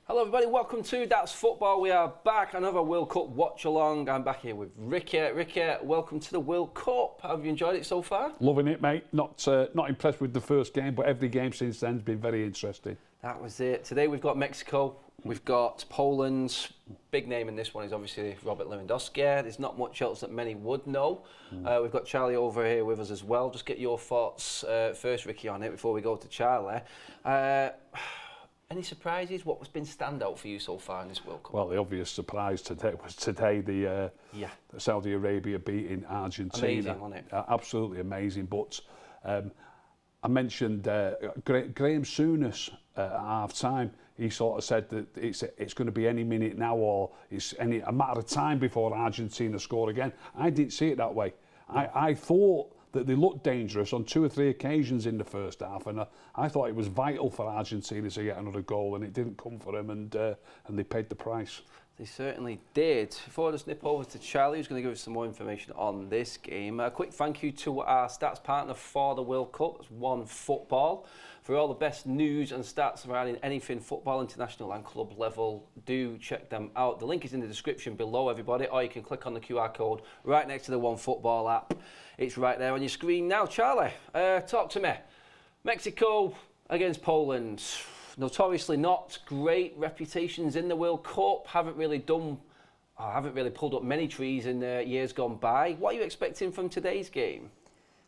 Hello everybody, welcome to That's Football. We are back, another World Cup watch along. I'm back here with Ricky. Ricky, welcome to the World Cup. Have you enjoyed it so far? Loving it, mate. Not impressed with the first game, but every game since then has been very interesting. That was it. Today we've got Mexico, we've got Poland. Big name in this one is obviously Robert Lewandowski. There's not much else that many would know. We've got Charlie over here with us as well. Just get your thoughts first, Ricky, on it before we go to Charlie. Any surprises? What's been standout for you so far in this World Cup? Well, the obvious surprise today was the Saudi Arabia beating Argentina. Amazing, wasn't it? Absolutely amazing. But I mentioned Graham Souness at half-time. He sort of said that it's going to be any minute now, or it's a matter of time before Argentina score again. I didn't see it that way. I thought that they looked dangerous on 2 or 3 occasions in the first half, and I thought it was vital for Argentina to get another goal, and it didn't come for them, and they paid the price. They certainly did. Before I just nip over to Charlie, who's going to give us some more information on this game. A quick thank you to our stats partner for the World Cup, that's One Football. For all the best news and stats surrounding anything football, international and club level, do check them out. The link is in the description below, everybody, or you can click on the QR code right next to the One Football app. It's right there on your screen now. Charlie, talk to me. Mexico against Poland. Notoriously not great reputations in the World Cup. Haven't really pulled up many trees in years gone by. What are you expecting from today's game?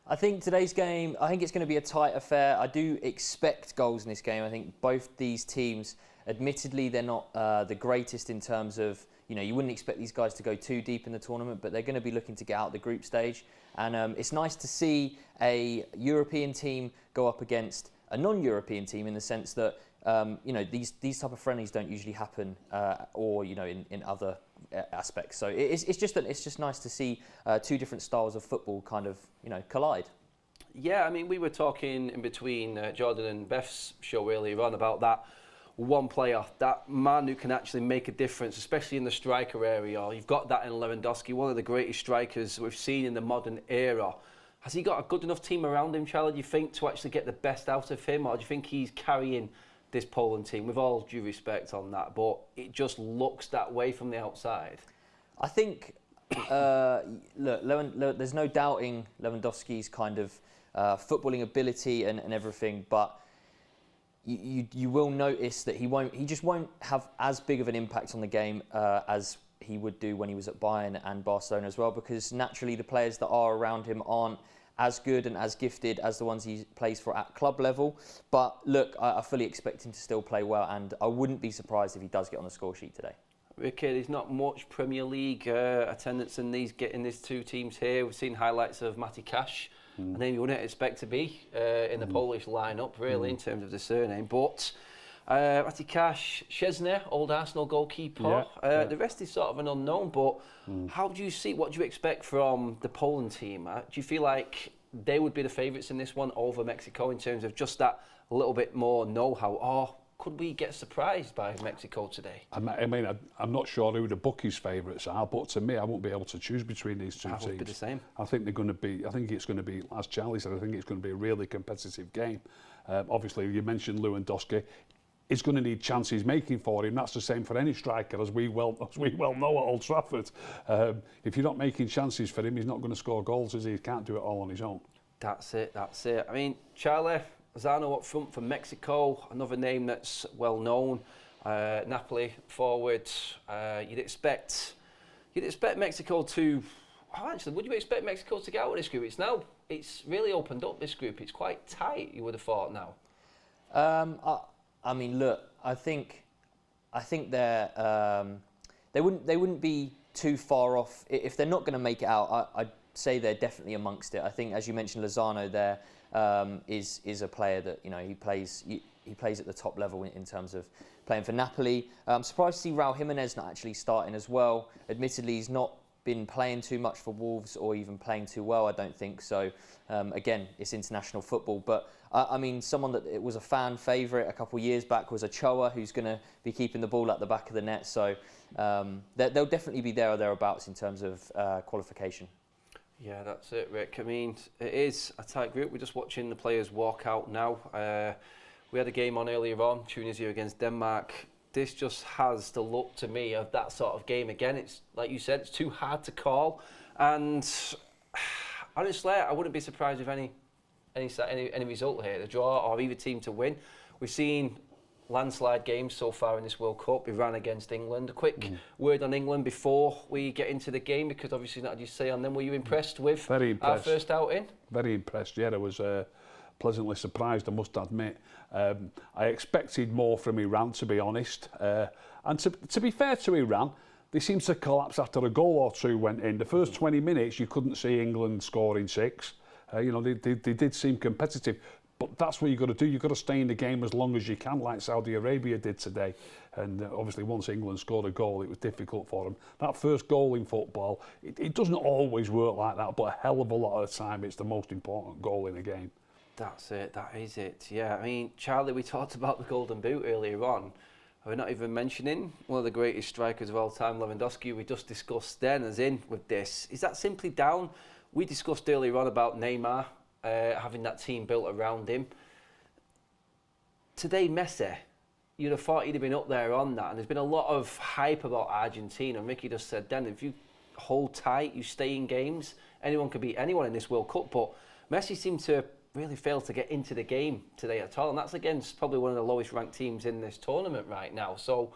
I think today's game, it's going to be a tight affair. I do expect goals in this game. I think both these teams, admittedly, they're not the greatest in terms of, you wouldn't expect these guys to go too deep in the tournament, but they're going to be looking to get out the group stage. And it's nice to see a European team go up against a non-European team, in the sense that, these type of friendlies don't usually happen, in other aspects. So it's just nice to see 2 different styles of football kind of, collide. Yeah, I mean, we were talking in between Jordan and Beth's show earlier on about that one player, that man who can actually make a difference, especially in the striker area. You've got that in Lewandowski, one of the greatest strikers we've seen in the modern era. Has he got a good enough team around him, Charlie, do you think, to actually get the best out of him? Or do you think he's carrying this Poland team, with all due respect on that, but it just looks that way from the outside? I think, look, there's no doubting Lewandowski's kind of footballing ability and everything, but you will notice that he just won't have as big of an impact on the game as he would do when he was at Bayern and Barcelona as well, because naturally the players that are around him aren't as good and as gifted as the ones he plays for at club level. But look, I fully expect him to still play well, and I wouldn't be surprised if he does get on the score sheet today. Ricky, there's not much Premier League attendance in these 2 teams here. We've seen highlights of Matty Cash, a name you wouldn't expect to be in the Polish lineup, really, in terms of the surname. But Matty Cash, Szczesny, old Arsenal goalkeeper. The rest is sort of an unknown, but what do you expect from the Poland team? Do you feel like they would be the favourites in this one over Mexico in terms of just that little bit more know-how? Or could we get surprised by Mexico today? I'm not sure who the bookies' favourites are, but to me, I won't be able to choose between these 2 teams. I would be the same. I think it's going to be, as Charlie said, I think it's going to be a really competitive game. Obviously, you mentioned Lewandowski. He's going to need chances making for him. That's the same for any striker, as we well know at Old Trafford. If you're not making chances for him, he's not going to score goals, is he? He can't do it all on his own. That's it. I mean, Charlie, Lozano up front for Mexico, another name that's well known. Napoli forward. You'd expect Mexico to. Actually, would you expect Mexico to get out of this group? It's really opened up, this group. It's quite tight, you would have thought now. I mean, look, I think they wouldn't be too far off. If they're not going to make it out, I'd say they're definitely amongst it. I think, as you mentioned, Lozano there is a player that he plays at the top level in terms of playing for Napoli. I'm surprised to see Raul Jimenez not actually starting as well. Admittedly, he's not been playing too much for Wolves or even playing too well, I don't think so. Again, it's international football, but I mean, someone that it was a fan favourite a couple of years back was Ochoa, who's going to be keeping the ball at the back of the net. So they'll definitely be there or thereabouts in terms of qualification. Yeah, that's it, Rick. I mean, it is a tight group. We're just watching the players walk out now. We had a game on earlier on, Tunisia against Denmark. this just has the look to me of that sort of game again. It's like you said, it's too hard to call, and honestly, I wouldn't be surprised with any result here, the draw or either team to win. We've seen landslide games so far in this World Cup. Iran against England. A quick word on England before we get into the game, because obviously not had you say on them. Were you impressed with our first outing? Very impressed. Yeah, I was pleasantly surprised, I must admit. I expected more from Iran, to be honest. And to be fair to Iran, they seemed to collapse after a goal or two went in. The first 20 minutes, you couldn't see England scoring 6. You know, they did seem competitive. But that's what you've got to do. You've got to stay in the game as long as you can, like Saudi Arabia did today. And obviously, once England scored a goal, it was difficult for them. That first goal in football, it doesn't always work like that, but a hell of a lot of the time, it's the most important goal in a game. That's it. That is it. Yeah. I mean, Charlie, we talked about the Golden Boot earlier on. We're not even mentioning one of the greatest strikers of all time, Lewandowski. We just discussed then, as in with this. Is that simply down? We discussed earlier on about Neymar. Having that team built around him. Today, Messi, you'd have thought he'd have been up there on that, and there's been a lot of hype about Argentina. Ricky just said then, if you hold tight, you stay in games, anyone can beat anyone in this World Cup, but Messi seemed to really fail to get into the game today at all, and that's against probably one of the lowest ranked teams in this tournament right now. So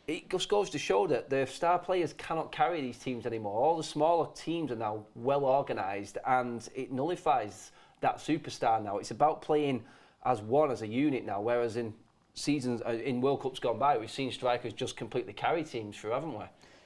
it just goes to show that the star players cannot carry these teams anymore. All the smaller teams are now well organised, and it nullifies that superstar now. It's about playing as one, as a unit now, whereas in seasons, in World Cups gone by, we've seen strikers just completely carry teams through, haven't we?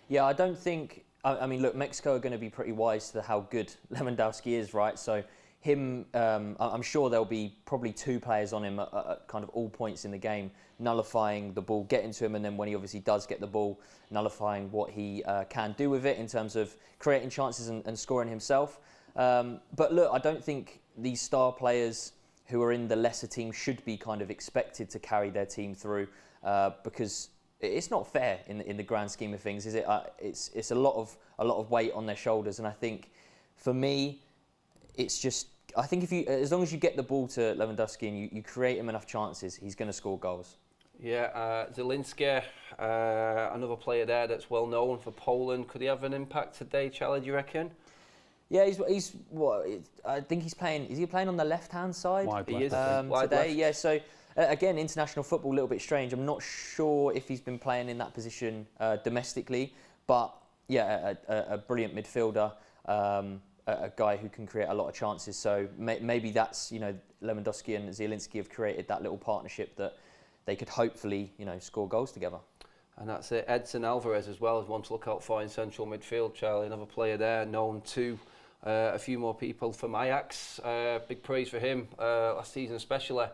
Yeah, I don't think... I mean, look, Mexico are going to be pretty wise to how good Lewandowski is, right? So him, I'm sure there'll be probably 2 players on him at kind of all points in the game, nullifying the ball, getting to him, and then when he obviously does get the ball, nullifying what he can do with it in terms of creating chances and scoring himself. But look, I don't think these star players who are in the lesser team should be kind of expected to carry their team through, because it's not fair in the grand scheme of things, is it? It's a lot of weight on their shoulders, and I think for me, it's just, I think if you, as long as you get the ball to Lewandowski and you create him enough chances, he's going to score goals. Yeah, Zielinski, another player there that's well known for Poland. Could he have an impact today, Charlie, do you reckon? Yeah, he's what? I think he's playing. Is he playing on the left-hand side? He is today. left. Yeah. So again, international football a little bit strange. I'm not sure if he's been playing in that position domestically, but yeah, a brilliant midfielder, a guy who can create a lot of chances. So maybe that's, you know, Lewandowski and Zielinski have created that little partnership that they could hopefully, you know, score goals together. And that's it. Edson Alvarez as well is one to look out for in central midfield, Charlie. Another player there, known to a few more people from Ajax. Big praise for him last season especially.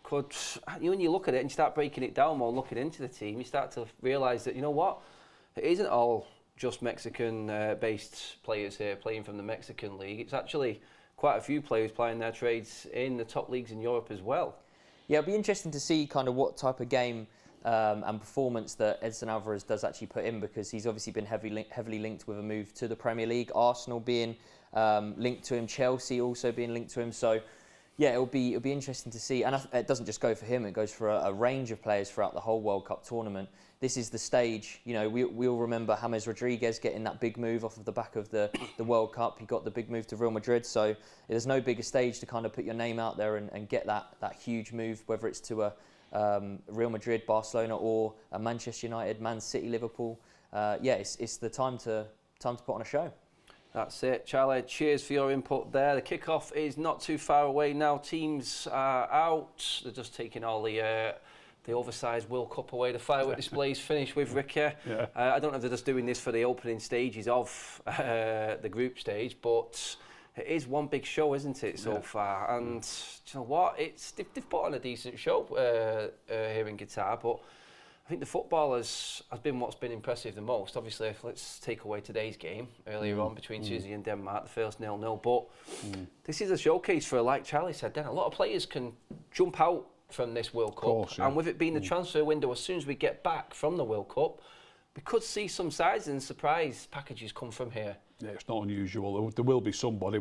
When you look at it and you start breaking it down more, looking into the team, you start to realise that, you know what, it isn't all just Mexican-based players here playing from the Mexican league. It's actually quite a few players playing their trades in the top leagues in Europe as well. Yeah, it'll be interesting to see kind of what type of game and performance that Edson Alvarez does actually put in, because he's obviously been heavily linked with a move to the Premier League, Arsenal being linked to him, Chelsea also being linked to him. So yeah, it'll be interesting to see. And it doesn't just go for him, it goes for a range of players throughout the whole World Cup tournament. This is the stage, you know, we all remember James Rodriguez getting that big move off of the back of the World Cup. He got the big move to Real Madrid, so there's no bigger stage to kind of put your name out there and get that huge move, whether it's to a Real Madrid, Barcelona, or a Manchester United, Man City, Liverpool. Yeah, it's the time to put on a show. That's it, Charlie. Cheers for your input there. The kickoff is not too far away now. Teams are out. They're just taking all the oversized World Cup away. The firework display's finished with Ricky. Yeah. I don't know if they're just doing this for the opening stages of the group stage, but it is one big show, isn't it, so far? And do you know what? They've put on a decent show here in Qatar, but I think the football has been what's been impressive the most. Obviously, let's take away today's game earlier on between Tunisia and Denmark, the first 0-0. But this is a showcase for, like Charlie said then, a lot of players can jump out from this World Cup. Course, yeah. And with it being the transfer window, as soon as we get back from the World Cup, we could see some size and surprise packages come from here. Yeah, it's not unusual. There will be somebody.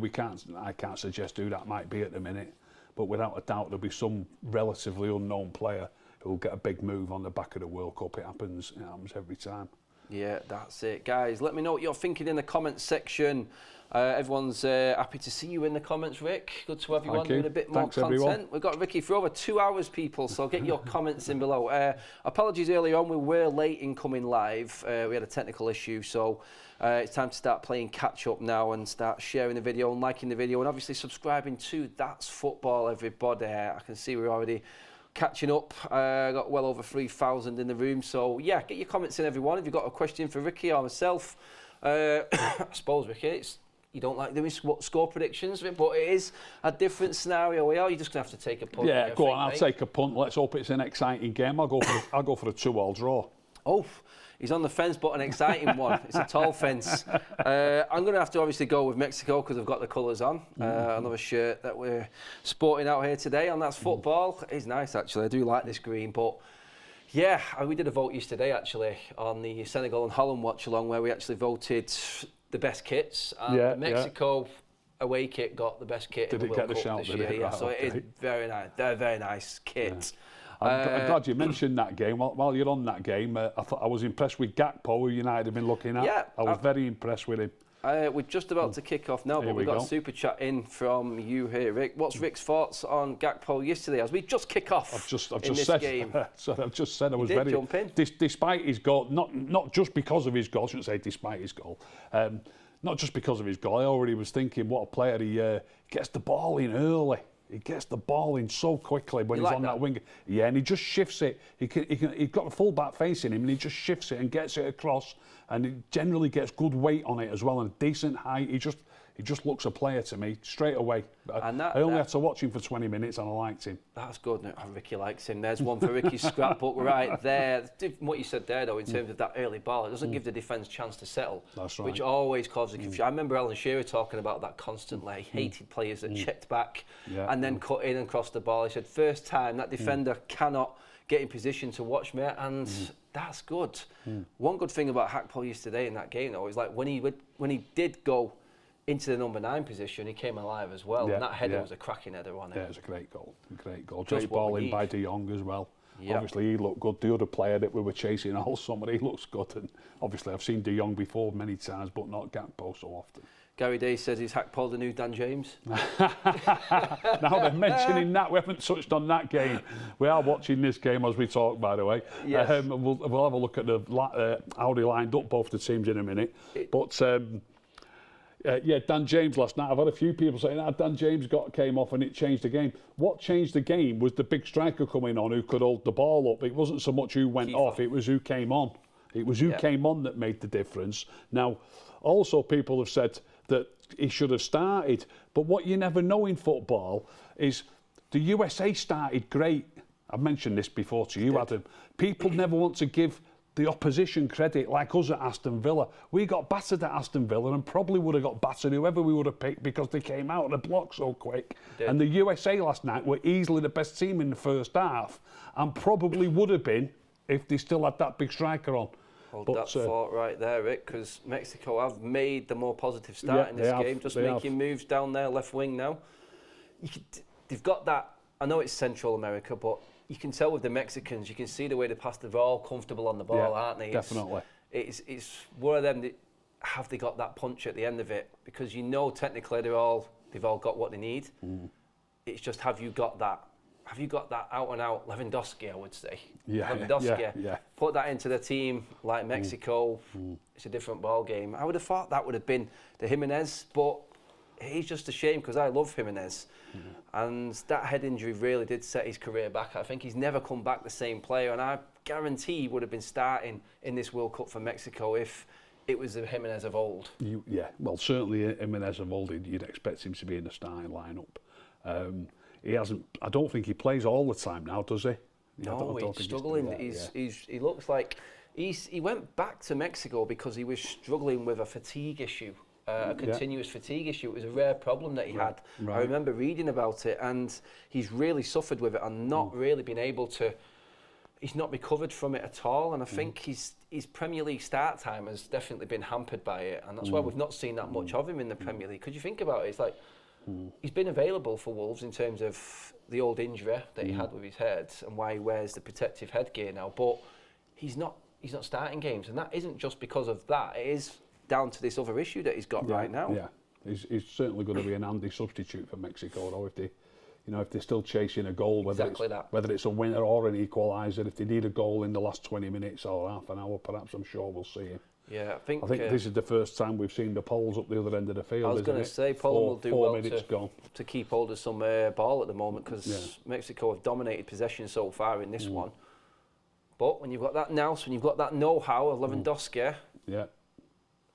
I can't suggest who that might be at the minute, but without a doubt there'll be some relatively unknown player who'll get a big move on the back of the World Cup. It happens every time. Yeah, that's it. Guys, let me know what you're thinking in the comments section. Everyone's happy to see you in the comments, Rick. Good to have you on doing a bit more content. Everyone. We've got Ricky for over 2 hours, people, so get your comments in below. Apologies earlier on, we were late in coming live. We had a technical issue, so it's time to start playing catch up now and start sharing the video and liking the video and obviously subscribing to That's Football, everybody. I can see we're already catching up. Got well over 3,000 in the room, so yeah, get your comments in, everyone. If you've got a question for Ricky or myself, I suppose, Ricky, you don't like doing score predictions, but it is a different scenario. You're just going to have to take a punt. Yeah, go on, I'll take a punt. Let's hope it's an exciting game. I'll go for a 2-2 draw. Oh, he's on the fence, but an exciting one. It's a tall fence. I'm going to have to obviously go with Mexico because I've got the colours on. Another shirt that we're sporting out here today, and that's football. It's nice, actually. I do like this green, but yeah, we did a vote yesterday, actually, on the Senegal and Holland watch-along where we actually voted the best kits. And the Mexico away kit got the best kit in the World Cup this year. Yeah, so it is very nice. They're a very nice kit. Yeah. I'm glad you mentioned that game. While you're on that game, I was impressed with Gakpo, who United have been looking at. Yeah, I was very impressed with him. We're just about to kick off now, but we've got a super chat in from you here, Rick. What's Rick's thoughts on Gakpo yesterday as we just kick off I've just in this said, game? So I've just said I was very jump in. Despite his goal, not just because of his goal. I shouldn't say despite his goal. Not just because of his goal. I already was thinking what a player he gets the ball in early. He gets the ball in so quickly when he's on that wing. Yeah, and he just shifts it. He's got the full back facing him, and he just shifts it and gets it across. And he generally gets good weight on it as well, and a decent height. He just looks a player to me straight away. I only had to watch him for 20 minutes, and I liked him. That's good. Ricky likes him. There's one for Ricky's scrapbook right there. What you said there, though, in terms of that early ball, it doesn't give the defence a chance to settle. That's right. Which always causes confusion. I remember Alan Shearer talking about that constantly. He hated players that checked back and then cut in and crossed the ball. He said, first time, that defender cannot get in position to watch me, and that's good. One good thing about Gakpo yesterday in that game, though, is like when he did go into the number 9 position, he came alive as well. And that header was a cracking header on it. Yeah, it was a great goal. Great ball in by De Jong as well. Yep. Obviously, he looked good. The other player that we were chasing all summer, he looks good. And obviously, I've seen De Jong before many times, but not Gakpo so often. Gary Day says he's Gakpo the new Dan James. Now they're mentioning that, we haven't touched on that game. We are watching this game as we talk, by the way. Yes. We'll have a look at how they lined up both the teams in a minute. But Dan James last night. I've had a few people saying that Dan James came off and it changed the game. What changed the game was the big striker coming on who could hold the ball up. It wasn't so much who went off, it was who came on. It was who came on that made the difference. Now, also people have said that he should have started, but what you never know in football is the USA started great. I've mentioned this before to you, Adam. People never want to give the opposition credit like us at Aston Villa. We got battered at Aston Villa and probably would have got battered whoever we would have picked because they came out of the block so quick. And the USA last night were easily the best team in the first half and probably would have been if they still had that big striker on. Hold that thought right there, Rick, because Mexico have made the more positive start in this game, just making moves down their left wing now. They've got that, I know it's Central America, but you can tell with the Mexicans, you can see the way they pass, they're all comfortable on the ball, aren't they? Definitely. It's one of them that have they got that punch at the end of it, because you know technically they've all got what they need. It's just have you got that out and out Lewandowski, I would say. Lewandowski. Put that into the team like Mexico, it's a different ball game. I would have thought that would have been the Jimenez, but he's just a shame because I love Jimenez. And that head injury really did set his career back. I think he's never come back the same player, and I guarantee he would have been starting in this World Cup for Mexico if it was the Jimenez of old. Well, certainly Jimenez of old, you'd expect him to be in the starting lineup. He hasn't. I don't think he plays all the time now, does he? No, he's struggling. He looks like he went back to Mexico because he was struggling with a fatigue issue, a continuous fatigue issue. It was a rare problem that he had. I remember reading about it, and he's really suffered with it and not really been able to. He's not recovered from it at all, and I think his Premier League start time has definitely been hampered by it, and that's why we've not seen that much of him in the Premier League. Could you think about it? It's like. He's been available for Wolves in terms of the old injury that he had with his head and why he wears the protective headgear now, but he's not starting games, and that isn't just because of that. It is down to this other issue that he's got right now. Yeah, he's certainly going to be an handy substitute for Mexico, though, if they're still chasing a goal, whether it's a winner or an equaliser. If they need a goal in the last 20 minutes or half an hour, perhaps, I'm sure we'll see him. Yeah, I think this is the first time we've seen the Poles up the other end of the field. I was going to say Poland will do 4 well minutes gone. to keep hold of some ball at the moment, because Mexico have dominated possession so far in this one. But when you've got that nous, when you've got that know-how of Lewandowski, it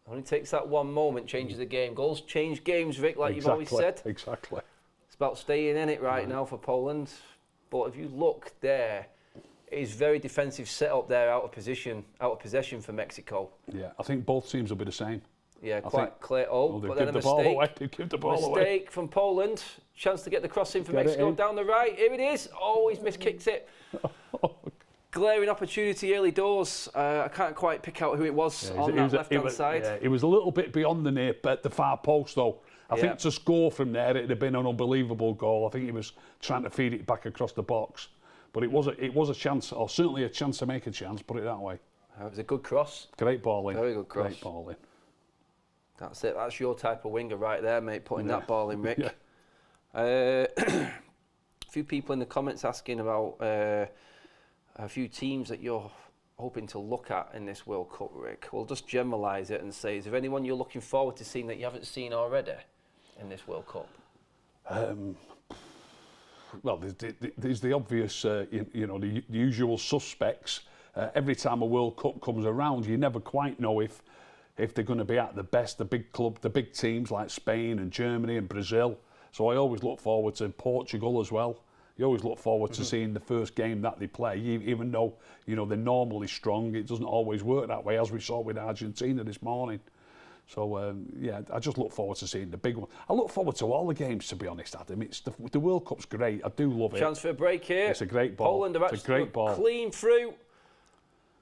only takes that one moment, changes the game. Goals change games, Vic, like you've always said. Exactly. It's about staying in it right now for Poland. But if you look there, it is very defensive set up there, out of possession for Mexico. Yeah, I think both teams will be the same. Yeah, quite clear. Oh, but then a Give the ball away. Mistake from Poland. Chance to get the cross in for Mexico down the right. Here it is. Oh, he's miskicked it. Glaring opportunity early doors. I can't quite pick out who it was on that left-hand side. Yeah, it was a little bit beyond the nip at the far post, though. I think to score from there, it'd have been an unbelievable goal. I think he was trying to feed it back across the box. But it was a chance, or certainly a chance to make a chance, put it that way. It was a good cross. Great ball in. Very good cross. Great ball in. That's it. That's your type of winger right there, mate, putting that ball in, Rick. Yeah. A few people in the comments asking about a few teams that you're hoping to look at in this World Cup, Rick. We'll just generalise it and say, is there anyone you're looking forward to seeing that you haven't seen already in this World Cup? Well, there's the obvious, the usual suspects. Every time a World Cup comes around, you never quite know if they're going to be at the best, the big teams like Spain and Germany and Brazil. So I always look forward to Portugal as well. You always look forward to seeing the first game that they play, even though they're normally strong. It doesn't always work that way, as we saw with Argentina this morning. So I just look forward to seeing the big one. I look forward to all the games, to be honest, Adam. It's the World Cup's great. I do love it. Chance for a break here. It's a great ball. Poland are actually clean through.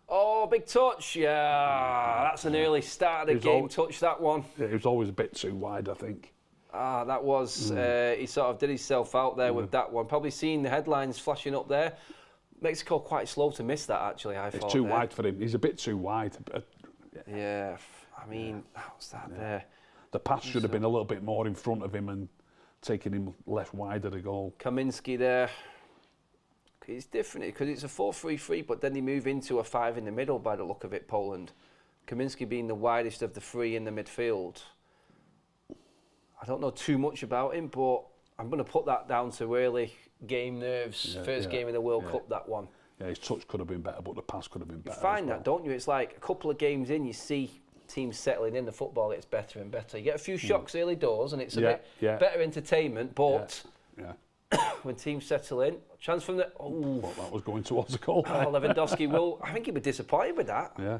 Oh, big touch. Yeah, that's an early start of the game touch, that one. It was always a bit too wide, I think. That was, he sort of did himself out there with that one. Probably seeing the headlines flashing up there. Mexico quite slow to miss that, actually, I thought. It's too wide for him. He's a bit too wide. Yeah, I mean, how's that there? The pass should have been a little bit more in front of him and taking him less wide of the goal. Kaminski there. It's different because it's a 4-3-3, but then they move into a 5 in the middle by the look of it, Poland. Kaminski being the widest of the three in the midfield. I don't know too much about him, but I'm going to put that down to early game nerves. First game of the World Cup, that one. Yeah, his touch could have been better, but the pass could have been better. You find that, don't you? It's like a couple of games in, you see teams settling in, the football gets better and better. You get a few shocks early doors, and it's a bit better entertainment, but when teams settle in, chance from the... Well, that was going towards the goal. Lewandowski will... I think he'd be disappointed with that. Yeah.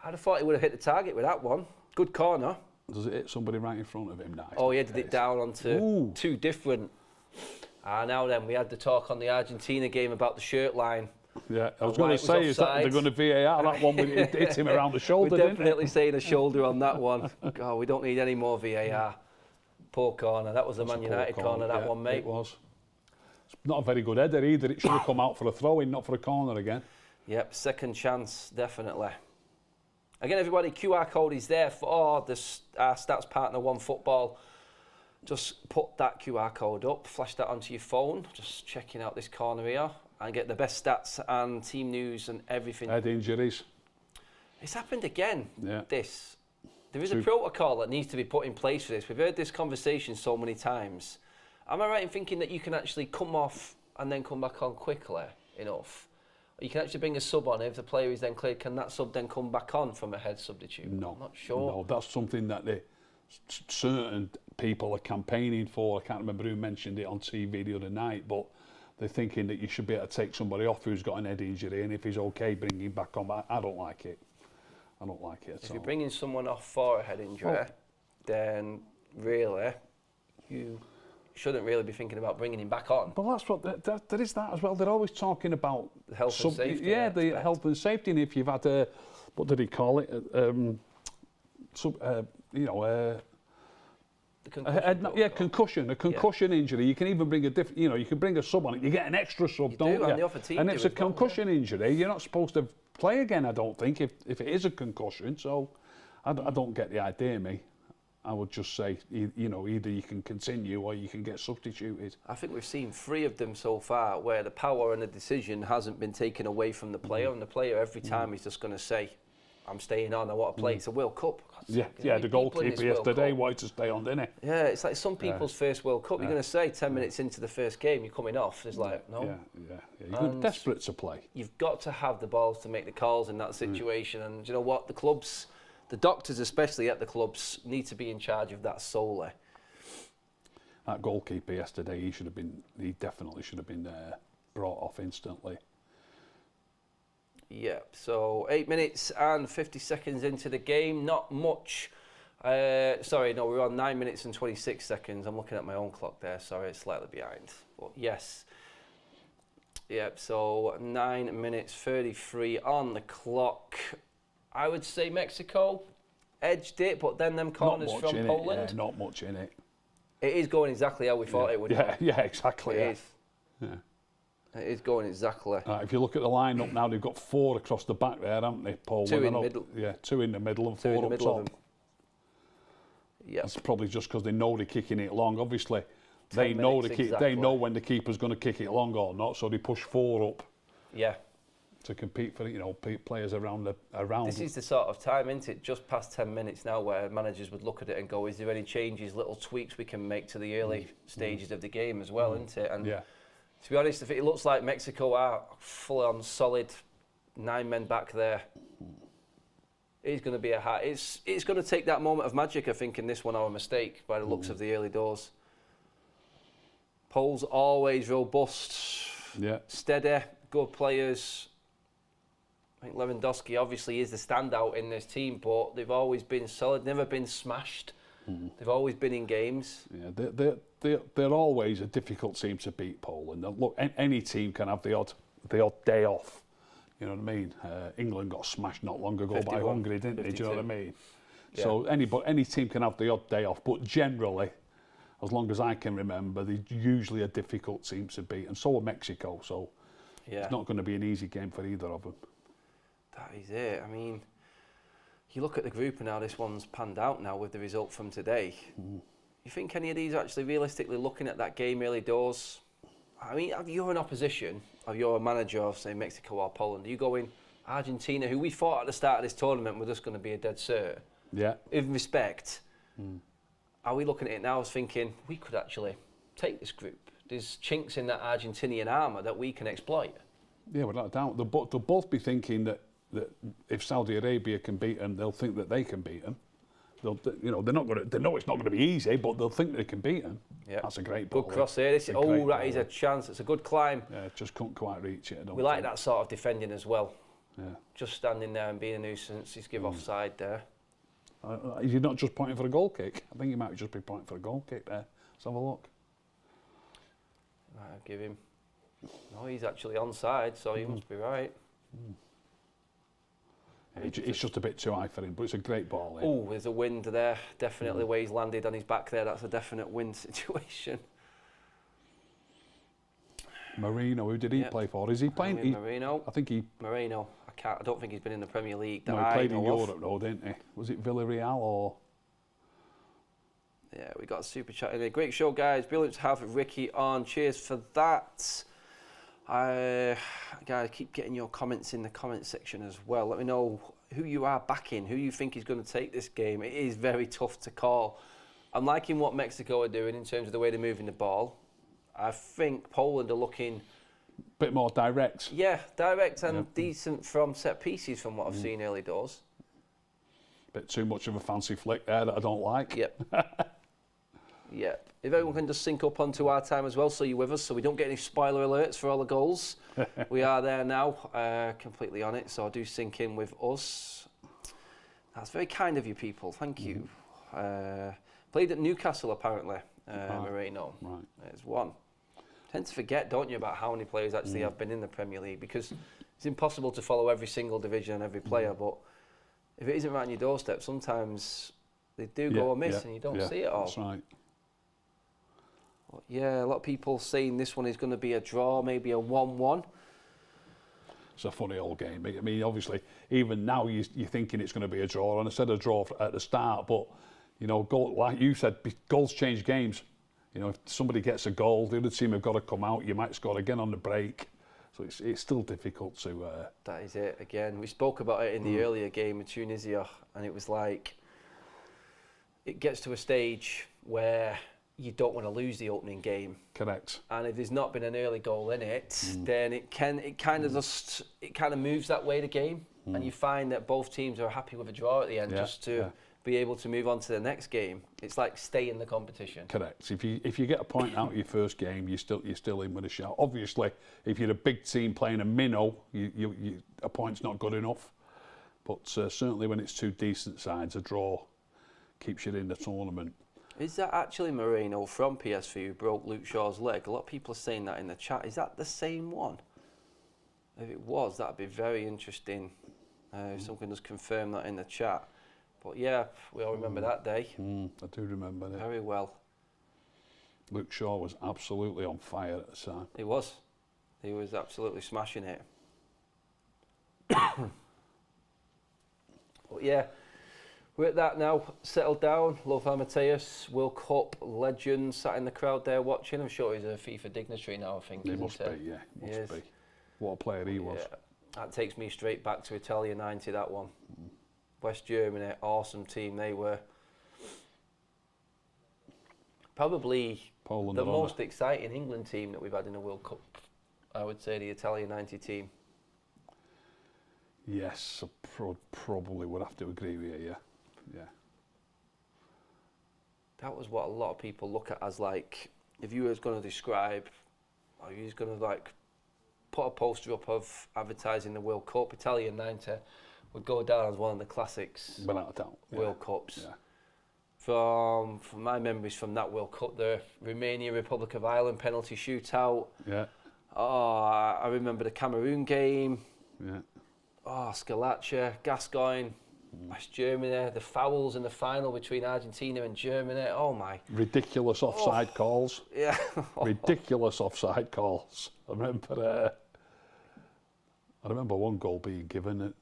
I'd have thought he would have hit the target with that one. Good corner. Does it hit somebody right in front of him now? Oh, he headed it down onto two different... now then, we had the talk on the Argentina game about the shirt line. Yeah, I was going to say, is that they're going to VAR that one when it hit him around the shoulder, We're definitely saying a shoulder on that one. God, we don't need any more VAR. Poor corner. That was a Man United corner, that one, mate. It was. It's not a very good header either. It should have come out for a throw-in, not for a corner again. Yep, second chance, definitely. Again, everybody, QR code is there for our stats partner, OneFootball. Just put that QR code up, flash that onto your phone, just checking out this corner here, and get the best stats and team news and everything. Head injuries. It's happened again, this. There is a True. protocol that needs to be put in place for this. We've heard this conversation so many times. Am I right in thinking that you can actually come off and then come back on quickly enough? You can actually bring a sub on. If the player is then cleared, can that sub then come back on from a head substitute? No. I'm not sure. No, that's something that certain people are campaigning for. I can't remember who mentioned it on TV the other night, but they're thinking that you should be able to take somebody off who's got an head injury, and if he's okay, bring him back on. I don't like it. I don't like it at all. If you're bringing someone off for a head injury, then really, you shouldn't really be thinking about bringing him back on. But that's what there is that as well. They're always talking about the health and safety. Yeah, the health and safety. And if you've had a, what did he call it? The concussion protocol. concussion injury. You can even bring you can bring a sub on it. You get an extra sub, don't you? And the other team and do if it's a as well, concussion injury, you're not supposed to play again, I don't think, if it is a concussion. So I don't get the idea, me. I would just say, either you can continue or you can get substituted. I think we've seen 3 of them so far where the power and the decision hasn't been taken away from the player, and the player every time is just going to say, I'm staying on, I want to play. It's a World Cup. The goalkeeper yesterday wanted to stay on, didn't he? Yeah, it's like some people's first World Cup. You're going to say 10 minutes into the first game, you're coming off. It's like, no. You're desperate to play. You've got to have the balls to make the calls in that situation. And you know what? The clubs, the doctors especially at the clubs, need to be in charge of that solely. That goalkeeper yesterday, he definitely should have been brought off instantly. Yeah, so 8 minutes and 50 seconds into the game, not much. We're on 9 minutes and 26 seconds. I'm looking at my own clock there, sorry, it's slightly behind. But yes. Yep, so 9 minutes 33 on the clock. I would say Mexico edged it, but then them corners from Poland. Yeah, not much in it. It is going exactly how we thought it would. Yeah, exactly. It is. Yeah. It is going exactly. If you look at the lineup now, they've got 4 across the back there, haven't they, Poland? 2 in the middle. Yeah, 2 in the middle and 4 up top. Yeah. That's probably just because they know they're kicking it long. Obviously, they know they know when the keeper's going to kick it long or not, so they push 4 up. Yeah. To compete for players around. This is the sort of time, isn't it? Just past 10 minutes now, where managers would look at it and go, "Is there any changes, little tweaks we can make to the early stages of the game as well?" Isn't it? And to be honest, if it looks like Mexico are full on solid 9 men back there, it's going to be it's going to take that moment of magic, I think, in this one, or a mistake by the looks of the early doors. Poles always robust, steady, good players. I think Lewandowski obviously is the standout in this team, but they've always been solid, never been smashed. They've always been in games. Yeah, they're always a difficult team to beat, Poland. Look, any team can have the odd day off. You know what I mean? England got smashed not long ago by Hungary, didn't they? Do you know what I mean? Yeah. So any team can have the odd day off, but generally, as long as I can remember, they're usually a difficult team to beat, and so are Mexico. So it's not going to be an easy game for either of them. That is it. I mean, you look at the group and how this one's panned out now with the result from today. You think any of these are actually realistically looking at that game early doors? I mean, if you're an opposition, or you're a manager of, say, Mexico or Poland, you go in Argentina, who we thought at the start of this tournament were just going to be a dead cert. Yeah. In respect, are we looking at it now as thinking, we could actually take this group? There's chinks in that Argentinian armour that we can exploit. Yeah, without a doubt. They'll both be thinking that if Saudi Arabia can beat them, they'll think that they can beat them. They're not going to. They know it's not going to be easy, but they'll think they can beat them. Yeah, that's a great ball. Good cross here. That is a chance. It's a good climb. Yeah, just couldn't quite reach it. We like that sort of defending as well. Yeah, just standing there and being a nuisance. He's give offside there. You're not just pointing for a goal kick. I think you might just be pointing for a goal kick there. Let's have a look. I'll give him. No, he's actually onside, so he must be right. It's just a bit too high for him, but it's a great ball. Oh, there's a wind there. Definitely where he's landed on his back there. That's a definite wind situation. Marino, who did he play for? Is he playing? Marino. I think he. Marino. I don't think he's been in the Premier League. No, he played in Europe though, didn't he? Was it Villarreal or? Yeah, we got a super chat in there. Great show, guys. Brilliant to have Ricky on. Cheers for that. Guys, keep getting your comments in the comment section as well. Let me know who you are backing, who you think is going to take this game. It is very tough to call. I'm liking what Mexico are doing in terms of the way they're moving the ball. I think Poland are looking a bit more direct. Yeah, direct and decent from set pieces from what I've seen early doors. Bit too much of a fancy flick there that I don't like. Yep. Yep. If everyone can just sync up onto our time as well, so you're with us, so we don't get any spoiler alerts for all the goals. We are there now, completely on it, so do sync in with us. That's very kind of you people, thank you. Played at Newcastle apparently, Marino. Right. There's one. Tend to forget, don't you, about how many players actually have been in the Premier League, because it's impossible to follow every single division and every player, but if it isn't right on your doorstep, sometimes They do go amiss and you don't see it all. That's right. But yeah, a lot of people saying this one is going to be a draw, maybe a 1-1. It's a funny old game. I mean, obviously, even now you're thinking it's going to be a draw, and I said a draw at the start, but, you know, like you said, goals change games. You know, if somebody gets a goal, the other team have got to come out, you might score again on the break. So it's still difficult to... That is it, again. We spoke about it in the earlier game with Tunisia, and it was like, it gets to a stage where you don't want to lose the opening game. Correct. And if there's not been an early goal in it, then it kind of moves that way, the game. And you find that both teams are happy with a draw at the end, just to be able to move on to the next game. It's like stay in the competition. Correct. If you get a point out of your first game, you're still in with a shout. Obviously, if you're a big team playing a minnow, a point's not good enough. But certainly when it's two decent sides, a draw keeps you in the tournament. Is that actually Moreno from PSV who broke Luke Shaw's leg? A lot of people are saying that in the chat. Is that the same one? If it was, that'd be very interesting. If someone does confirm that in the chat. But yeah, we all remember that day. I do remember it. Very well. Luke Shaw was absolutely on fire at the time. He was. He was absolutely smashing it. But yeah, we're at that now. Settled down. Lothar Matthäus, World Cup legend, sat in the crowd there watching. I'm sure he's a FIFA dignitary now, I think. He must be, yeah. Must be. What a player he was. Yeah. That takes me straight back to Italia 90, that one. West Germany, awesome team they were. Probably Poland the most exciting England team that we've had in a World Cup, I would say, the Italia 90 team. Yes, I probably would have to agree with you, yeah. That was what a lot of people look at as, like, if you was going to describe, or you was going to, like, put a poster up of advertising the World Cup, Italia 90 would go down as one of the classics. Without a doubt. World Cups. Yeah. From my memories from that World Cup, the Romania Republic of Ireland penalty shootout. Yeah. Oh, I remember the Cameroon game. Yeah. Oh, Scalaccia, Gascoigne, West Germany, the fouls in the final between Argentina and Germany. Oh my. Ridiculous offside calls. Yeah. Ridiculous offside calls. I remember one goal being given.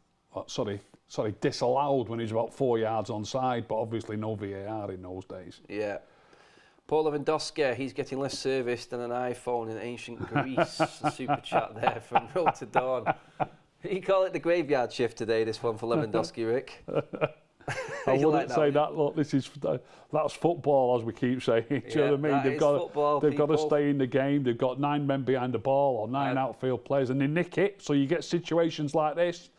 Disallowed when he was about 4 yards onside, but obviously no VAR in those days. Yeah. Paul Lewandowski, he's getting less service than an iPhone in ancient Greece. Super chat there from Road to Dawn. You call it the graveyard shift today, this one for Lewandowski, Rick? I wouldn't say that. Look, that's football, as we keep saying. Do you know what I mean? They've got to stay in the game. They've got 9 men behind the ball or 9 outfield players, and they nick it. So you get situations like this.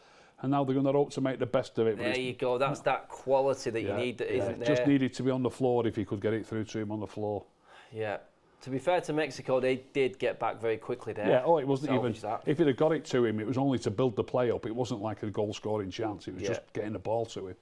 And now they're going to hope to make the best of it. There you go. That's that quality that you need that isn't there. Just needed to be on the floor if he could get it through to him on the floor. Yeah. To be fair to Mexico, they did get back very quickly there. Yeah, it wasn't even... If he'd have got it to him, it was only to build the play up. It wasn't like a goal-scoring chance. It was just getting the ball to him.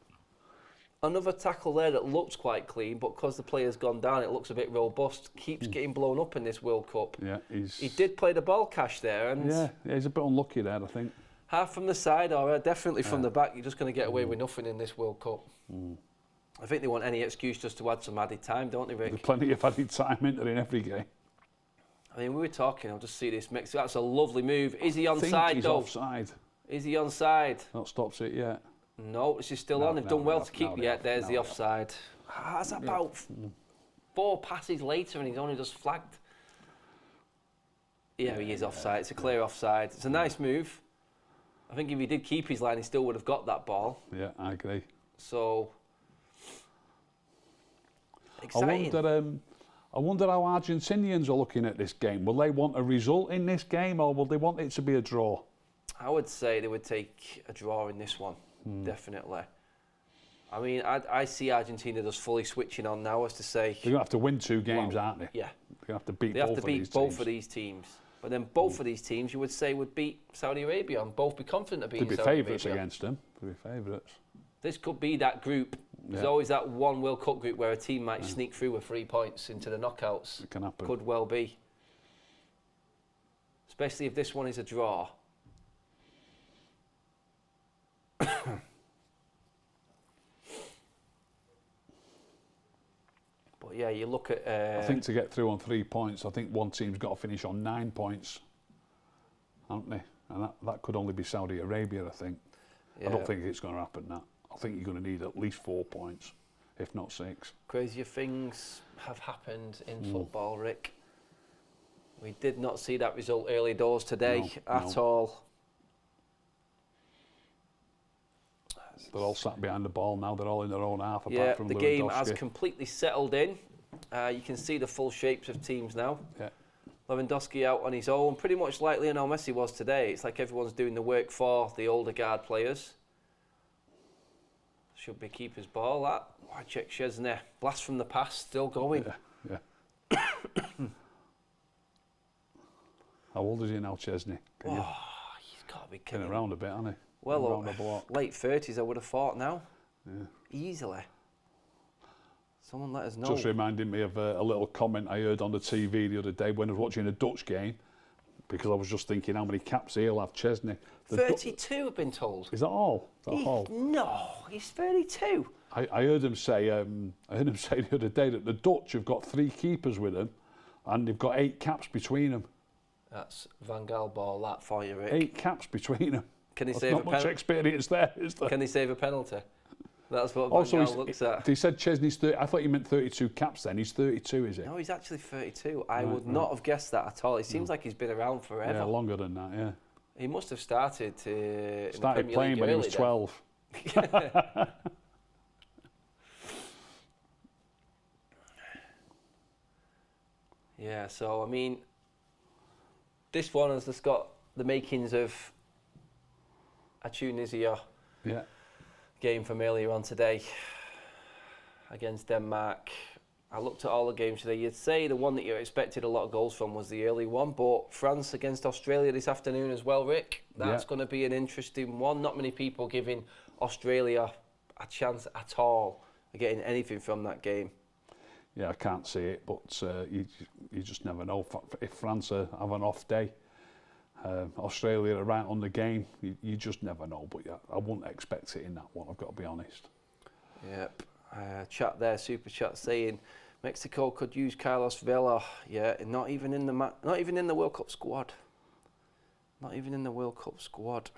Another tackle there that looks quite clean, but because the player's gone down, it looks a bit robust. Keeps getting blown up in this World Cup. Yeah, he did play the ball cash there. And yeah, he's a bit unlucky there, I think. Half from the side or definitely from the back, you're just going to get away with nothing in this World Cup. I think they want any excuse just to add some added time, don't they, Rick? There's plenty of added time in every game. I mean, we were talking, I'll just see this Mexico. That's a lovely move. Is he onside, he's though? Offside. Is he onside? That stops it yet. No, this is still on. They've done well to keep it. There's the offside. That's about 4 passes later and he's only just flagged. Yeah, he is offside. It's a clear offside. It's a nice move. I think if he did keep his line, he still would have got that ball. Yeah, I agree. So, exciting. I wonder how Argentinians are looking at this game. Will they want a result in this game or will they want it to be a draw? I would say they would take a draw in this one, definitely. I mean, I see Argentina just fully switching on now, as to say... They're going to have to win 2 games, aren't they? Yeah. They're going to have to beat both of these teams. But then both of these teams, you would say, would beat Saudi Arabia and both be confident of beating Saudi Arabia. They'd be favourites against them. They'd be favourites. This could be that group. There's always that one World Cup group where a team might sneak through with 3 points into the knockouts. It can happen. Could well be. Especially if this one is a draw. But yeah, you look at... I think to get through on 3 points, I think one team's got to finish on 9 points, haven't they? And that could only be Saudi Arabia, I think. Yeah. I don't think it's going to happen, that. I think you're going to need at least 4 points, if not 6. Crazier things have happened in football, Rick. We did not see that result early doors today at all. They're all sat behind the ball now. They're all in their own half, apart Yeah, from the Lewandowski. game has completely settled in. You can see the full shapes of teams now. Yeah. Lewandowski out on his own, pretty much like Lionel Messi was today. It's like everyone's doing the work for the older guard players. Should be keeper's ball, that. Wojciech Szczesny, blast from the past, still going. Yeah. How old is he now, Chesney? He's got to be Been around a bit, hasn't he? Well, around the block. late 30s, I would have thought now. Yeah. Easily. Someone let us know. Just reminded me of a little comment I heard on the TV the other day when I was watching a Dutch game, because I was just thinking how many caps he'll have, Chesney. 32, I've been told. Is that all? Is that all? No, he's 32. I heard him say the other day that the Dutch have got 3 keepers with them, and they've got 8 caps between them. That's Van Gaal ball, that for you, Rick. 8 caps between them. Can he There's save not a much penalty? experience there, is there? Can he save a penalty? That's what Van Also, Gaal looks at. he said Chesney's 30. I thought you meant 32 caps then. He's 32, is he? No, he's actually 32. I would not have guessed that at all. He seems like he's been around forever. Yeah, longer than that, yeah. He must have started Started playing when he was 12. Yeah, so, I mean, this one has just got the makings of a Tunisia Yeah. game from earlier on today against Denmark. I looked at all the games today. You'd say the one that you expected a lot of goals from was the early one, but France against Australia this afternoon as well, Rick. That's going to be an interesting one. Not many people giving Australia a chance at all of getting anything from that game. Yeah, I can't see it, but you just never know. If France have an off day, Australia are right on the game, you just never know. But yeah, I wouldn't expect it in that one, I've got to be honest. Yep. Chat there, super chat saying Mexico could use Carlos Vela. Yeah, not even in the World Cup squad. Not even in the World Cup squad.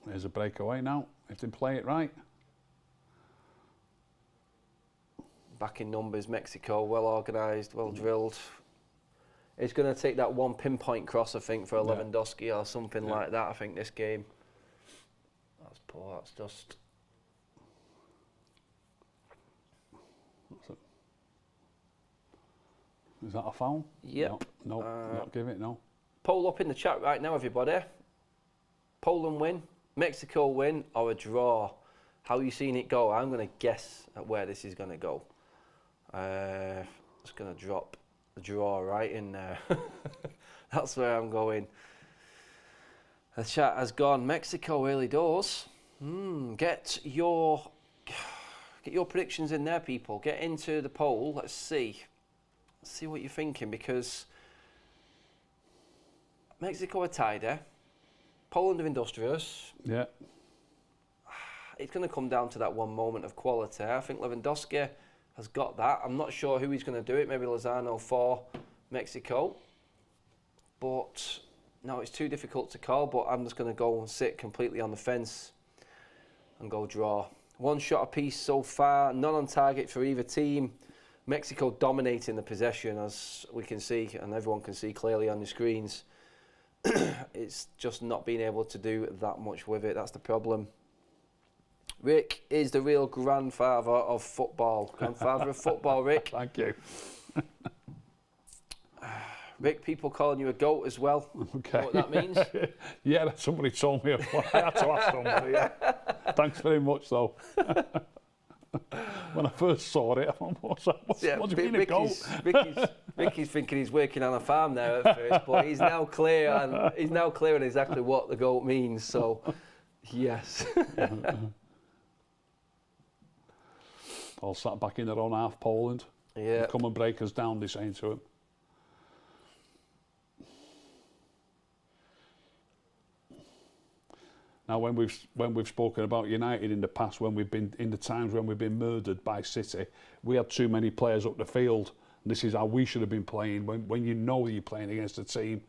There's a breakaway now, if they play it right. Back in numbers, Mexico, well organised, well drilled. It's going to take that one pinpoint cross, I think, for Lewandowski or something like that, I think, this game. That's poor, that's just... Is that a foul? Yep. No, not give it, no. Poll up in the chat right now, everybody. Poland win, Mexico win, or a draw. How are you seeing it go? I'm going to guess at where this is going to go. Just going to drop the draw right in there. That's where I'm going. The chat has gone Mexico early doors. Get your predictions in there, people. Get into the poll. Let's see what you're thinking, because Mexico are tidy. Poland are industrious. Yeah. It's going to come down to that one moment of quality. I think Lewandowski has got that. I'm not sure who he's going to do it. Maybe Lozano for Mexico. But no, it's too difficult to call. But I'm just going to go and sit completely on the fence and go draw. One shot apiece so far. None on target for either team. Mexico dominating the possession, as we can see, and everyone can see clearly on the screens. It's just not being able to do that much with it. That's the problem. Rick is the real grandfather of football. Grandfather of football, Rick. Thank you. Rick, people calling you a goat as well. Okay. Know what that means? Yeah, somebody told me. I had to ask somebody. Yeah. Thanks very much, though. When I first saw it, I thought, what do you mean a goat? Ricky's thinking he's working on a farm now at first, but he's now clear on exactly what the goat means. So, yes. All sat back in their own half, Poland. Yeah. Come and break us down, they're saying to him. Now, when we've spoken about United in the past, when we've been in the times when we've been murdered by City, we had too many players up the field, This is how we should have been playing. When you know you're playing against a team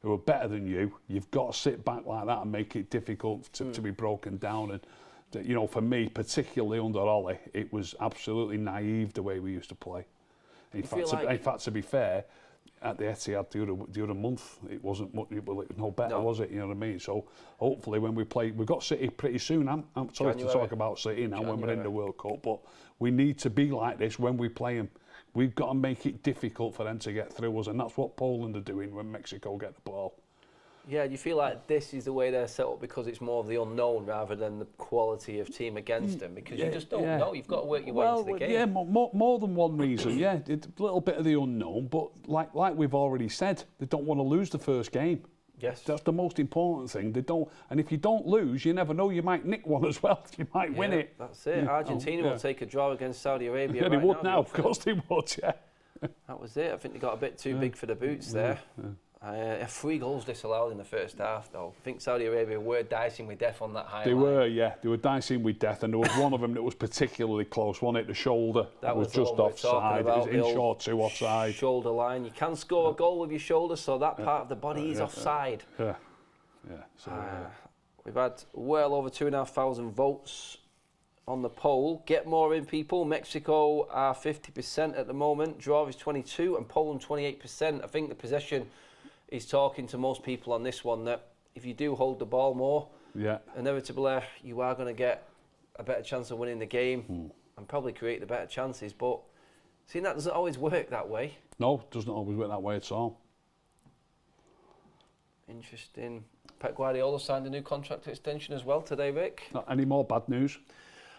who are better than you, you've got to sit back like that and make it difficult to be broken down. And, you know, for me, particularly under Ollie, it was absolutely naive the way we used to play. In fact, to be fair, at the Etihad the other month, it wasn't much, it was no better, was it? You know what I mean? So hopefully when we play, we've got City pretty soon. I'm sorry to talk about City now when we're in the World Cup, but we need to be like this when we play them. We've got to make it difficult for them to get through us, and that's what Poland are doing when Mexico get the ball. Yeah, do you feel like this is the way they're set up because it's more of the unknown rather than the quality of team against them? Because you just don't know. You've got to work your way into the game. Yeah, more than one reason. Yeah, it's a little bit of the unknown, but like we've already said, they don't want to lose the first game. Yes, that's the most important thing. They don't, and if you don't lose, you never know. You might nick one as well. You might win it. That's it. Argentina will take a draw against Saudi Arabia. Yeah, they would now. Of course, they would. Yeah. That was it. I think they got a bit too big for the boots there. 3 goals disallowed in the first half, though. I think Saudi Arabia were dicing with death on that highlight. They were, yeah. They were dicing with death, and there was one of them that was particularly close, wasn't it? The shoulder. That was just offside. It was in short 2 offside. Shoulder line. You can score a goal with your shoulder, so that part of the body is offside. Yeah. So, we've had well over 2,500 votes on the poll. Get more in, people. Mexico are 50% at the moment. Draw is 22% and Poland 28%. I think the possession is talking to most people on this one that if you do hold the ball more, inevitably you are going to get a better chance of winning the game and probably create the better chances. But see, that doesn't always work that way. No, it doesn't always work that way at all. Interesting. Pep Guardiola signed a new contract extension as well today, Rick. Not any more bad news?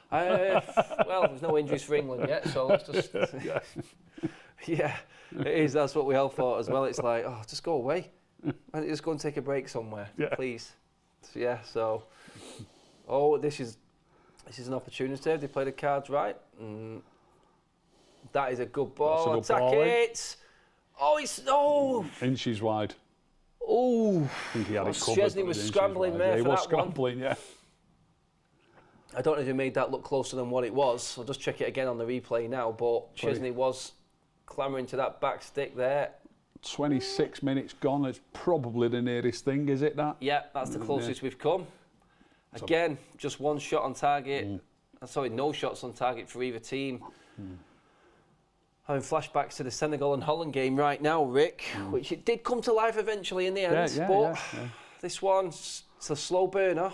Well, there's no injuries for England yet, so let's just... Yeah, it is. That's what we all thought as well. It's like, oh, just go away. Why don't you just go and take a break somewhere, please? So, this is an opportunity. If they play the cards right, that is a good ball. Attack it! Inches wide. Oh, I think he had it covered. Chesney was scrambling there. He was scrambling, yeah. I don't know if he made that look closer than what it was. I'll just check it again on the replay now. But Chesney was clambering to that back stick there. 26 minutes gone. It's probably the nearest thing, is it, that? Yeah, that's the closest we've come. Again, just one shot on target. Sorry, no shots on target for either team. Having flashbacks to the Senegal and Holland game right now, Rick, which it did come to life eventually in the end. But this one's a slow burner.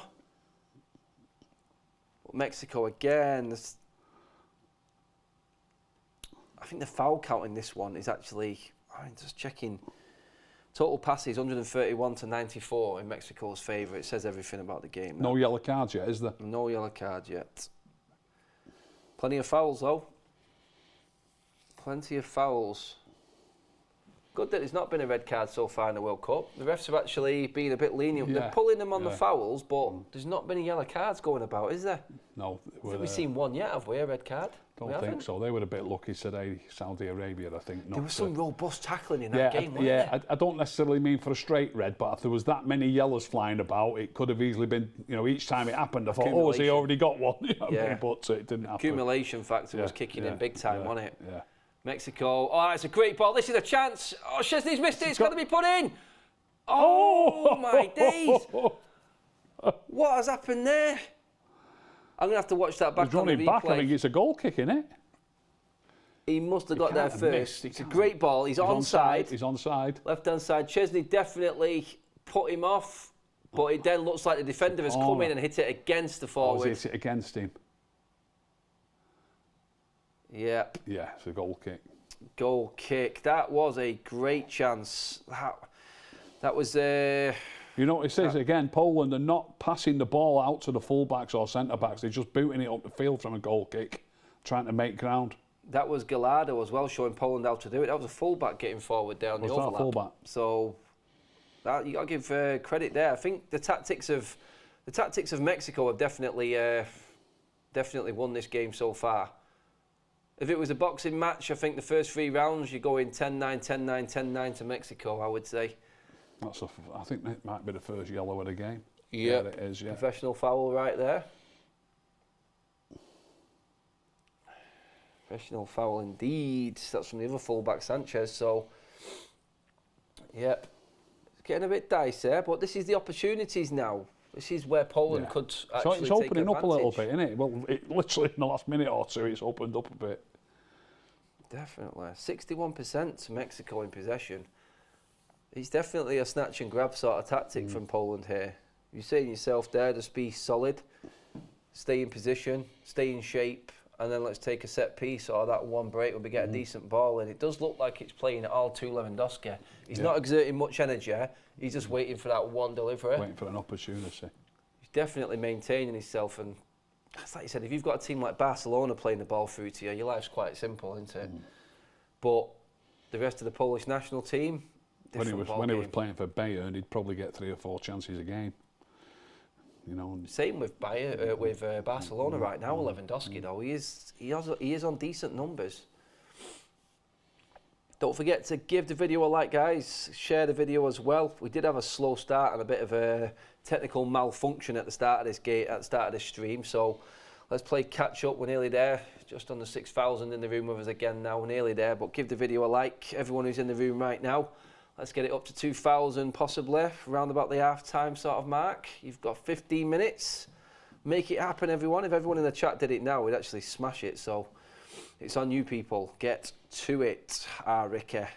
But Mexico again. I think the foul count in this one is actually, I'm just checking, total passes 131 to 94 in Mexico's favour. It says everything about the game. No yellow cards yet, is there? No yellow cards yet. Plenty of fouls though. Plenty of fouls. Good that there's not been a red card so far in the World Cup. The refs have actually been a bit lenient. They're pulling them on the fouls, but there's not been any yellow cards going about, is there? No. I think we've seen one yet, have we? A red card? Don't think so. They were a bit lucky today, Saudi Arabia, I think. There was some robust tackling in that game, wasn't there? I don't necessarily mean for a straight red, but if there was that many yellows flying about, it could have easily been, each time it happened, I thought, has he already got one? You know what I mean? But it didn't happen. Accumulation factor was kicking in big time, wasn't it? Yeah. Mexico, it's a great ball. This is a chance. Oh, Chesney's missed it. It's got to be put in. Oh, my days. What has happened there? I'm going to have to watch that back on the replay. Back, I think it's a goal kick, isn't it? He must have got there first. It's a great ball. He's onside. He's onside. Left-hand side. Chesney definitely put him off, but it then looks like the defender has come in and hit it against the forward. Hit it against him. Yeah. Yeah, it's a goal kick. Goal kick. That was a great chance. That was... it says again, Poland are not passing the ball out to the full-backs or centre-backs. They're just booting it up the field from a goal kick, trying to make ground. That was Gallardo as well, showing Poland how to do it. That was a full-back getting forward down the overlap. Was that full-back? So, you got to give credit there. I think the tactics of Mexico have definitely won this game so far. If it was a boxing match, I think the first 3 rounds, you go in 10-9, 10-9, 10-9 to Mexico, I would say. I think that might be the first yellow of the game. Yeah, it is, yeah. Professional foul right there. Professional foul indeed. That's from the other fullback, Sanchez. So, yep, it's getting a bit dicey, but this is the opportunities now. This is where Poland could actually it's opening take up a little advantage. bit, isn't it? Well, literally in the last minute or two, it's opened up a bit. Definitely. 61% to Mexico in possession. It's definitely a snatch and grab sort of tactic from Poland here. You're saying yourself there, just be solid, stay in position, stay in shape, and then let's take a set piece or that one break where we get a decent ball in. It does look like it's playing it all to Lewandowski. He's not exerting much energy. He's just waiting for that one delivery. Waiting for an opportunity. He's definitely maintaining himself. And it's like you said, if you've got a team like Barcelona playing the ball through to you, your life's quite simple, isn't it? But the rest of the Polish national team, When he was playing for Bayern, he'd probably get 3 or 4 chances a game. You know. Same with Barcelona right now. Lewandowski though, he is on decent numbers. Don't forget to give the video a like, guys. Share the video as well. We did have a slow start and a bit of a technical malfunction at the start of this stream. So let's play catch up. We're nearly there. Just under 6,000 in the room with us again now. We're nearly there. But give the video a like. Everyone who's in the room right now. Let's get it up to 2,000 possibly, around about the half-time sort of mark. You've got 15 minutes. Make it happen, everyone. If everyone in the chat did it now, we'd actually smash it. So it's on you people. Get to it. Ricky.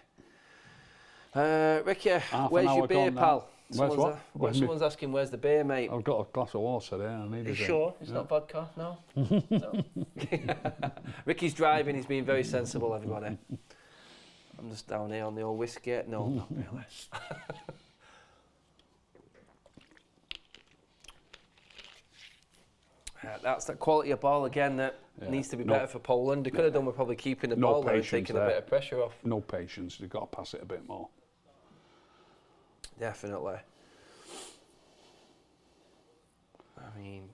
Ricky, where's your beer, pal? Someone's asking, where's the beer, mate? I've got a glass of water there. I need Are you sure? It's not vodka? No? No. Ricky's driving. He's being very sensible, everybody. I'm just down here on the old whiskey. No, not really. That's that quality of ball again that needs to be better for Poland. They could have done with probably keeping the ball there and taking a bit of pressure off. No patience. They've got to pass it a bit more. Definitely. I mean,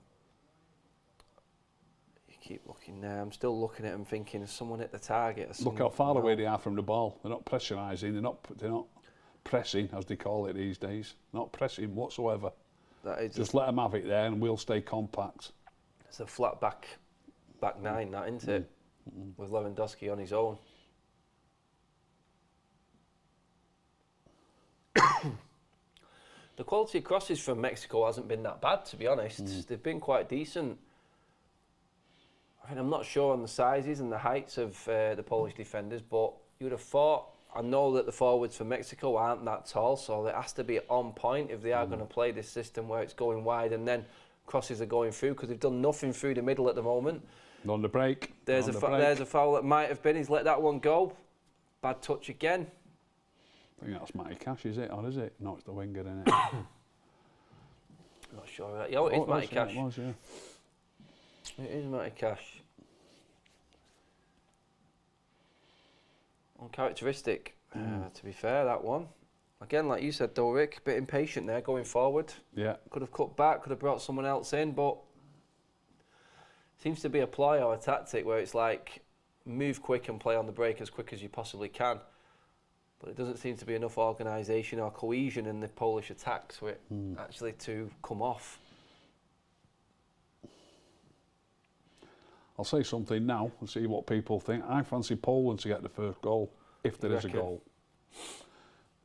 keep looking there. I'm still looking at them thinking, has someone hit the target? Look how far away they are from the ball. They're not pressurising. They're not pressing, as they call it these days. Not pressing whatsoever. Just let them have it there, and we'll stay compact. It's a flat back nine, that, isn't it? With Lewandowski on his own. The quality of crosses from Mexico hasn't been that bad, to be honest. They've been quite decent. I mean, I'm not sure on the sizes and the heights of the Polish defenders, but you would have thought, I know that the forwards for Mexico aren't that tall, so it has to be on point if they are going to play this system where it's going wide and then crosses are going through, because they've done nothing through the middle at the moment. On the break. There's a foul that might have been. He's let that one go. Bad touch again. I think that's Matty Cash, is it? Or is it? No, it's the winger, isn't it? Not sure of that. Yeah, it is Matty Cash. It was, yeah. It is Matty Cash. Uncharacteristic, to be fair, that one. Again, like you said, though, Rick, a bit impatient there going forward. Yeah. Could have cut back, could have brought someone else in, but seems to be a ploy or a tactic where it's like move quick and play on the break as quick as you possibly can. But it doesn't seem to be enough organisation or cohesion in the Polish attacks for it actually to come off. I'll say something now and see what people think. I fancy Poland to get the first goal, if there is a goal.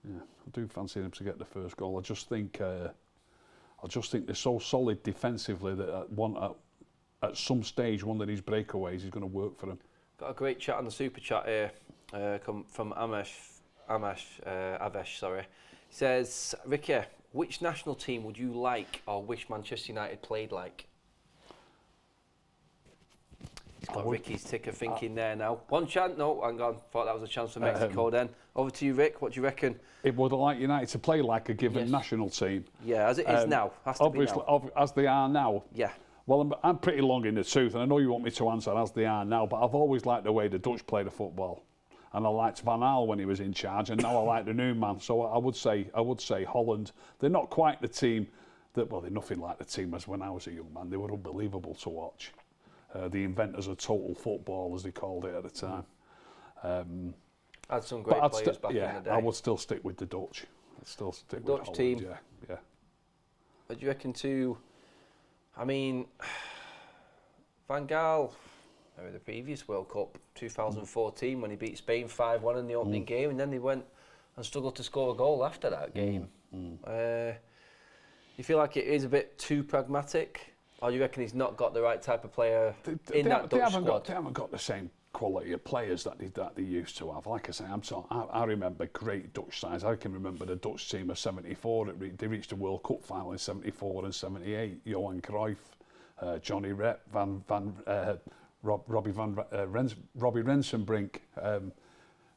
Yeah, I do fancy them to get the first goal. I just think they're so solid defensively that at some stage one of these breakaways is going to work for them. Got a great chat on the super chat here from Avesh, sorry. He says, Ricky, which national team would you like or wish Manchester United played like? He's got Ricky's ticker thinking there now. One chance? No, hang on. Thought that was a chance for Mexico then. Over to you, Rick. What do you reckon? It would like United to play like a given national team. Yeah, as it is now. Has to be now. As they are now. Yeah. Well, I'm pretty long in the tooth, and I know you want me to answer as they are now, but I've always liked the way the Dutch play the football. And I liked Van Gaal when he was in charge, and now I like the new man. So I would say Holland. They're not quite the team that, well, they're nothing like the team as when I was a young man. They were unbelievable to watch. The inventors of total football, as they called it at the time. Had some great players back in the day. I would still stick with the Dutch. I'd still stick with Dutch Holland, team. Yeah. What do you reckon to? I mean, Van Gaal. the previous World Cup, 2014, when he beat Spain 5-1 in the opening game, and then they went and struggled to score a goal after that game. You feel like it is a bit too pragmatic, or you reckon he's not got the right type of player in that Dutch squad? They haven't got the same quality of players that they used to have. Like I say, I remember great Dutch sides. I can remember the Dutch team of '74. They reached the World Cup final in '74 and '78. Johan Cruyff, Johnny Rep, Robbie Rensenbrink,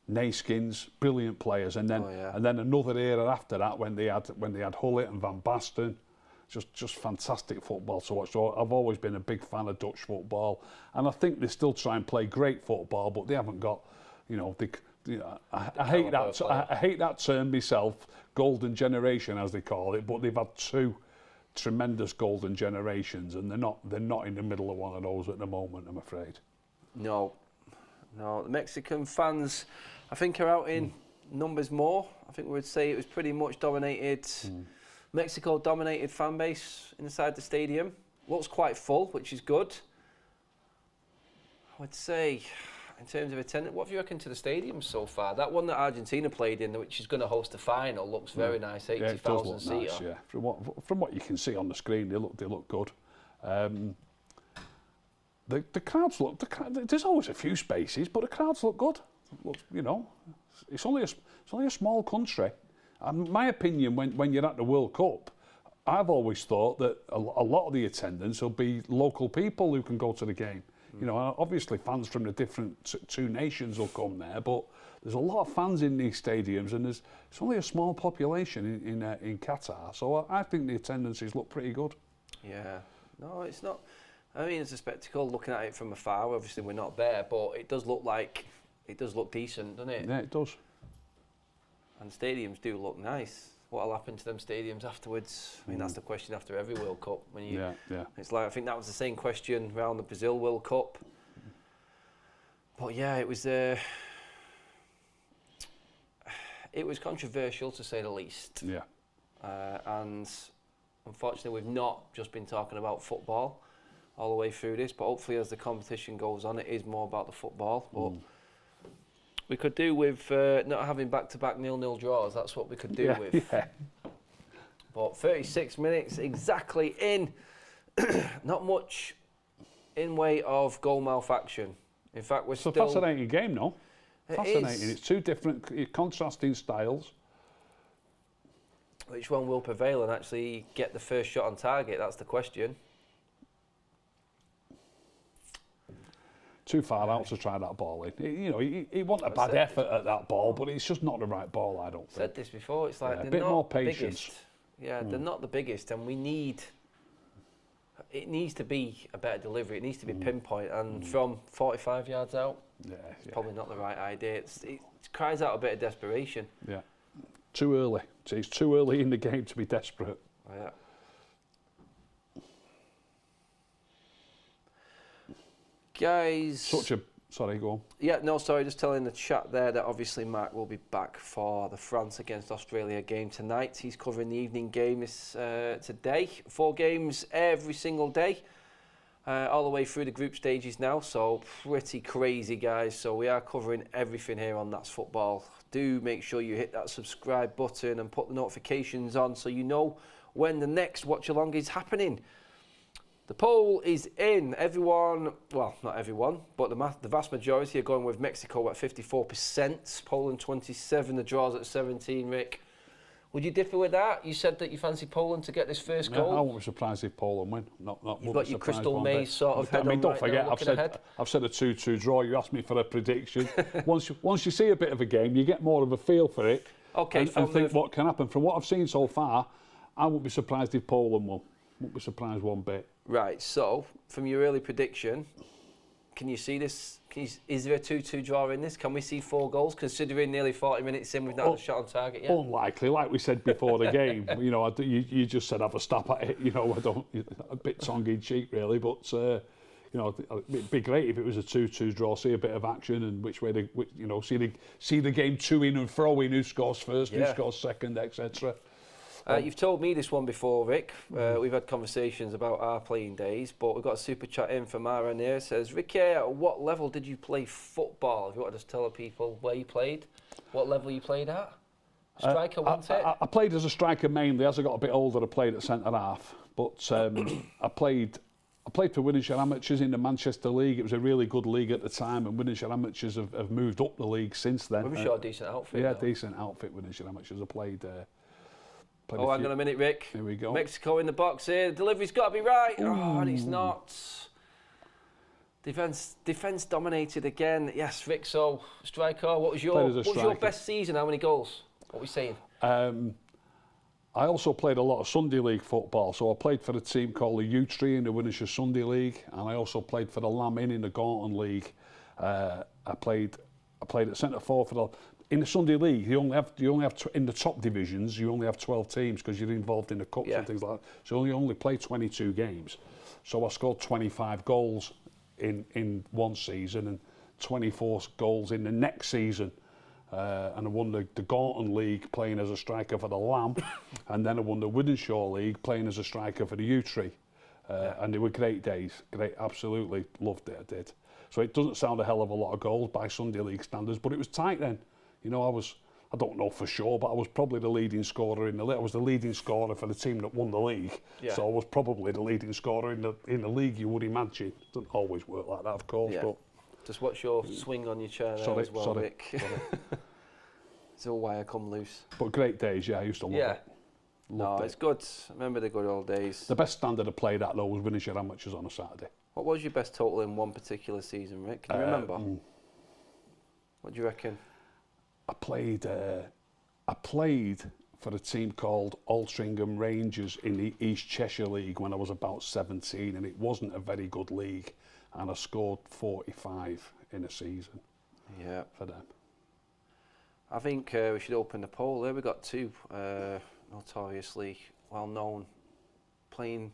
Neyskins, brilliant players, and then another era after that when they had Hullet and Van Basten, just fantastic football to watch. So I've always been a big fan of Dutch football, and I think they still try and play great football, but they haven't got, I hate that term myself, golden generation as they call it, but they've had two tremendous golden generations, and they're not in the middle of one of those at the moment, I'm afraid. No, the Mexican fans, I think, are out in numbers more. I think we would say it was pretty much dominated. Mexico dominated fan base inside the stadium. Looks quite full, which is good. I would say, in terms of attendance, what have you reckoned to the stadium so far? That one that Argentina played in, which is going to host the final, looks very nice. 80,000 seater. Nice, yeah. From what you can see on the screen, they look good. The crowds there's always a few spaces, but the crowds look good. It's only a small country. My opinion, when you're at the World Cup, I've always thought that a lot of the attendance will be local people who can go to the game. Obviously fans from the different two nations will come there, but there's a lot of fans in these stadiums, and it's only a small population in Qatar. So I think the attendances look pretty good. Yeah, no, it's not. I mean, it's a spectacle looking at it from afar. Obviously, we're not there, but it does look decent, doesn't it? Yeah, it does. And stadiums do look nice. What'll happen to them stadiums afterwards? I mean, that's the question after every World Cup. It's like, I think that was the same question around the Brazil World Cup. But yeah, it was controversial to say the least. Yeah. And unfortunately, we've not just been talking about football all the way through this, but hopefully as the competition goes on, it is more about the football. But we could do with not having back-to-back 0-0 draws. That's what we could do with. Yeah. But 36 minutes exactly in. Not much in way of goal mouth action. In fact, it's a fascinating game, no? Fascinating. It's two different contrasting styles. Which one will prevail and actually get the first shot on target? That's the question. Too far out to try that ball in. He wasn't a bad effort at that ball, but it's just not the right ball, I don't think. Said this before, it's like a bit more patience. Biggest. Yeah, they're not the biggest, and it needs to be a better delivery. It needs to be pinpoint, and from 45 yards out, it's probably not the right idea. It cries out a bit of desperation. Yeah, too early. It's too early in the game to be desperate. Yeah. Guys. Sorry, go on. Yeah, no, sorry, just telling the chat there that obviously Mark will be back for the France against Australia game tonight. He's covering the evening game today. 4 games every single day, all the way through the group stages now, so pretty crazy, guys. So we are covering everything here on That's Football. Do make sure you hit that subscribe button and put the notifications on so you know when the next watch-along is happening. The poll is in. Everyone, well, not everyone, but the vast majority are going with Mexico at 54%, Poland 27%, the draws at 17%, Rick. Would you differ with that? You said that you fancy Poland to get this first goal. I won't be surprised if Poland win. You've got your Crystal Maze sort of head on don't forget, I've said a 2-2 draw. You asked me for a prediction. once you see a bit of a game, you get more of a feel for it. Okay. And think what can happen. From what I've seen so far, I won't be surprised if Poland won. Won't be surprised one bit. Right, so from your early prediction, can you see this? Is there a 2-2 draw in this? Can we see 4 goals, considering nearly 40 minutes in we've not had a shot on target yet? Unlikely, like we said before the game. You just said have a stab at it. A bit tongue-in-cheek really, but it'd be great if it was a 2-2 draw. See a bit of action and which way see the game to in and fro in, who scores first, who scores second, etc. You've told me this one before, Rick. We've had conversations about our playing days, but we've got a super chat in from Aaron here. It says, Ricky, at what level did you play football? If you want to just tell the people where you played, what level you played at? Striker, wasn't it? I played as a striker mainly. As I got a bit older, I played at centre half. But I played for Winnishire Amateurs in the Manchester League. It was a really good league at the time, and Winnishire Amateurs have moved up the league since then. Winnishire, decent outfit. Yeah, though. decent outfit. Winnishire Amateurs. I played. Oh, hang on a minute, Rick. Here we go. Mexico in the box here. The delivery's got to be right. Ooh. Oh, and it's not. Defence dominated again. Yes, Rick. So, striker. What was your best season? How many goals? What are we saying? I also played a lot of Sunday League football. So I played for a team called the U-Tree in the Winnishire Sunday League, and I also played for the Lamb Inn in the Gorton League. I played at centre forward for the. In the Sunday League, you only have in the top divisions, you only have 12 teams because you're involved in the cups and things like that. So you only play 22 games. So I scored 25 goals in one season and 24 goals in the next season. And I won the Gorton League playing as a striker for the Lamb, and then I won the Wythenshawe League playing as a striker for the U-Tree. And they were great days. Great, absolutely loved it. I did. So it doesn't sound a hell of a lot of goals by Sunday League standards, but it was tight then. You know, I don't know for sure, but I was probably the leading scorer in the league. I was the leading scorer for the team that won the league. Yeah. So I was probably the leading scorer in the league, you would imagine. It doesn't always work like that, of course. Yeah. But just watch your swing on your chair there as well, Rick. It's all why I come loose. But great days, yeah, I used to love it. Loved it. It's good. I remember the good old days. The best standard I played at, though, was Winnishire Amateurs on a Saturday. What was your best total in one particular season, Rick? Can you remember? What do you reckon? I played for a team called Altrincham Rangers in the East Cheshire League when I was about 17, and it wasn't a very good league, and I scored 45 in a season. Yeah, for them. I think we should open the poll there. We've got two notoriously well-known playing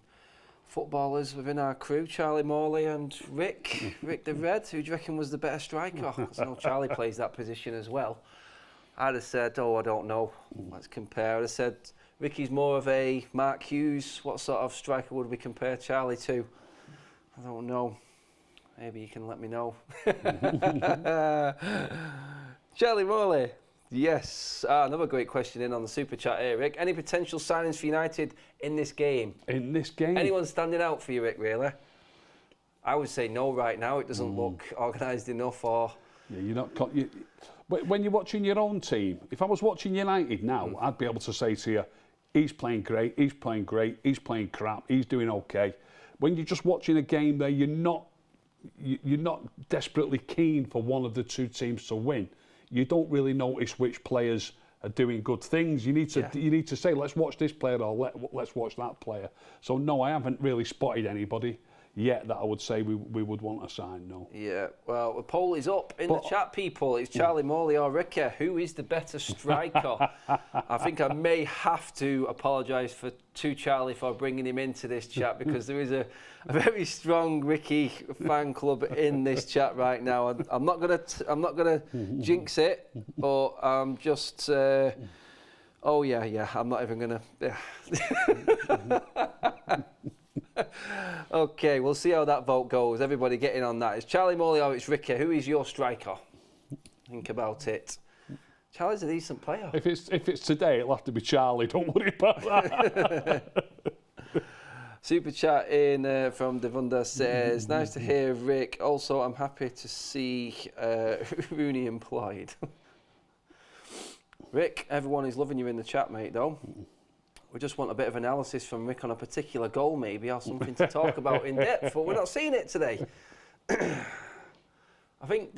footballers within our crew, Charlie Morley and Rick the Red. Who do you reckon was the better striker? I know Charlie plays that position as well. I'd have said, I don't know. Let's compare. I'd have said Ricky's more of a Mark Hughes. What sort of striker would we compare Charlie to? I don't know. Maybe you can let me know. Charlie Morley. Yes. Another great question in on the super chat here, Rick. Any potential signings for United in this game? In this game? Anyone standing out for you, Rick, really? I would say no right now. It doesn't look organised enough or... Yeah, you're not... When you're watching your own team, if I was watching United now, I'd be able to say to you, he's playing great, he's playing great, he's playing crap, he's doing okay. When you're just watching a game there, you're not desperately keen for one of the two teams to win. You don't really notice which players are doing good things. You need to say, let's watch this player or let's watch that player. So no, I haven't really spotted anybody yet that I would say we would want to sign, no. Yeah, well, the poll is up in the chat, people. It's Charlie Morley or Ricky. Who is the better striker? I think I may have to apologise to Charlie for bringing him into this chat because there is a very strong Ricky fan club in this chat right now. I'm not gonna jinx it, but I'm just. Oh yeah. I'm not even gonna. Okay, we'll see how that vote goes. Everybody get in on that. It's Charlie Morley or it's Ricky. Who is your striker? Think about it. Charlie's a decent player. If it's today, it'll have to be Charlie. Don't worry about that. Super chat in from Devunda says, nice to hear Rick. Also, I'm happy to see Rooney employed. Rick, everyone is loving you in the chat, mate, though. We just want a bit of analysis from Rick on a particular goal, maybe, or something to talk about in depth, but we're not seeing it today. I think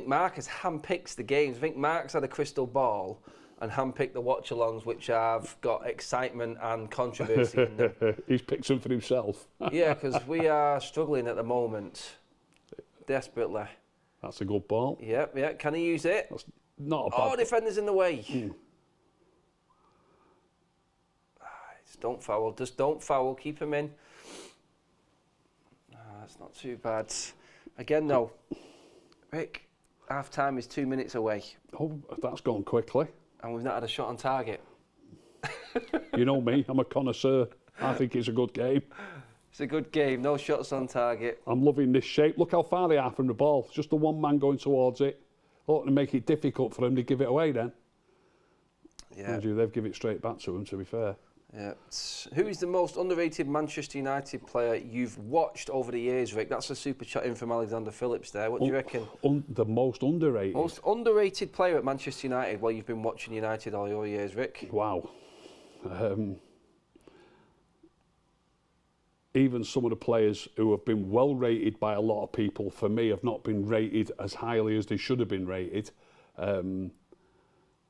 Marcus handpicks the games. I think Mark's had a crystal ball and handpicked the watch-alongs, which have got excitement and controversy in them. He's picked some for himself. Yeah, because we are struggling at the moment, desperately. That's a good ball. Yeah. Can he use it? That's not a bad. Oh, defender's in the way. Just don't foul, keep him in. That's not too bad. Again, though, Rick, half-time is 2 minutes away. Oh, that's gone quickly. And we've not had a shot on target. You know me, I'm a connoisseur. I think it's a good game. It's a good game, no shots on target. I'm loving this shape. Look how far they are from the ball. It's just the one man going towards it. Ought to make it difficult for him to give it away then. Yeah. They've given it straight back to him, to be fair. Yeah. Who is the most underrated Manchester United player you've watched over the years, Rick? That's a super chat in from Alexander Phillips there. What do you reckon? The most underrated? Most underrated player at Manchester United while you've been watching United all your years, Rick? Wow. Even some of the players who have been well rated by a lot of people, for me, have not been rated as highly as they should have been rated.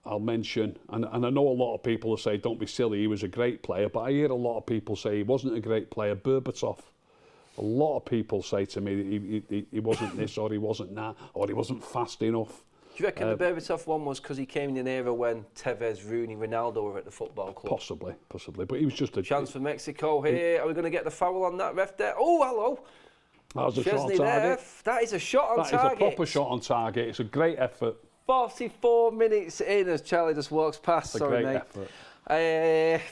I'll mention, and I know a lot of people will say, don't be silly, he was a great player, but I hear a lot of people say he wasn't a great player. Berbatov. A lot of people say to me that he wasn't this, or he wasn't that, or he wasn't fast enough. Do you reckon the Berbatov one was because he came in an era when Tevez, Rooney, Ronaldo were at the football club? Possibly. But he was just a... Chance for Mexico here. Are we going to get the foul on that ref there? Oh, hello. That was a shot on Chesney there. target. That is a shot on target. That is a proper shot on target. It's a great effort. 44 minutes in as Charlie just walks past. It's a great effort.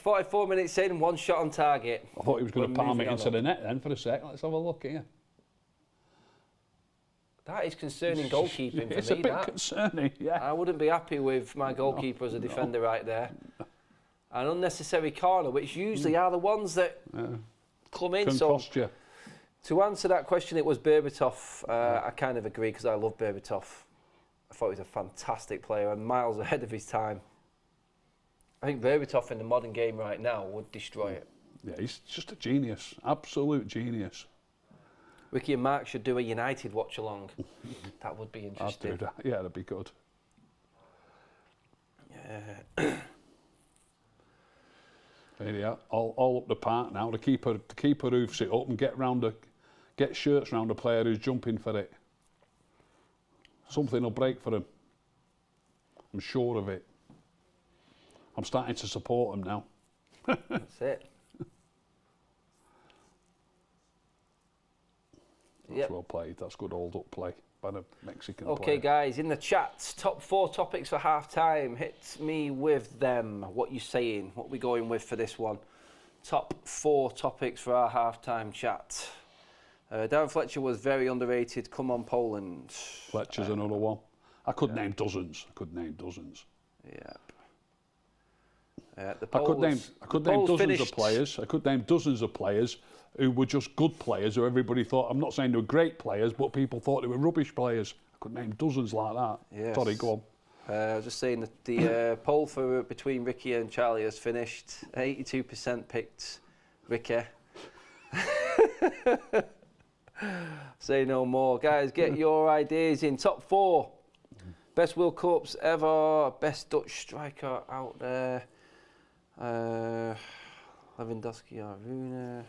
44 minutes in, one shot on target. I thought he was going to palm it into the net then for a sec. Let's have a look here. That is concerning goalkeeping for me. It's a bit concerning, yeah. I wouldn't be happy with my goalkeeper as a defender right there. An unnecessary corner, which usually are the ones that come in. Can cost you. To answer that question, it was Berbatov. I kind of agree because I love Berbatov. I thought he was a fantastic player and miles ahead of his time. I think Berbatov in the modern game right now would destroy it. Yeah, he's just a genius, absolute genius. Ricky and Mark should do a United watch-along. That would be interesting. I'd do that. Yeah, that'd be good. Yeah. There you are, all up the park now. The keeper hoofs it up and get shirts round the player who's jumping for it. Something will break for him. I'm sure of it. I'm starting to support him now. That's it. That's well played. That's good hold up play by the Mexican player. Okay, guys, in the chat, top 4 topics for half-time. Hit me with them. What you saying? What we going with for this one? Top 4 topics for our half-time chat. Darren Fletcher was very underrated. Come on, Poland. Fletcher's another one. I could name dozens. Yeah. I could name dozens of players. I could name dozens of players who were just good players, who everybody thought, I'm not saying they were great players, but people thought they were rubbish players. I could name dozens like that. Yes. Sorry, go on. I was just saying that the poll for between Ricky and Charlie has finished. 82% picked Ricky. Say no more. Guys, get your ideas in. Top 4. Best World Cups ever. Best Dutch striker out there. Lewandowski or Rooney.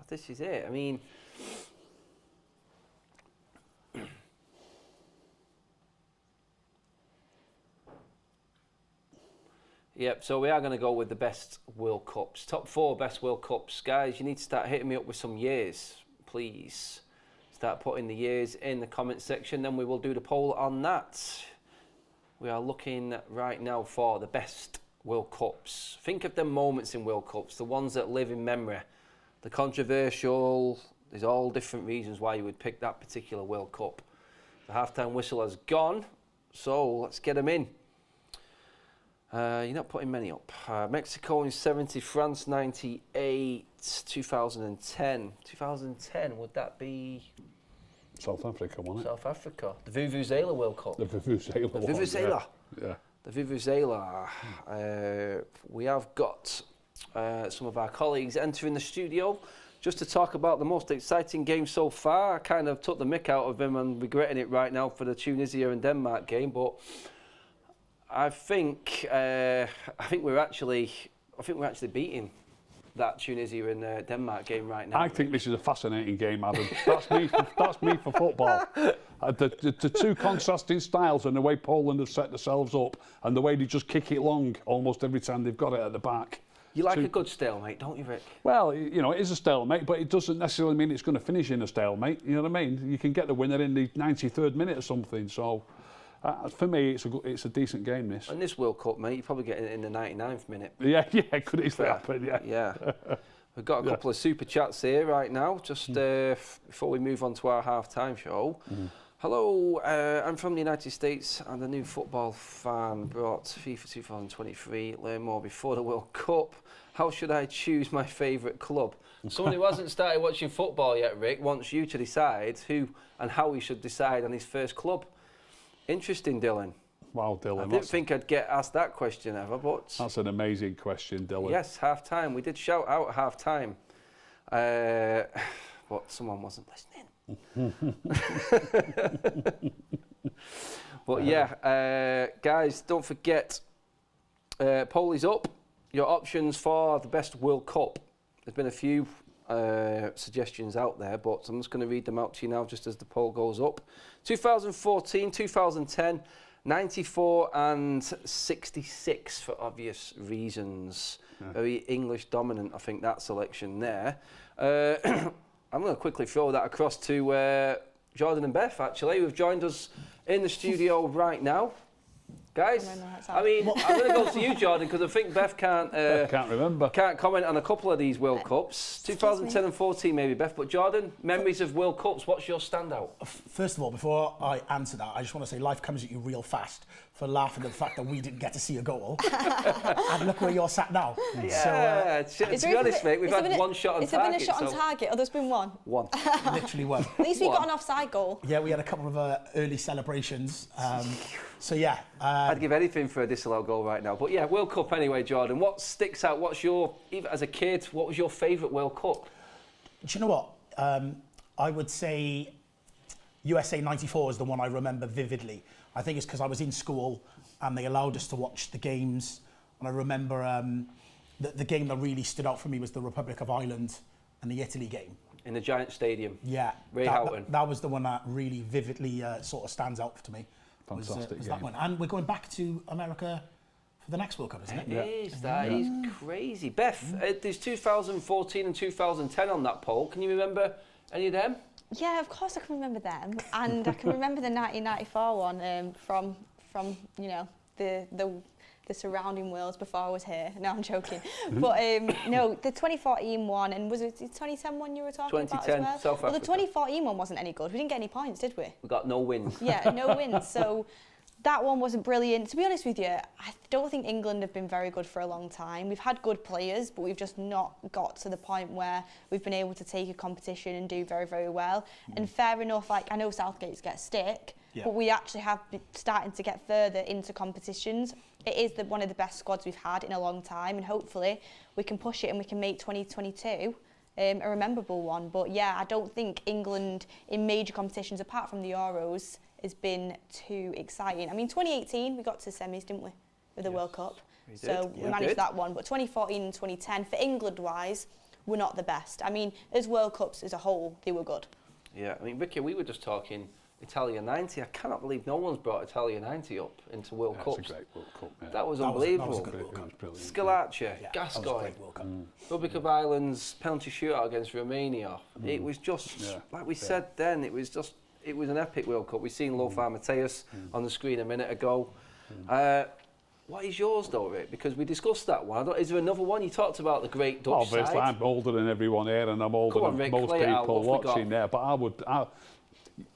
This is it. I mean... Yep, so we are going to go with the best World Cups. Top 4 best World Cups. Guys, you need to start hitting me up with some years, please. Start putting the years in the comment section, then we will do the poll on that. We are looking right now for the best World Cups. Think of the moments in World Cups, the ones that live in memory. The controversial, there's all different reasons why you would pick that particular World Cup. The halftime whistle has gone, so let's get them in. You're not putting many up. Mexico in 70, France 98, 2010. 2010, would that be... South Africa, wasn't it? South Africa. The Vuvuzela World Cup. The Vuvuzela one. The Vuvuzela. Yeah. The Vuvuzela. We have got some of our colleagues entering the studio just to talk about the most exciting game so far. I kind of took the mick out of him and regretting it right now for the Tunisia and Denmark game, but I think we're actually beating that Tunisia and Denmark game right now. I think this is a fascinating game, Adam. That's me for football. The two contrasting styles and the way Poland have set themselves up and the way they just kick it long almost every time they've got it at the back. You like a good stalemate, don't you, Rick? Well, you know, it is a stalemate, but it doesn't necessarily mean it's going to finish in a stalemate. You know what I mean? You can get the winner in the 93rd minute or something. So For me, it's a decent game, this. And this World Cup, mate, you're probably getting it in the 99th minute. Yeah, could easily happen, yeah. Yeah. We've got a couple of super chats here right now, just before we move on to our half-time show. Hello, I'm from the United States and a new football fan. Brought FIFA 2023. Learn more before the World Cup. How should I choose my favourite club? Someone who hasn't started watching football yet, Rick, wants you to decide who and how he should decide on his first club. Interesting, Dylan. Wow, Dylan. I didn't think I'd get asked that question ever, but... That's an amazing question, Dylan. Yes, half-time. We did shout out half-time. But someone wasn't listening. But yeah, guys, don't forget, poll is up. Your options for the best World Cup. There's been a few suggestions out there, but I'm just going to read them out to you now just as the poll goes up. 2014, 2010, 94 and 66 for obvious reasons. Yeah. Very English dominant, I think, that selection there. I'm going to quickly throw that across to Jordan and Beth, actually, who've joined us in the studio right now. Guys, I mean, I'm going to go to you, Jordan, because I think Beth can't remember. Can't comment on a couple of these World Cups. 2010 and 14 maybe, Beth, but Jordan, memories of World Cups, what's your standout? First of all, before I answer that, I just want to say life comes at you real fast for laughing at the fact that we didn't get to see a goal. And look where you're sat now. Yeah, to be honest, mate, we've had one shot on target. Has there been a shot on target, or there's been one? One. Literally one. At least we got an offside goal. Yeah, we had a couple of early celebrations. So yeah. I'd give anything for a disallowed goal right now. But yeah, World Cup anyway, Jordan. What sticks out? What's your, even as a kid, what was your favourite World Cup? Do you know what? I would say USA 94 is the one I remember vividly. I think it's because I was in school and they allowed us to watch the games. And I remember the game that really stood out for me was the Republic of Ireland and the Italy game. In the Giant Stadium. Yeah. Ray Houghton. That was the one that really vividly sort of stands out to me. Fantastic was game. that one. And we're going back to America for the next World Cup, isn't it? It is. That is crazy. Beth, there's 2014 and 2010 on that poll. Can you remember any of them? Yeah, of course I can remember them, and I can remember the 1994 one from you know the surrounding worlds before I was here. No, I'm joking. But no, the 2014 one, and was it the 2010 one you were talking about as well? South Africa. Well, the 2014 one wasn't any good. We didn't get any points, did we? We got no wins. Yeah, no wins. So that one wasn't brilliant. To be honest with you, I don't think England have been very good for a long time. We've had good players, but we've just not got to the point where we've been able to take a competition and do very, very well. And fair enough, like I know Southgate's get stick, but we actually have been starting to get further into competitions. It is one of the best squads we've had in a long time, and hopefully we can push it and we can make 2022 a rememberable one. But yeah, I don't think England in major competitions, apart from the Euros, has been too exciting. I mean, 2018, we got to semis, didn't we, with the World Cup? So we managed that one. But 2014 and 2010, for England-wise, were not the best. I mean, as World Cups as a whole, they were good. Yeah, I mean, Ricky, we were just talking Italia 90. I cannot believe no one's brought Italia 90 up into World Cups. That's a great World Cup. Yeah. That was unbelievable. That was a good World Cup. Scalacci, Gascoigne, Republic of Ireland's penalty shootout against Romania. It was just, like we said then, it was an epic World Cup. We've seen Lothar Matthäus on the screen a minute ago. What is yours though, Rick? Because we discussed that one. Is there another one? You talked about the great Dutch side. Obviously, I'm older than everyone here, and I'm older than Rick, most people watching there. But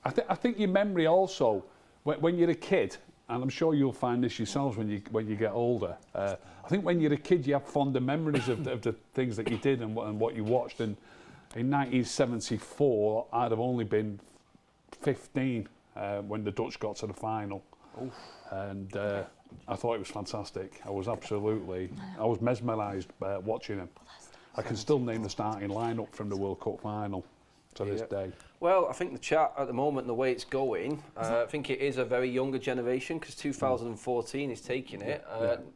I think your memory also, when you're a kid, and I'm sure you'll find this yourselves when you get older. I think when you're a kid, you have fonder memories of the things that you did and what you watched. And in 1974, I'd have only been 15 when the Dutch got to the final. Oof. And I thought it was fantastic. I was mesmerised by watching him. I can still name the starting lineup from the World Cup final to this day. Well, I think the chat at the moment, the way it's going, I think it is a very younger generation because 2014 is taking it.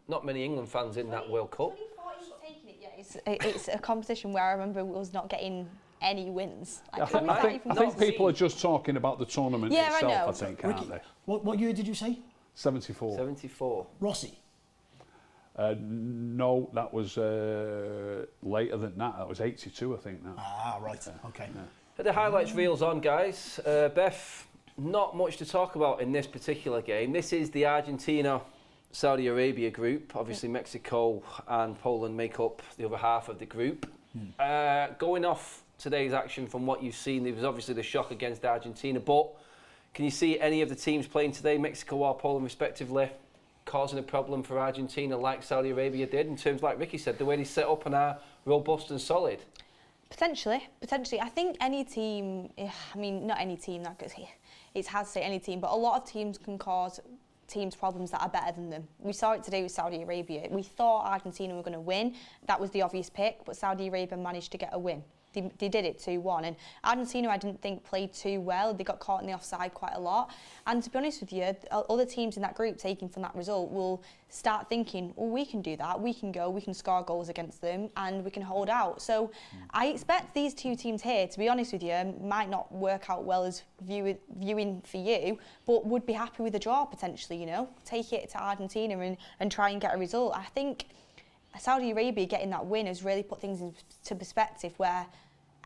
Not many England fans in that World Cup. 2014 is taking it, yeah. It's a competition where I remember was not getting any wins. I think people are just talking about the tournament itself, I think, aren't they? What year did you say? 74. 74. Rossi? No, that was later than that. That was 82, I think. Now. Ah, right. Okay. Put the highlights reels on, guys. Beth, not much to talk about in this particular game. This is the Argentina-Saudi Arabia group. Obviously, Mexico and Poland make up the other half of the group. Going off today's action from what you've seen, there was obviously the shock against Argentina, but can you see any of the teams playing today, Mexico or Poland respectively, causing a problem for Argentina like Saudi Arabia did, in terms, like Ricky said, the way they set up and are robust and solid? Potentially. I think any team, I mean, not any team, it's hard to say any team, but a lot of teams can cause teams problems that are better than them. We saw it today with Saudi Arabia. We thought Argentina were going to win. That was the obvious pick, but Saudi Arabia managed to get a win. They did it 2-1, and Argentina, I didn't think, played too well. They got caught in the offside quite a lot, and to be honest with you, other teams in that group taking from that result will start thinking, well, we can do that, we can go, we can score goals against them, and we can hold out. So I expect these two teams here, to be honest with you, might not work out well as viewing for you, but would be happy with a draw potentially, you know, take it to Argentina and try and get a result. I think Saudi Arabia getting that win has really put things into perspective, where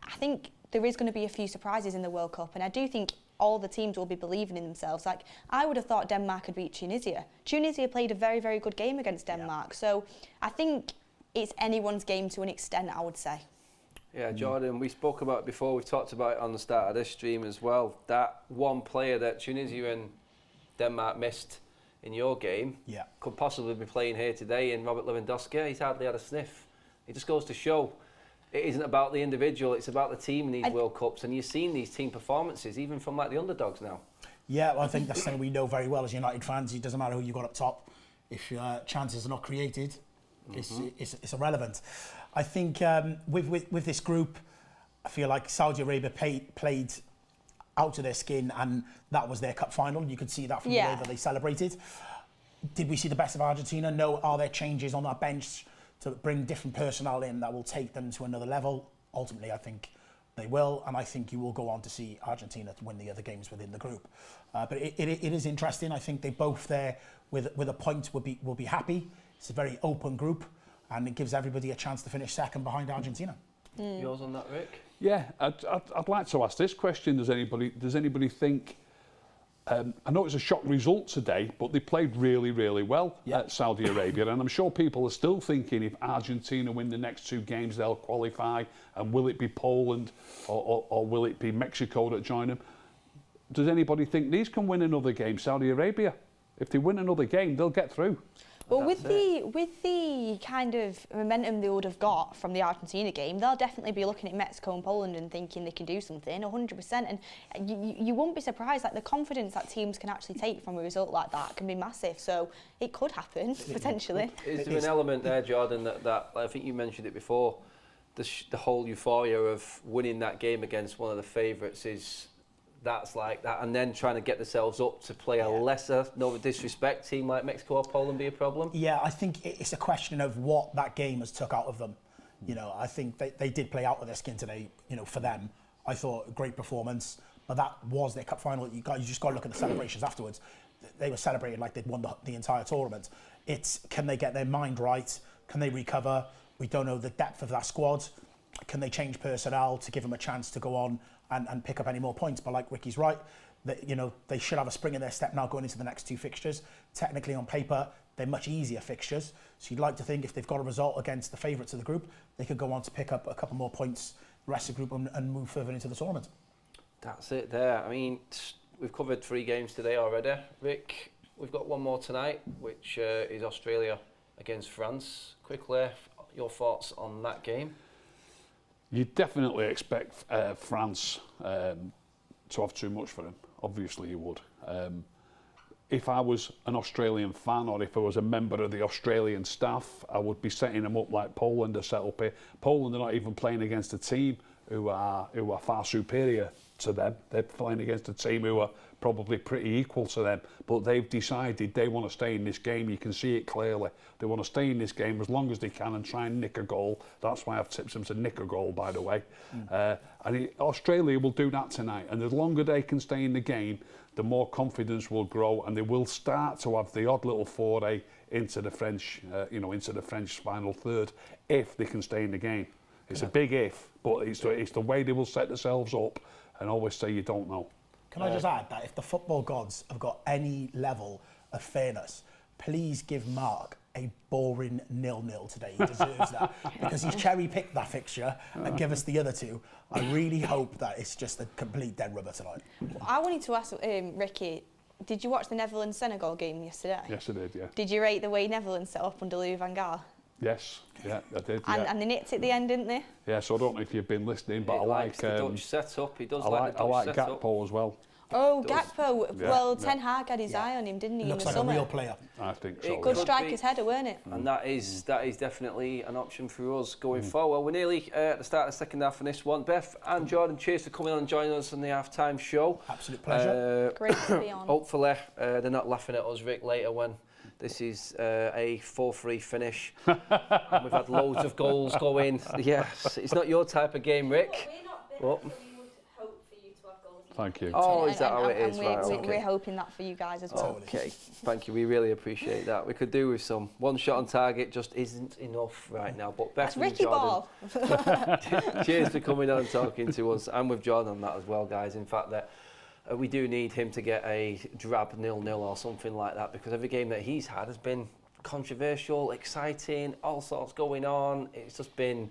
I think there is going to be a few surprises in the World Cup, and I do think all the teams will be believing in themselves. Like, I would have thought Denmark could beat Tunisia. Tunisia played a very, very good game against Denmark, so I think it's anyone's game to an extent, I would say. Yeah, Jordan, we spoke about it before, we've talked about it on the start of this stream as well, that one player that Tunisia and Denmark missed in your game could possibly be playing here today, in Robert Lewandowski. He's hardly had a sniff. It just goes to show it isn't about the individual, it's about the team in these World Cups, and you've seen these team performances, even from like the underdogs now. Yeah, well, I think that's something we know very well as United fans. It doesn't matter who you got up top. If chances are not created, it's irrelevant. I think with this group, I feel like Saudi Arabia played out of their skin, and that was their cup final. You could see that from the way that they celebrated. Did we see the best of Argentina? No. Are there changes on that bench to bring different personnel in that will take them to another level? Ultimately, I think they will, and I think you will go on to see Argentina to win the other games within the group. But it is interesting. I think they both there with a point will be happy. It's a very open group, and it gives everybody a chance to finish second behind Argentina. Yours on that, Rick? Yeah, I'd like to ask this question. Does anybody think? I know it's a shock result today, but they played really, really well at Saudi Arabia, and I'm sure people are still thinking if Argentina win the next two games, they'll qualify. And will it be Poland or will it be Mexico that join them? Does anybody think these can win another game? Saudi Arabia, if they win another game, they'll get through. Well, with the kind of momentum they would have got from the Argentina game, they'll definitely be looking at Mexico and Poland and thinking they can do something, 100%. And you won't be surprised, like the confidence that teams can actually take from a result like that can be massive. So it could happen, potentially. Is there an element there, Jordan, that I think you mentioned it before, the whole euphoria of winning that game against one of the favourites that's like that, and then trying to get themselves up to play a lesser, no disrespect, team like Mexico or Poland be a problem? Yeah, I think it's a question of what that game has took out of them. You know, I think they did play out of their skin today, you know, for them. I thought a great performance, but that was their cup final. You just got to look at the celebrations afterwards. They were celebrating like they'd won the entire tournament. It's, can they get their mind right? Can they recover? We don't know the depth of that squad. Can they change personnel to give them a chance to go on and pick up any more points? But like Ricky's right, that, you know, they should have a spring in their step now going into the next two fixtures. Technically, on paper, they're much easier fixtures. So you'd like to think if they've got a result against the favourites of the group, they could go on to pick up a couple more points the rest of the group and move further into the tournament. That's it there. I mean, we've covered 3 games today already. Rick, we've got one more tonight, which is Australia against France. Quickly, your thoughts on that game? You definitely expect France to have too much for them. Obviously you would. If I was an Australian fan, or if I was a member of the Australian staff, I would be setting them up like Poland are set up here. Poland are not even playing against a team who are far superior to them. They're playing against a team who are probably pretty equal to them, but they've decided they want to stay in this game. You can see it clearly. They want to stay in this game as long as they can and try and nick a goal. That's why I've tipped them to nick a goal, by the way. Australia will do that tonight, and the longer they can stay in the game, the more confidence will grow, and they will start to have the odd little foray into the French, into the French final third, if they can stay in the game. It's a big if, but it's the way they will set themselves up, and always say you don't know. Can I just add that if the football gods have got any level of fairness, please give Mark a boring 0-0 today. He deserves that because he's cherry-picked that fixture and give us the other two. I really hope that it's just a complete dead rubber tonight. I wanted to ask Ricky, did you watch the Netherlands-Senegal game yesterday? Yes, I did, yeah. Did you rate the way Netherlands set up under Louis van Gaal? Yes, yeah, I did. And they nicked at the end, didn't they? Yeah, so I don't know if you've been listening, but He I likes like... the Dutch setup. He does I like the Dutch setup. Gakpo as well. Oh, Does. Gakpo. Yeah, Well, yeah. Ten Hag had his eye on him, didn't he, Looks in like the a summer? real player. I think so. It Good could striker's be. header, weren't it? And that is definitely an option for us going forward. Well, we're nearly at the start of the second half in this one. Beth and Jordan, cheers for coming on and joining us on the half-time show. Absolute pleasure. Great to be on. Hopefully, they're not laughing at us, Rick, later when this is a 4-3 finish. And we've had loads of goals going. Yes, it's not your type of game, Rick. We're not bitter, Well- but we would hope for you to have goals. Thank you. Oh, is that how it and is? we're, Right, we're, okay. we're hoping that for you guys as well. Okay, thank you. We really appreciate that. We could do with some. One shot on target just isn't enough right now. But Beth That's and Ricky Jordan, Ball. cheers for coming on and talking to us. And with Jordan on that as well, guys. In fact, that we do need him to get a drab 0-0 or something like that, because every game that he's had has been controversial, exciting, all sorts going on. It's just been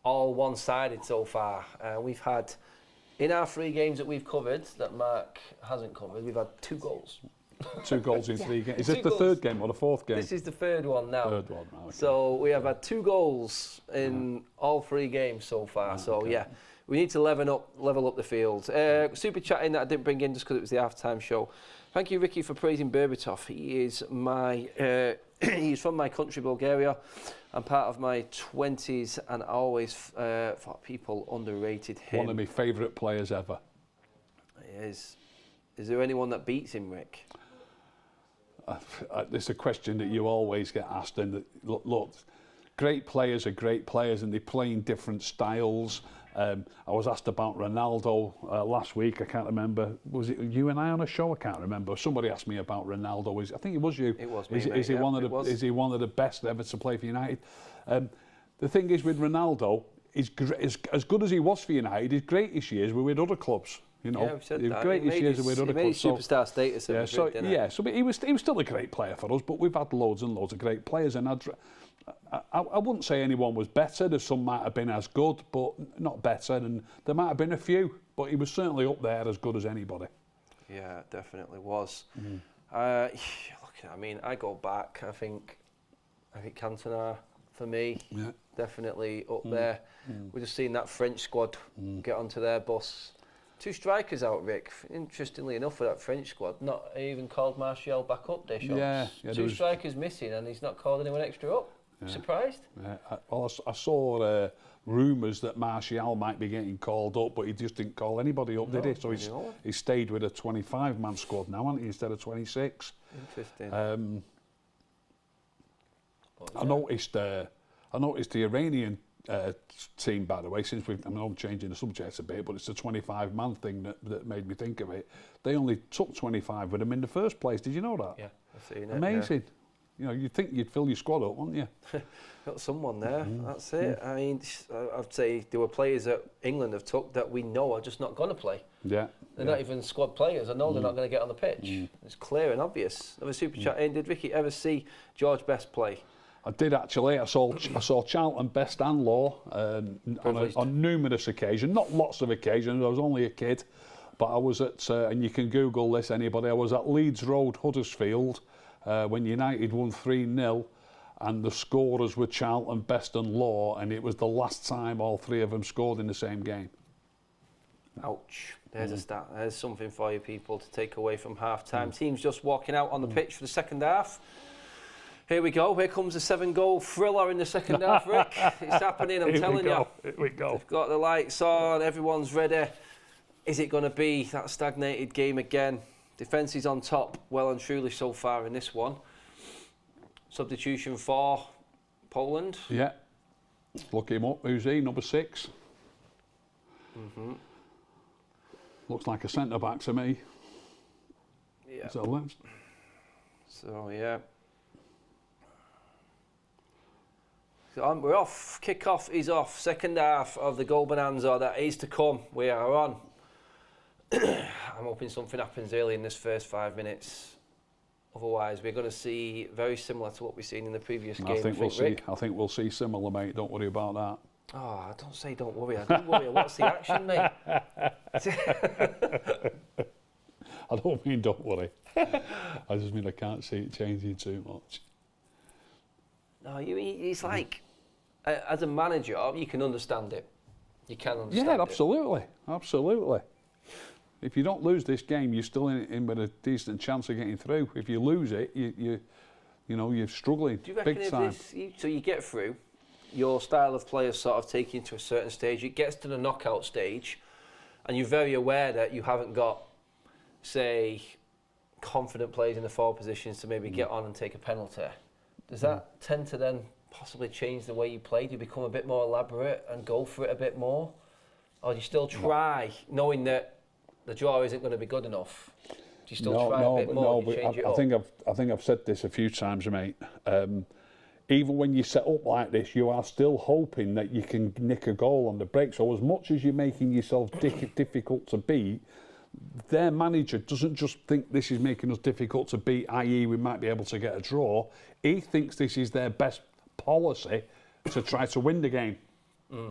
all one-sided so far. We've had, in our 3 games that we've covered, that Mark hasn't covered, we've had 2 goals. 2 goals in 3 games. Is this 2 the goals. 3rd game or the 4th game? This is the 3rd one now. 3rd one. Okay. So we have had 2 goals in all 3 games so far. So yeah, we need to level up the field. Super chatting that I didn't bring in just because it was the half-time show. Thank you, Ricky, for praising Berbatov. He is my he's from my country, Bulgaria, and part of my 20s, and I always thought people underrated him. One of my favourite players ever. He is. Is there anyone that beats him, Rick? It's a question that you always get asked, and that, look, great players are great players and they play in different styles. I was asked about Ronaldo last week. I can't remember. Was it you and I on a show? I can't remember. Somebody asked me about Ronaldo. I think it was you. It was me, Is mate, he yeah, one of it the? was. Is he one of the best ever to play for United? The thing is with Ronaldo, as good as he was for United, his greatest years were with other clubs. You know, Yeah, we said his that. greatest He made years his- were with he other made his clubs. superstar status at Yeah, Madrid, didn't he? yeah, so but he was still a great player for us, but we've had loads and loads of great players, and I wouldn't say anyone was better. There's some might have been as good, but not better, and there might have been a few, but he was certainly up there as good as anybody. Yeah, it definitely was. Look, I mean, I go back. I think Cantona for me, Yeah. definitely up there. We've just seen that French squad get onto their bus. 2 strikers out, Rick. Interestingly enough, for that French squad, not even called Martial back up, Deschamps. Yeah, there 2 was- strikers missing, and he's not called anyone extra up. Surprised? I saw rumours that Martial might be getting called up, but he just didn't call anybody up, did he? So he stayed with a 25-man squad now, hasn't he, instead of 26. Interesting. I noticed the Iranian team, by the way, since I'm changing the subject a bit, but it's the 25-man thing that made me think of it. They only took 25 with them in the first place. Did you know that? Yeah, I've seen it. Amazing. You know, you'd think you'd fill your squad up, wouldn't you? Got someone there, that's it. I mean, I'd say there were players that England have took that we know are just not going to play. Yeah. They're not even squad players. I know they're not going to get on the pitch. It's clear and obvious. Another super chat in. Did Ricky ever see George Best play? I did actually. I saw Charlton Best and Law on numerous occasions, not lots of occasions. I was only a kid, but I was at, and you can Google this, anybody. I was at Leeds Road, Huddersfield, when United won 3-0, and the scorers were Charlton Best and Law, and it was the last time all 3 of them scored in the same game. Ouch. There's a stat. There's something for you people to take away from half-time. Teams just walking out on the pitch for the second half. Here we go. Here comes a 7-goal thriller in the second half, Rick. It's happening, I'm telling you. Here we go. They've got the lights on, everyone's ready. Is it going to be that stagnated game again? Defence is on top, well and truly so far in this one. Substitution for Poland. Yeah. Look him up. Who's he? Number 6. Looks like a centre-back to me. Yeah. So, yeah. So we're off. Kick-off is off. Second half of the goal bonanza that is to come. We are on I'm hoping something happens early in this first 5 minutes. Otherwise, we're going to see very similar to what we've seen in the previous game. I think we'll see similar, mate. Don't worry about that. Oh, don't say don't worry. I do worry. What's the action, mate? I don't mean don't worry. I just mean I can't see it changing too much. No, it's like, as a manager, you can understand it. You can understand it. Yeah, absolutely. Absolutely. If you don't lose this game, you're still in with a decent chance of getting through. If you lose it, you're struggling Do you reckon big if time. so you get through, your style of play is sort of taken to a certain stage, it gets to the knockout stage, and you're very aware that you haven't got, say, confident players in the forward positions to maybe get on and take a penalty. Does that tend to then possibly change the way you play? Do you become a bit more elaborate and go for it a bit more? Or do you still try, knowing that the draw isn't going to be good enough? Do you still try a bit more? I think I've said this a few times, mate. Even when you set up like this, you are still hoping that you can nick a goal on the break. So as much as you're making yourself difficult to beat, their manager doesn't just think this is making us difficult to beat, i.e. we might be able to get a draw. He thinks this is their best policy to try to win the game.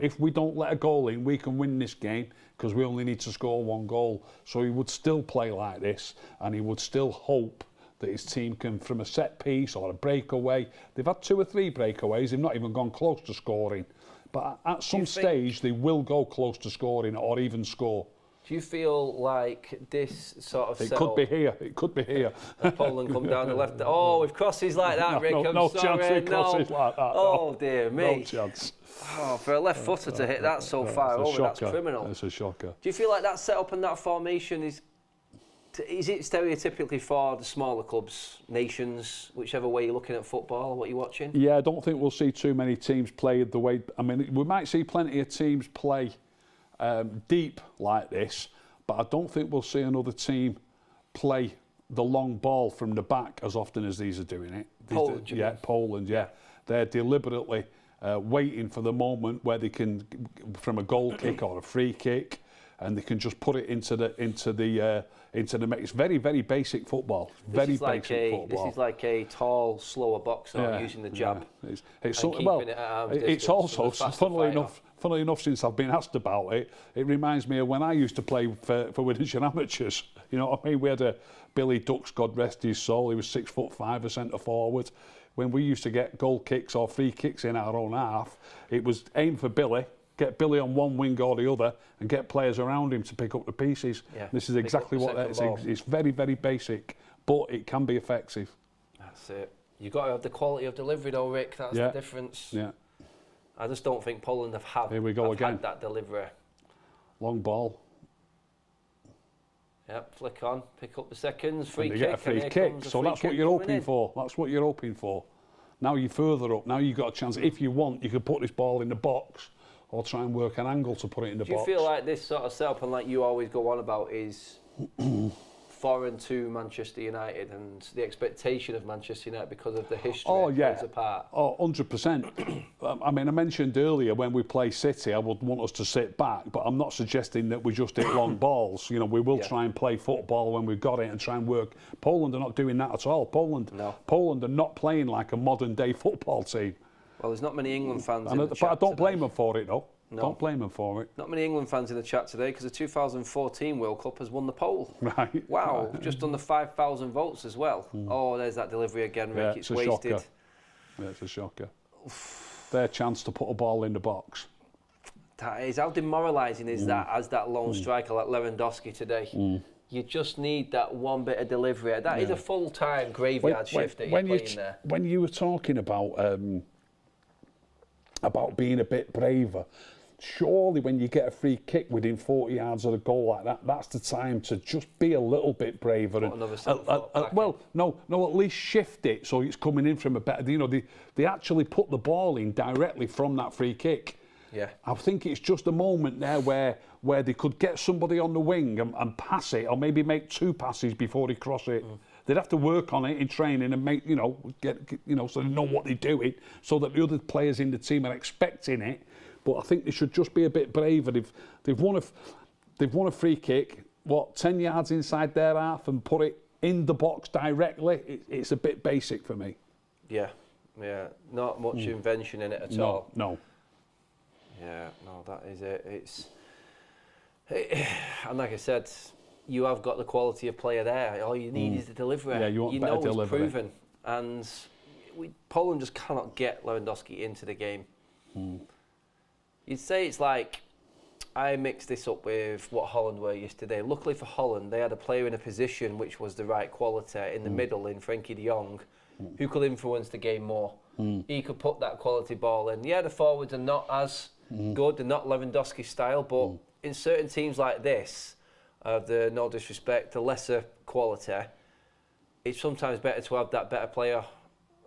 If we don't let a goal in, we can win this game because we only need to score one goal. So he would still play like this, and he would still hope that his team can, from a set piece or a breakaway. They've had 2 or 3 breakaways. They've not even gone close to scoring. But at some stage, they will go close to scoring or even score. Do you feel like this sort of It could be here. It could be here. Poland come down the left. Oh, with crosses like that, Rick. No chance with crosses like that. Oh, dear me. No chance. Oh, for a left footer to hit that so far over, that's criminal. It's a shocker. Do you feel like that setup and that formation is it stereotypically for the smaller clubs, nations, whichever way you're looking at football or what you're watching? Yeah, I don't think we'll see too many teams play the way... I mean, we might see plenty of teams play deep like this, but I don't think we'll see another team play the long ball from the back as often as these are doing it. Poland, Poland, yeah. They're deliberately waiting for the moment where they can, from a goal kick or a free kick, and they can just put it into the it's very, very basic football. Football. This is like a tall, slower boxer using the jab. Yeah. It's also, funnily enough, since I've been asked about it, it reminds me of when I used to play for Widditshire Amateurs. You know what I mean? We had a Billy Dux, God rest his soul. He was 6'5", a centre forward. When we used to get goal kicks or free kicks in our own half, it was aim for Billy, get Billy on one wing or the other, and get players around him to pick up the pieces. Yeah, this is exactly what that is. It's very, very basic, but it can be effective. That's it. You've got to have the quality of delivery though, Rick. That's the difference. Yeah. I just don't think Poland have had that delivery. Long ball. Yep, flick on, pick up the seconds, free kick. Get a free kick. So that's what you're hoping for. That's what you're hoping for. Now you're further up. Now you've got a chance. If you want, you can put this ball in the box or try and work an angle to put it in the box. Do you feel like this sort of setup, and like you always go on about, is foreign to Manchester United and the expectation of Manchester United because of the history plays a part? Oh, 100%. I mean, I mentioned earlier when we play City, I would want us to sit back, but I'm not suggesting that we just hit long balls. You know, we will try and play football when we've got it and try and work. Poland are not doing that at all. Poland are not playing like a modern-day football team. Well, there's not many England fans in the chat But I don't blame them for it, though. No. Don't blame them for it. Not many England fans in the chat today because the 2014 World Cup has won the poll. Right. Wow, just under 5,000 votes as well. Oh, there's that delivery again, Rick. It's wasted. Shocker. Yeah, it's a shocker. Their chance to put a ball in the box. That is, how demoralising is that as that lone striker like Lewandowski today? You just need that one bit of delivery. That is a full-time graveyard shift that you're playing there. When you were talking about being a bit braver, surely when you get a free kick within 40 yards of the goal like that, that's the time to just be a little bit braver. Put another at least shift it so it's coming in from a better... You know, they actually put the ball in directly from that free kick. Yeah. I think it's just a moment there where they could get somebody on the wing and pass it, or maybe make 2 passes before they cross it. They'd have to work on it in training and make, so they know what they're doing, so that the other players in the team are expecting it. But I think they should just be a bit braver. They've won a free kick. what, 10 yards inside their half and put it in the box directly, it's a bit basic for me. Yeah, not much invention in it at all. No. Yeah, no, that is it. And like I said, you have got the quality of player there. All you need is the delivery. Yeah, you want better know delivery. He's proven, and Poland just cannot get Lewandowski into the game. You'd say it's like, I mixed this up with what Holland were yesterday. Luckily for Holland, they had a player in a position which was the right quality in the middle in Frankie de Jong, who could influence the game more. He could put that quality ball in. Yeah, the forwards are not as good, they're not Lewandowski style, but in certain teams like this, no disrespect, the lesser quality, it's sometimes better to have that better player.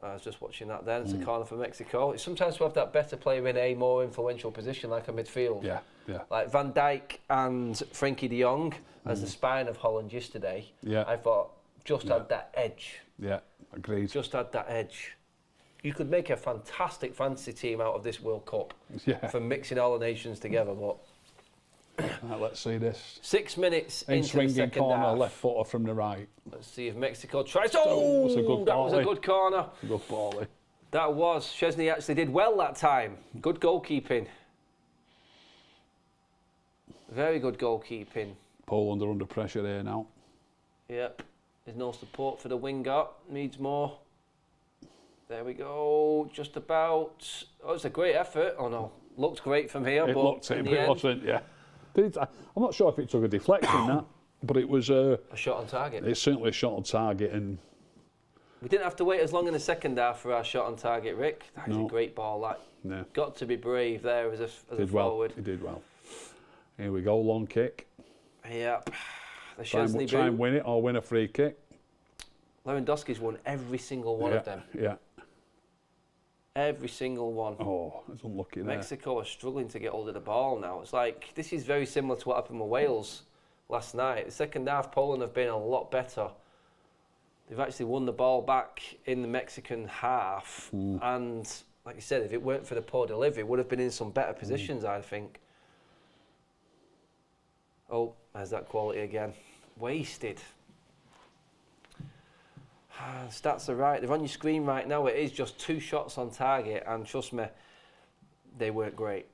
I was just watching that then, it's a corner for Mexico. It's sometimes to have that better player in a more influential position, like a midfield. Yeah. Like Van Dijk and Frankie de Jong as the spine of Holland yesterday. Yeah. I thought just had that edge. Yeah, agreed. Just had that edge. You could make a fantastic fantasy team out of this World Cup for mixing all the nations together, but... Right, let's see this. 6 minutes into the swinging second corner, half. left footer from the right. Let's see if Mexico tries. Oh, it's a good that was a volley. good corner. Good volley. That was. Chesney actually did well that time. Good goalkeeping. Very good goalkeeping. Poland are under pressure here now. Yep. There's no support for the winger. Needs more. There we go. Just about. Oh, it's a great effort. Oh no. Looked great from here. It but looked it, in but the it end, wasn't, yeah. I'm not sure if it took a deflection, that, but it was... a shot on target. It's certainly a shot on target, and... We didn't have to wait as long in the second half for our shot on target, Rick. That is a great ball. That Yeah. got to be brave there as a forward. He did well. Here we go, long kick. Yep. The Try Chesney and boot. win it or win a free kick. Lewandowski's won every single one of them. Yeah. Every single one. Oh, it's unlucky there. Mexico are struggling to get hold of the ball now. It's like, this is very similar to what happened with Wales last night. The second half, Poland have been a lot better. They've actually won the ball back in the Mexican half. And like you said, if it weren't for the poor delivery, would have been in some better positions, I think. Oh, there's that quality again. Wasted. Stats are right. They're on your screen right now. It is just 2 shots on target, and trust me, they weren't great.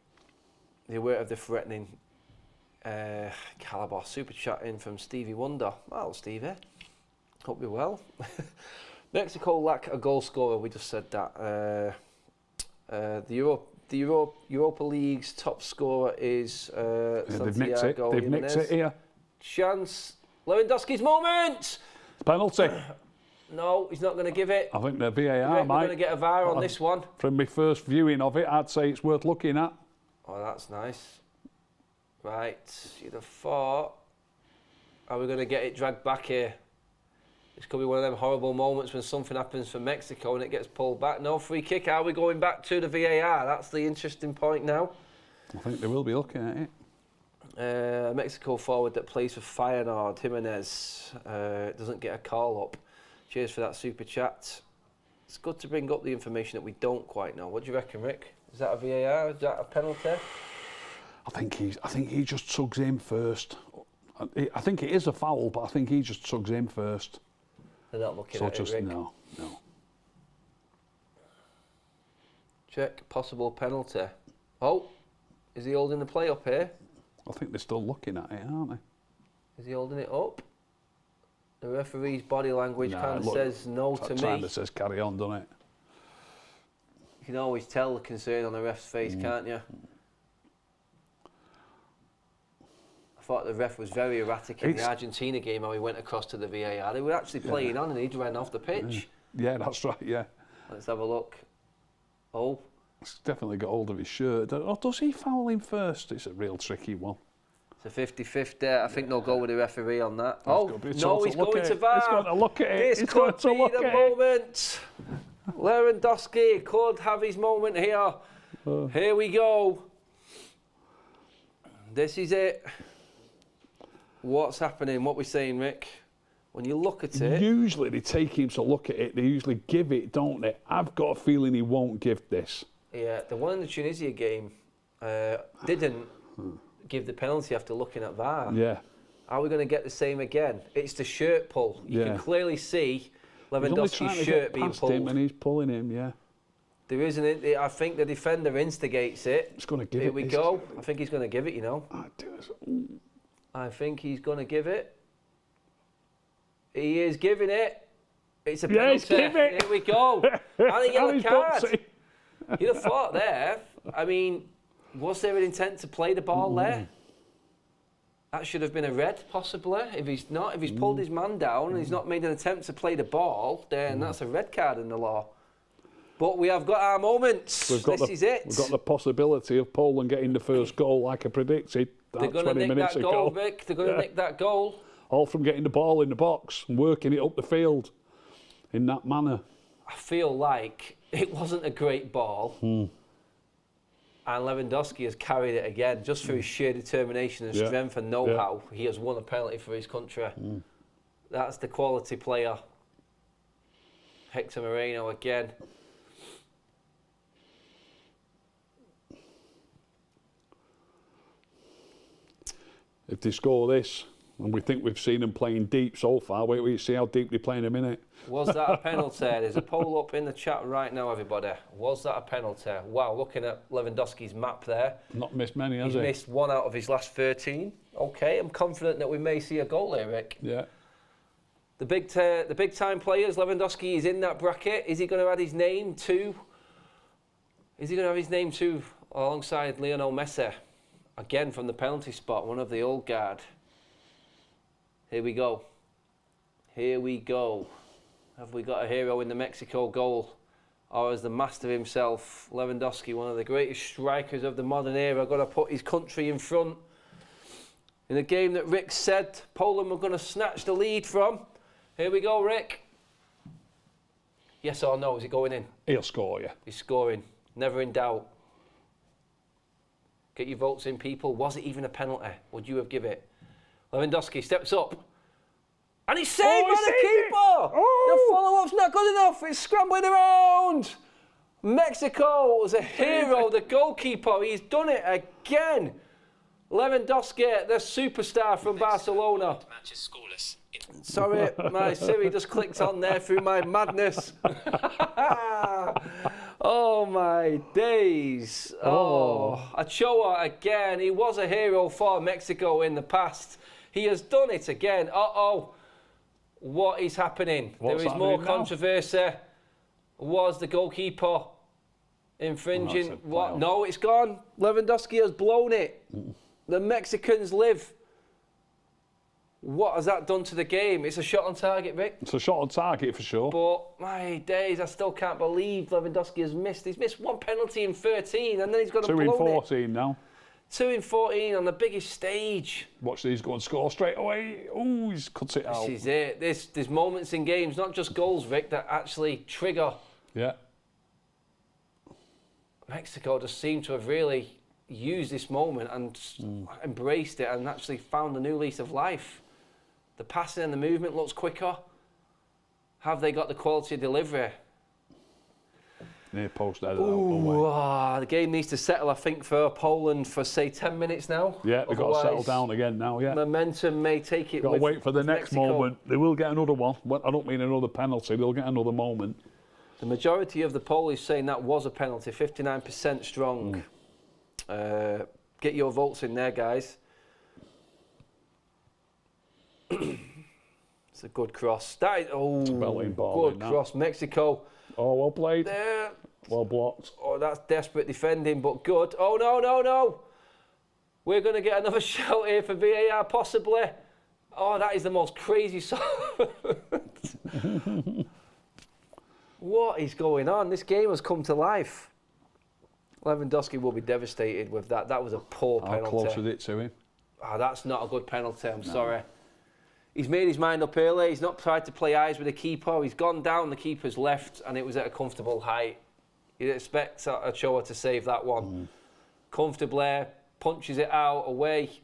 They weren't of the threatening calibre. Super chat in from Stevie Wonder. Well, Stevie, hope you're well. Mexico lack a goal scorer. We just said that. The Europa League's top scorer is Santiago They've mixed it here. Chance. Lewandowski's moment. Penalty. No, he's not going to give it. I think the VAR We're might. going to get a VAR on this one. From my first viewing of it, I'd say it's worth looking at. Oh, that's nice. Right, you'd have thought, are we going to get it dragged back here? This could be one of them horrible moments when something happens for Mexico and it gets pulled back. No free kick. Are we going back to the VAR? That's the interesting point now. I think they will be looking at it. Mexico forward that plays for Feyenoord, Jimenez, doesn't get a call up. Cheers for that super chat. It's good to bring up the information that we don't quite know. What do you reckon, Rick? Is that a VAR? Is that a penalty? I think he just tugs in first. I think it is a foul, but I think he just tugs in first. They're not looking So at just it, Rick. no. Check possible penalty. Oh, is he holding the play up here? I think they're still looking at it, aren't they? Is he holding it up? The referee's body language kind of says no to me. Kind of says carry on, doesn't it? You can always tell the concern on the ref's face, can't you? I thought the ref was very erratic in the Argentina game, how he went across to the VAR. They were actually playing on and he ran off the pitch. Yeah, that's right, yeah. Let's have a look. Oh. He's definitely got hold of his shirt. Or does he foul him first? It's a real tricky one. It's a 50-50. I think they'll go with the referee on that. No, he's going to VAR. He's going to look at it. This could be the moment. Lewandowski could have his moment here. Here we go. This is it. What's happening? What we're saying, Rick? When you look at it... Usually they take him to look at it. They usually give it, don't they? I've got a feeling he won't give this. Yeah, the one in the Tunisia game didn't give the penalty after looking at VAR. Yeah. Are we going to get the same again? It's the shirt pull. You can clearly see Lewandowski's shirt being pulled. Him and he's pulling him, yeah. There isn't it. I think the defender instigates it. He's going to give it. Here we go. I think he's going to give it, you know. I think he's going to give it. He is giving it. It's a penalty. Here we go. And a yellow card. You'd have thought there. I mean, was there an intent to play the ball there? That should have been a red, possibly. If he's pulled his man down and he's not made an attempt to play the ball, then that's a red card in the law. But we have got our moments. This is it. We've got the possibility of Poland getting the first goal, like I predicted. They're going to nick that goal, Vic. They're going to nick that goal. All from getting the ball in the box and working it up the field in that manner. I feel like it wasn't a great ball. And Lewandowski has carried it again, just for his sheer determination and strength and know-how. He has won a penalty for his country. That's the quality player. Hector Moreno again. If they score this, and we think we've seen them playing deep so far, wait till you see how deep they play in a minute. Was that a penalty? There's a poll up in the chat right now, everybody. Was that a penalty? Wow, looking at Lewandowski's map there. Not missed many, has he? He's missed 1 out of his last 13. Okay, I'm confident that we may see a goal here, Rick. Yeah. The big time players, Lewandowski is in that bracket. Is he going to add his name to? Is he going to have his name too alongside Lionel Messi? Again from the penalty spot, one of the old guard. Here we go. Here we go. Have we got a hero in the Mexico goal? Or as the master himself, Lewandowski, one of the greatest strikers of the modern era, got to put his country in front. In a game that Rick said Poland were going to snatch the lead from. Here we go, Rick. Yes or no, is he going in? He'll score, yeah. He's scoring. Never in doubt. Get your votes in, people. Was it even a penalty? Would you have given it? Lewandowski steps up. And he's saved by the keeper! The follow-up's not good enough. It's scrambling around. Mexico was a hero, the goalkeeper. He's done it again. Lewandowski, the superstar from Barcelona. Match is scoreless. Sorry, my Siri just clicked on there through my madness. Oh my days. Ochoa again. He was a hero for Mexico in the past. He has done it again. What is happening? There is more controversy. Was the goalkeeper infringing? What? No, it's gone. Lewandowski has blown it. The Mexicans live. What has that done to the game? It's a shot on target, Rick. It's a shot on target for sure. But my days, I still can't believe Lewandowski has missed. He's missed 1 penalty in 13, and then he's got to blow it. 2 in 14 now. 2 in 14 on the biggest stage. Watch these go and score straight away. Oh, he's cuts it out. This is it. There's moments in games, not just goals, Rick, that actually trigger. Yeah. Mexico just seem to have really used this moment and embraced it and actually found a new lease of life. The passing and the movement looks quicker. Have they got the quality of delivery? Near post headed out. The game needs to settle, I think, for Poland for, say, 10 minutes now. Yeah, they've got to settle down again now, yeah. Momentum may take it. Got to wait for the next Mexico. moment. They will get another one. I don't mean another penalty. They'll get another moment. The majority of the poll is saying that was a penalty, 59% strong. Get your votes in there, guys. It's a good cross. That is, good cross. Mexico. Oh, well played. There. Well blocked. Oh, that's desperate defending, but good. Oh, no. We're going to get another shout here for VAR, possibly. Oh, that is the most crazy song. What is going on? This game has come to life. Lewandowski will be devastated with that. That was a poor penalty. How close was it to him? That's not a good penalty, I'm sorry. He's made his mind up early. He's not tried to play eyes with the keeper. He's gone down the keeper's left, and it was at a comfortable height. You'd expect Ochoa to save that one. Comfortably, punches it out, away.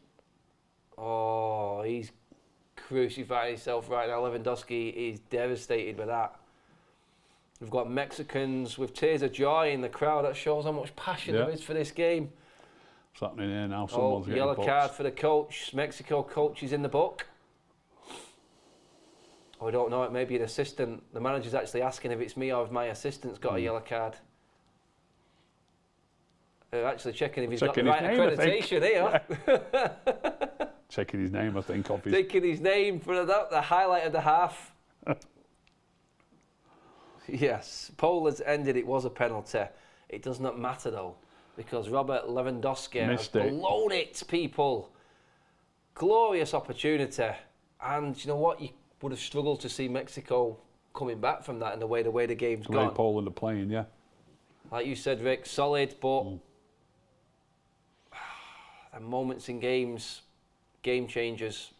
Oh, he's crucifying himself right now. Lewandowski is devastated with that. We've got Mexicans with tears of joy in the crowd. That shows how much passion there is for this game. What's happening here now? Oh, Someone's getting yellow booked. card for the coach. Mexico coach is in the book. Oh, I don't know, it may be an assistant. The manager's actually asking if it's me or if my assistant's got a yellow card. They're actually checking if he's got the right accreditation here. Yeah. Checking his name, I think, obviously. Taking his name for the highlight of the half. Yes, Poll has ended. It was a penalty. It does not matter, though, because Robert Lewandowski has blown it, people. Glorious opportunity. And you know what? You would have struggled to see Mexico coming back from that in the way the game's gone. Poland are playing, yeah. Like you said, Rick, solid, but the moments in games, game changers.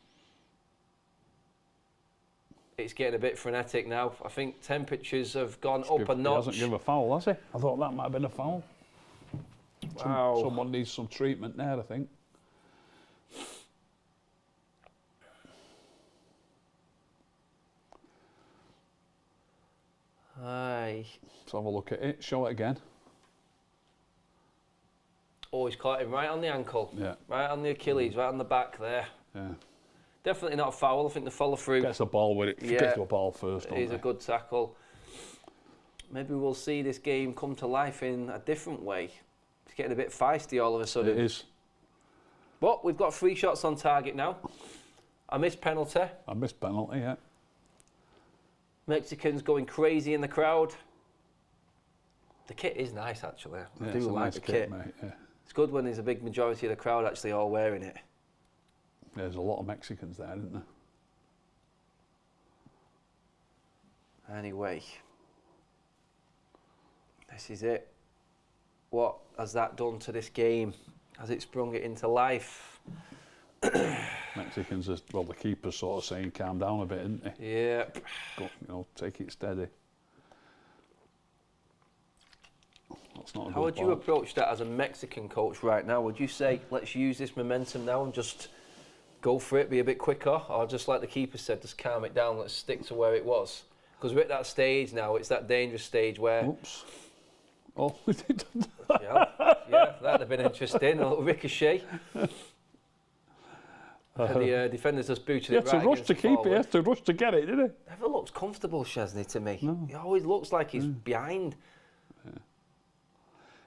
It's getting a bit frenetic now. I think temperatures have gone up a notch. He hasn't given a foul, has he? I thought that might have been a foul. Wow. Someone needs some treatment there, I think. Aye. Let's have a look at it. Show it again. Oh, he's caught him right on the ankle. Yeah. Right on the Achilles, right on the back there. Yeah. Definitely not a foul. I think the follow through. Gets the ball with it. Yeah. Gets the ball first. It is a good tackle. Maybe we'll see this game come to life in a different way. It's getting a bit feisty all of a sudden. It is. But we've got 3 shots on target now. A missed penalty. I missed penalty, yeah. Mexicans going crazy in the crowd. The kit is nice, actually. I do like nice the kit. Mate, yeah. It's good when there's a big majority of the crowd actually all wearing it. There's a lot of Mexicans there, isn't there? Anyway, this is it. What has that done to this game? Has it sprung it into life? Mexicans, well, the keeper's sort of saying, calm down a bit, isn't he? Yeah. Go, take it steady. That's not a How would you approach that as a Mexican coach right now? Would you say, let's use this momentum now and just go for it, be a bit quicker? Or just like the keeper said, just calm it down, let's stick to where it was? Because we're at that stage now, it's that dangerous stage where... Oops. Oh, yeah, that'd have been interesting, a little ricochet. The defenders just booted it right to rush to keep it, he has to rush to get it, didn't he? Never looks comfortable, Chesney, to me. No. He always looks like he's behind.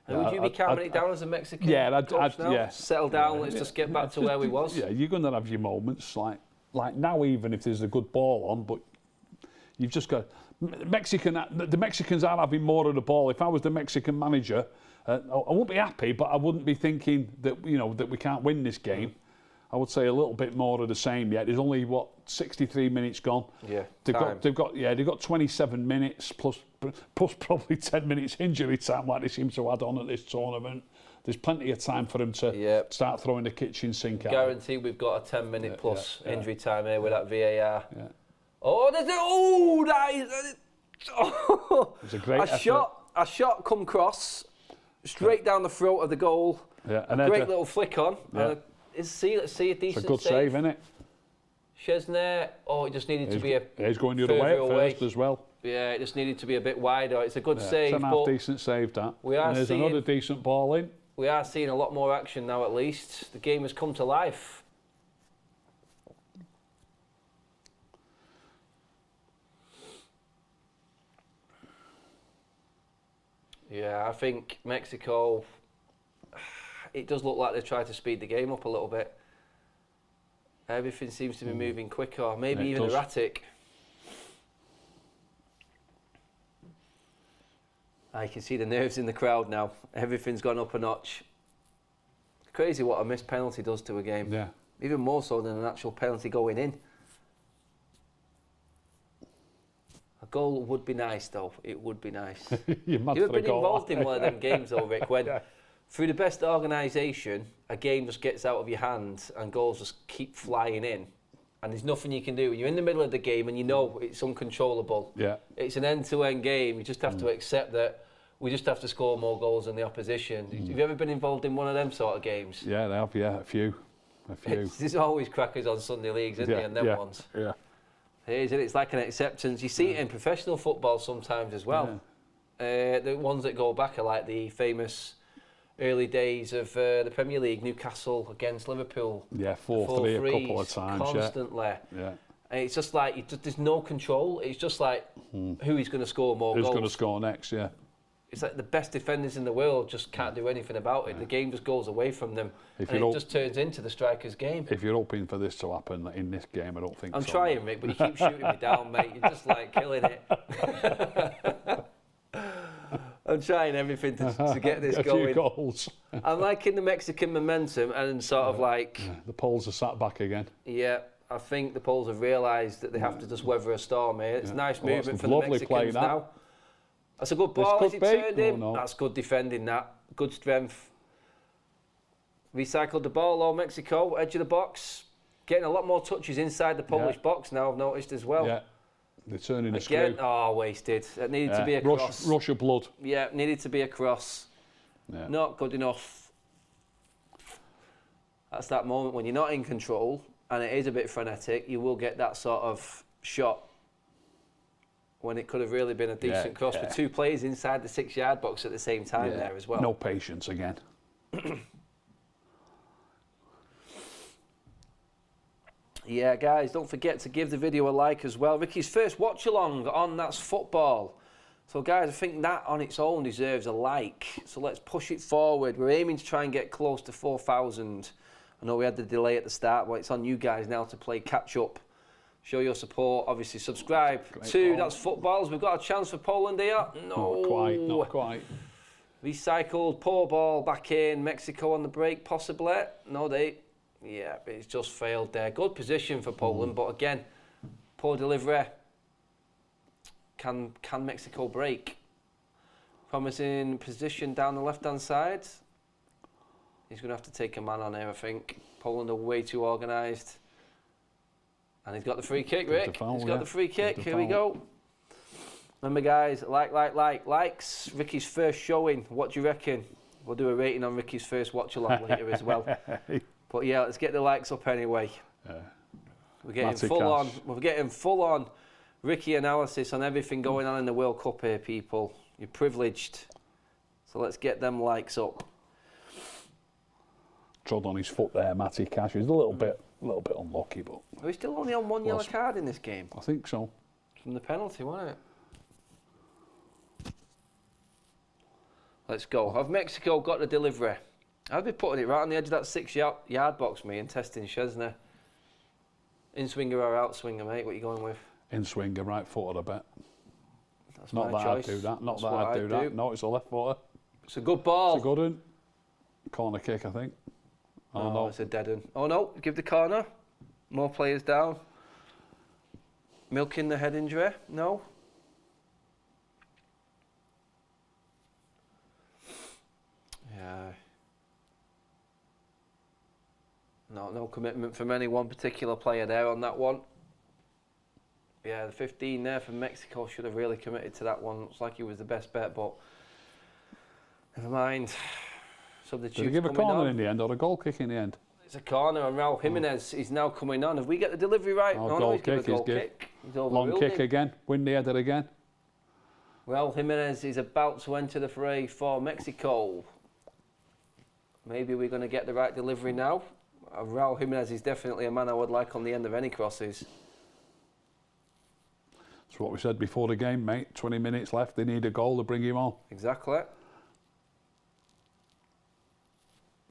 Yeah. Would you be calming it down as a Mexican coach now? Yeah. Settle down, let's just get back to where we was. Yeah, you're going to have your moments, like now even if there's a good ball on, but you've just got... the Mexicans are having more of the ball. If I was the Mexican manager, I wouldn't be happy, but I wouldn't be thinking that, that we can't win this game. I would say a little bit more of the same yet. There's only 63 minutes gone. Yeah, they've got 27 minutes plus probably 10 minutes injury time like they seem to add on at this tournament. There's plenty of time for them to start throwing the kitchen sink out. Guarantee we've got a 10-minute plus injury time here with that VAR. Yeah. Oh, that is It's a great effort. A shot come cross straight down the throat of the goal. Yeah, a great little flick on. Yeah. Let's see a decent It's a good save, isn't it? Chesney, it just needed to be a he's going the other way at first as well. Yeah, it just needed to be a bit wider. It's a good save. It's a half decent save, that. And there's another decent ball in. We are seeing a lot more action now, at least. The game has come to life. Yeah, I think Mexico, it does look like they've tried to speed the game up a little bit. Everything seems to be moving quicker, maybe even erratic. I can see the nerves in the crowd now. Everything's gone up a notch. It's crazy what a missed penalty does to a game. Yeah. Even more so than an actual penalty going in. A goal would be nice, though. It would be nice. You're mad You've for a been goal. involved in one of them games, though, Rick, when through the best organisation, a game just gets out of your hands and goals just keep flying in. And there's nothing you can do. You're in the middle of the game and you know it's uncontrollable. Yeah. It's an end-to-end game. You just have to accept that we just have to score more goals than the opposition. Have you ever been involved in one of them sort of games? Yeah, they have, a few. There's always crackers on Sunday leagues, isn't there, and them ones? Yeah. It's like an acceptance. You see it in professional football sometimes as well. The ones that go back are like the famous early days of the Premier League, Newcastle against Liverpool. Yeah, 4-3 a couple of times. Constantly. Yeah. And it's just like, there's no control. It's just like, who is going to score more goals? Who's going to score next, yeah. It's like the best defenders in the world just can't do anything about it. Yeah. The game just goes away from them. If And it just turns into the striker's game. If you're hoping for this to happen in this game, I don't think I'm so. trying, Rick, but you keep shooting me down, mate. You're just like killing it. I'm trying everything to get this A going. few goals. I'm liking the Mexican momentum and sort of like... Yeah, the Poles are sat back again. Yeah, I think the Poles have realised that they have to just weather a storm here. It's nice Well, movement that's for the lovely play, Mexicans that. now. That's a good ball This as he could be. turned in. Oh, no. That's good defending, that. Good strength. Recycled the ball, though, Mexico, edge of the box. Getting a lot more touches inside the Polish box now, I've noticed as well. Yeah, they're turning the Again, screw. oh, wasted. It needed to be a cross. Russia blood. Yeah, needed to be a cross. Yeah. Not good enough. That's that moment when you're not in control and it is a bit frenetic, you will get that sort of shot when it could have really been a decent cross with two players inside the 6-yard box at the same time there as well. No patience again. Yeah, guys, don't forget to give the video a like as well. Ricky's first watch-along on That's Football. So, guys, I think that on its own deserves a like. So let's push it forward. We're aiming to try and get close to 4,000. I know we had the delay at the start, but it's on you guys now to play catch-up. Show your support. Obviously, subscribe to That's Footballs. We've got a chance for Poland here. No. Not quite. Recycled, poor ball back in. Mexico on the break, possibly. No, yeah, it's just failed there. Good position for Poland, but again, poor delivery. Can Mexico break? Promising position down the left-hand side. He's going to have to take a man on here, I think. Poland are way too organised. And he's got the free kick, Rick. He's got the free kick. Here we go. Remember, guys, likes. Ricky's first showing. What do you reckon? We'll do a rating on Ricky's first watch-along later as well. But yeah, let's get the likes up anyway. We're getting full on Ricky analysis on everything going on in the World Cup here, people. You're privileged. So let's get them likes up. Trod on his foot there, Matty Cash. He's a little bit unlucky, but Are we still only on one yellow card in this game? I think so. From the penalty, wasn't it? Let's go. Have Mexico got the delivery? I'd be putting it right on the edge of that 6-yard box, me, and testing Chesney. In-swinger or out-swinger, mate? What are you going with? In-swinger, right footer, I bet. That's Not my that choice. I'd do that. Not That's that what I'd do that. No, it's a left footer. It's a good ball. It's a good one. Corner kick, I think. Oh, no. It's a dead one. Oh, no. Give the corner. More players down. Milking the head injury. No. Yeah. No commitment from any one particular player there on that one. Yeah, the 15 there from Mexico should have really committed to that one. Looks like he was the best bet, but never mind. Substitutes Did he give a coming corner on. in the end or a goal kick in the end? It's a corner, and Raul Jimenez is now coming on. Have we got the delivery right? Oh, no, goal he's given a kick, goal he's kick. He's Long overruled kick him. again. Windy header again. Raul Jimenez is about to enter the fray for Mexico. Maybe we're going to get the right delivery now. Raul Jimenez is definitely a man I would like on the end of any crosses. That's what we said before the game, mate. 20 minutes left. They need a goal to bring him on. Exactly. I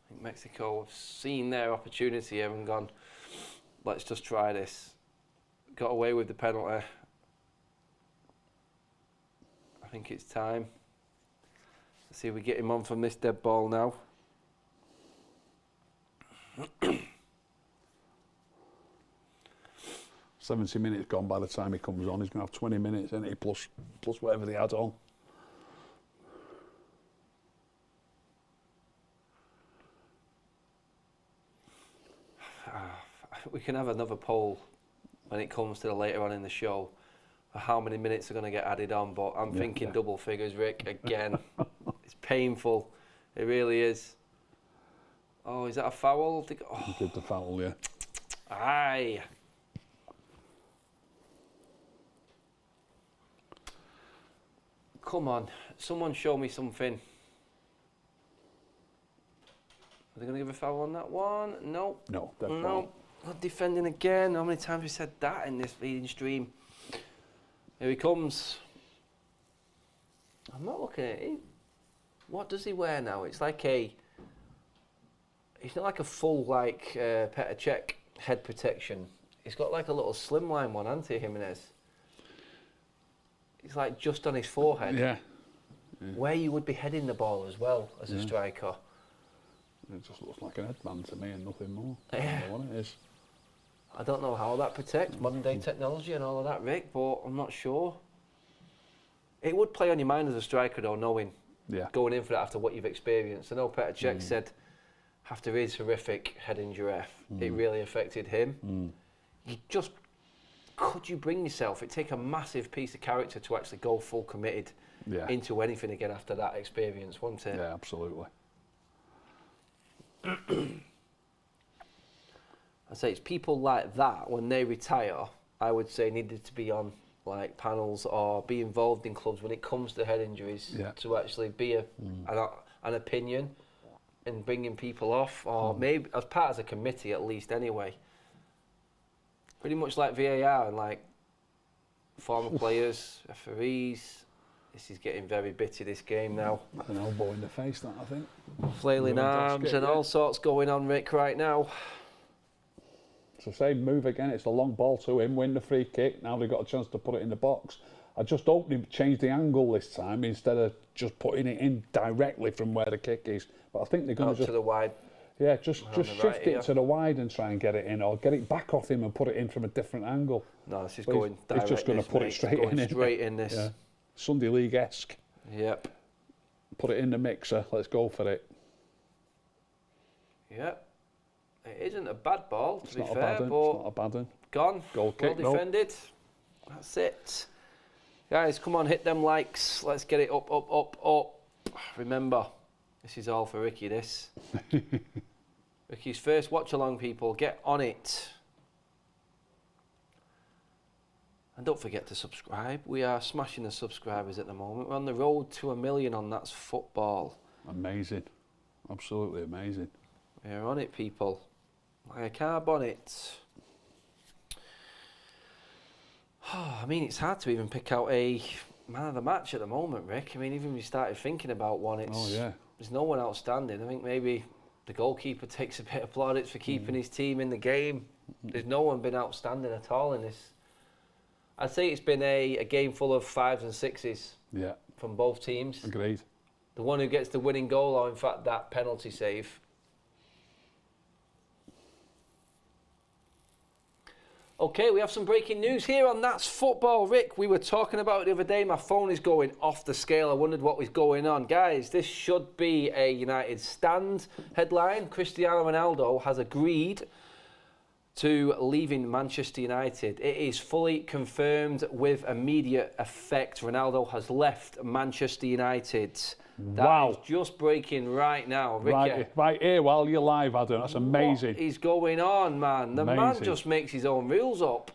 think Mexico have seen their opportunity here and gone, let's just try this. Got away with the penalty. I think it's time. Let's see if we get him on from this dead ball now. 70 minutes gone by the time he comes on. He's going to have 20 minutes, isn't he? Plus whatever they add on. We can have another poll when it comes to the later on in the show for how many minutes are going to get added on, but I'm thinking double figures, Rick, again. It's painful. It really is. Oh, is that a foul? Oh. Give the foul, yeah. Aye. Come on, someone show me something. Are they going to give a foul on that one? Nope. No, that's No. wrong. Not defending again. How many times have we said that in this feeding stream? Here he comes. I'm not looking at it. What does he wear now? It's like a... It's not like a full, like, Petr Cech head protection. He's got like a little slimline one, hasn't he, Jimenez? It's like just on his forehead. Yeah. Where you would be heading the ball as well as a striker. It just looks like an headband to me and nothing more. Yeah. I don't know what it is. I don't know how that protects modern day technology and all of that, Rick, but I'm not sure. It would play on your mind as a striker, though, knowing Yeah. going in for that after what you've experienced. I know Petr Cech said after his horrific head injury, it really affected him. You just, could you bring yourself? It'd take a massive piece of character to actually go full committed Yeah. into anything again after that experience, wouldn't it? Yeah, absolutely. I'd say it's people like that, when they retire, I would say needed to be on like panels or be involved in clubs when it comes to head injuries Yeah. to actually be an opinion in bringing people off, or maybe as part of a committee at least anyway. Pretty much like VAR and like former players, referees. This is getting very bitty, this game now. An elbow in the face, that, I think. Flailing arms and all sorts going on, Rick, right now. So say move again, it's a long ball to him, win the free kick. Now they've got a chance to put it in the box. I just hope they change the angle this time instead of just putting it in directly from where the kick is. But I think they're going Out to just... to the wide. Yeah, just the shift right it here. to the wide and try and get it in, or get it back off him and put it in from a different angle. No, this is But going direct. he's just going to put it straight in. isn't Straight in this. Yeah. Sunday League-esque. Yep. Put it in the mixer, let's go for it. Yep. It isn't a bad ball, to It's be not a fair, bad one, but it's not a bad one. gone. Goal kick, well no. defended. That's it. Guys, come on, hit them likes. Let's get it up, up, up, up. Remember, this is all for Ricky, this. Ricky's first watch-along, people. Get on it. And don't forget to subscribe. We are smashing the subscribers at the moment. We're on the road to 1 million on That's Football. Amazing. Absolutely amazing. We're on it, people. Like a carb on it. Oh, I mean, it's hard to even pick out a man of the match at the moment, Rick. I mean, even when we started thinking about one, there's no one outstanding. I think maybe the goalkeeper takes a bit of plaudits for keeping his team in the game. There's no one been outstanding at all in this. I'd say it's been a game full of 5s and 6s Yeah, from both teams. agreed. The one who gets the winning goal, or in fact that penalty save. Okay, we have some breaking news here on That's Football. Rick, we were talking about it the other day. My phone is going off the scale. I wondered what was going on. Guys, this should be a United Stand headline. Cristiano Ronaldo has agreed to leaving Manchester United. It is fully confirmed with immediate effect. Ronaldo has left Manchester United. Wow. That is just breaking right now, Ricky. Right here while you're live, Adam. That's amazing. What is going on, man? The man Amazing. just makes his own rules up.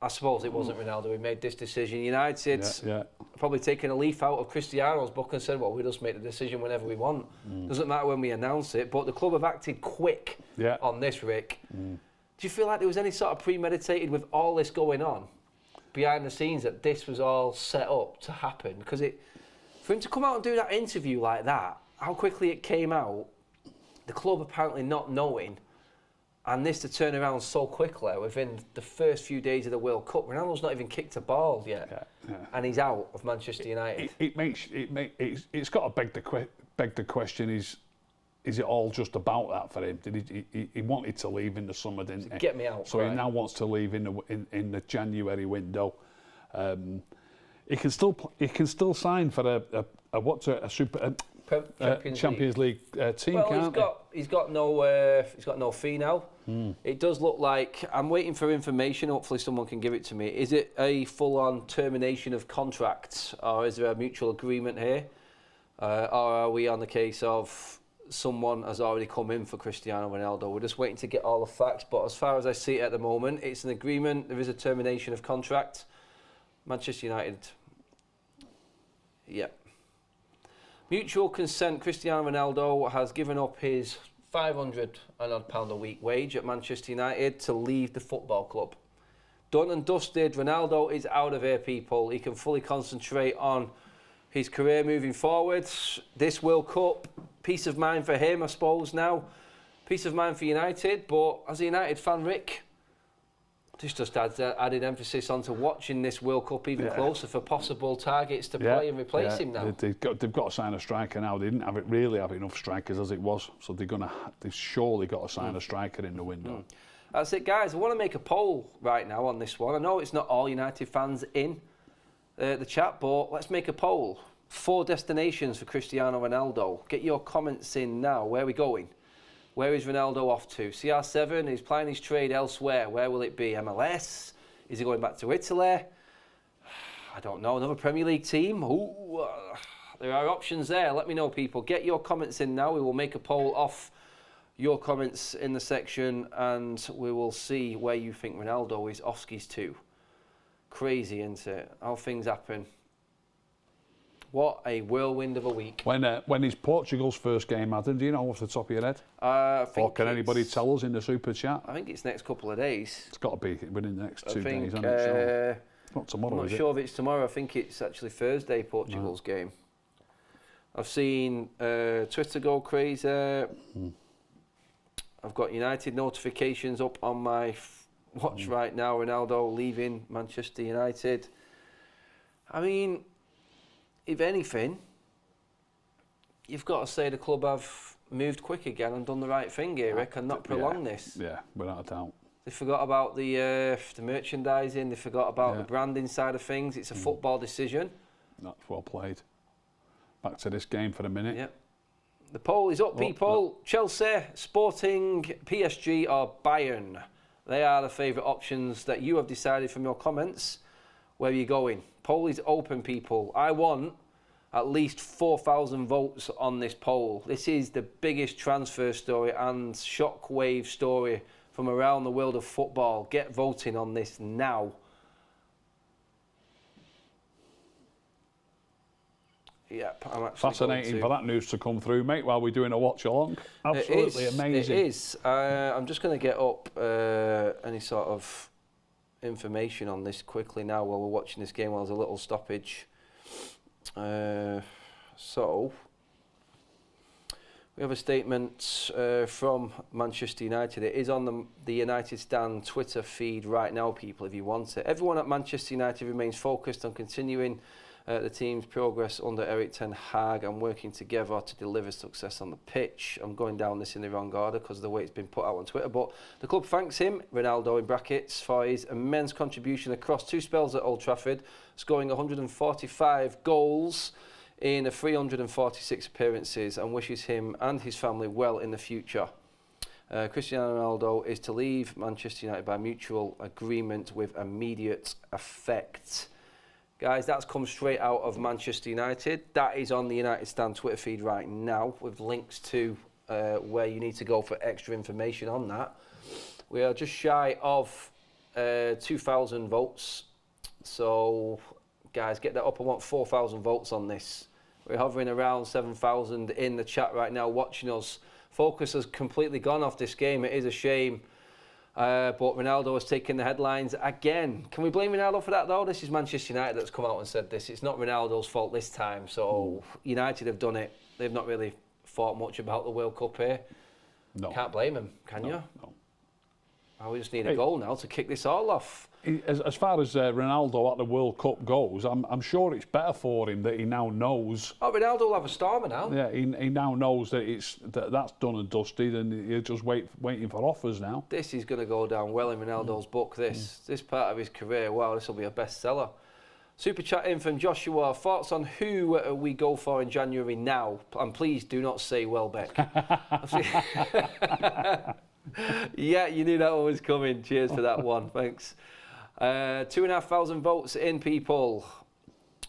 I suppose it wasn't Ronaldo who made this decision. United Yeah. probably taken a leaf out of Cristiano's book and said, well, we just make the decision whenever we want. Doesn't matter when we announce it. But the club have acted quick on this, Rick. Do you feel like there was any sort of premeditated with all this going on behind the scenes, that this was all set up to happen? Because for him to come out and do that interview like that, how quickly it came out, the club apparently not knowing, and this to turn around so quickly within the first few days of the World Cup. Ronaldo's not even kicked a ball yet, and he's out of Manchester United. It's got to beg the question: is it all just about that for him? Did he wanted to leave in the summer, didn't he? Get me out. So he now wants to leave in the January window. He can still sign for a super Champions League team, well, can't he's got no fee now. It does look like, I'm waiting for information. Hopefully, someone can give it to me. Is it a full-on termination of contracts, or is there a mutual agreement here, or are we on the case of someone has already come in for Cristiano Ronaldo? We're just waiting to get all the facts. But as far as I see it at the moment, it's an agreement. There is a termination of contract. Manchester United. Yep. Mutual consent, Cristiano Ronaldo has given up his £500 a week wage at Manchester United to leave the football club. Done and dusted, Ronaldo is out of here, people. He can fully concentrate on his career moving forward. This World Cup, peace of mind for him, I suppose, now. Peace of mind for United, but as a United fan, Rick, this just adds added emphasis onto watching this World Cup even closer for possible targets to play and replace him now. They've got to sign a striker now. They didn't really have enough strikers as it was, so they've surely got to sign a striker in the window. That's it, guys. I want to make a poll right now on this one. I know it's not all United fans in the chat, but let's make a poll. 4 destinations for Cristiano Ronaldo. Get your comments in now. Where are we going? Where is Ronaldo off to? CR7 is plying his trade elsewhere. Where will it be? MLS? Is he going back to Italy? I don't know. Another Premier League team? Ooh, there are options there. Let me know, people. Get your comments in now. We will make a poll off your comments in the section and we will see where you think Ronaldo is off skis to. Crazy, isn't it? How things happen. What a whirlwind of a week. When is Portugal's first game, Adam? Do you know off the top of your head? Or can anybody tell us in the super chat? I think it's next couple of days. It's got to be within the next 2 days, hasn't it? So it's not tomorrow, I'm not sure if it's tomorrow. I think it's actually Thursday, Portugal's game. I've seen Twitter go crazy. I've got United notifications up on my watch right now. Ronaldo leaving Manchester United. I mean, if anything, you've got to say the club have moved quick again and done the right thing here, Rick, and not prolong this. Yeah, without a doubt. They forgot about the merchandising. They forgot about the branding side of things. It's a football decision. That's well played. Back to this game for a minute. Yep. The poll is up, people. Chelsea, Sporting, PSG or Bayern. They are the favourite options that you have decided from your comments. Where are you going? Poll is open, people. I want at least 4,000 votes on this poll. This is the biggest transfer story and shockwave story from around the world of football. Get voting on this now. Yep, I'm actually fascinating for that news to come through, mate, while we're doing a watch along. Absolutely amazing. It is. I'm just going to get up any sort of information on this quickly now while we're watching this game while there's a little stoppage. So, we have a statement from Manchester United. It is on the United Stand Twitter feed right now, people, if you want it. Everyone at Manchester United remains focused on continuing the team's progress under Erik ten Hag and working together to deliver success on the pitch. I'm going down this in the wrong order because of the way it's been put out on Twitter, but the club thanks him, Ronaldo in brackets, for his immense contribution across 2 spells at Old Trafford, scoring 145 goals in 346 appearances, and wishes him and his family well in the future. Cristiano Ronaldo is to leave Manchester United by mutual agreement with immediate effect. Guys, that's come straight out of Manchester United. That is on the United Stand Twitter feed right now with links to where you need to go for extra information on that. We are just shy of 2,000 votes. So, guys, get that up. I want 4,000 votes on this. We're hovering around 7,000 in the chat right now watching us. Focus has completely gone off this game. It is a shame. But Ronaldo has taken the headlines again. Can we blame Ronaldo for that, though? This is Manchester United that's come out and said this. It's not Ronaldo's fault this time. So United have done it. They've not really thought much about the World Cup here. No. Can't blame them, can you? No. Well, we just need a goal now to kick this all off. As far as Ronaldo at the World Cup goes, I'm sure it's better for him that he now knows. Oh, Ronaldo will have a stormer now. Yeah, he now knows that that's done and dusted, and he's just waiting for offers now. This is going to go down well in Ronaldo's book. This part of his career. Wow, this will be a bestseller. Super chat in from Joshua. Thoughts on who we go for in January now? And please do not say Welbeck. Yeah, you knew that one was coming. Cheers for that one. Thanks. 2,500 votes in, people.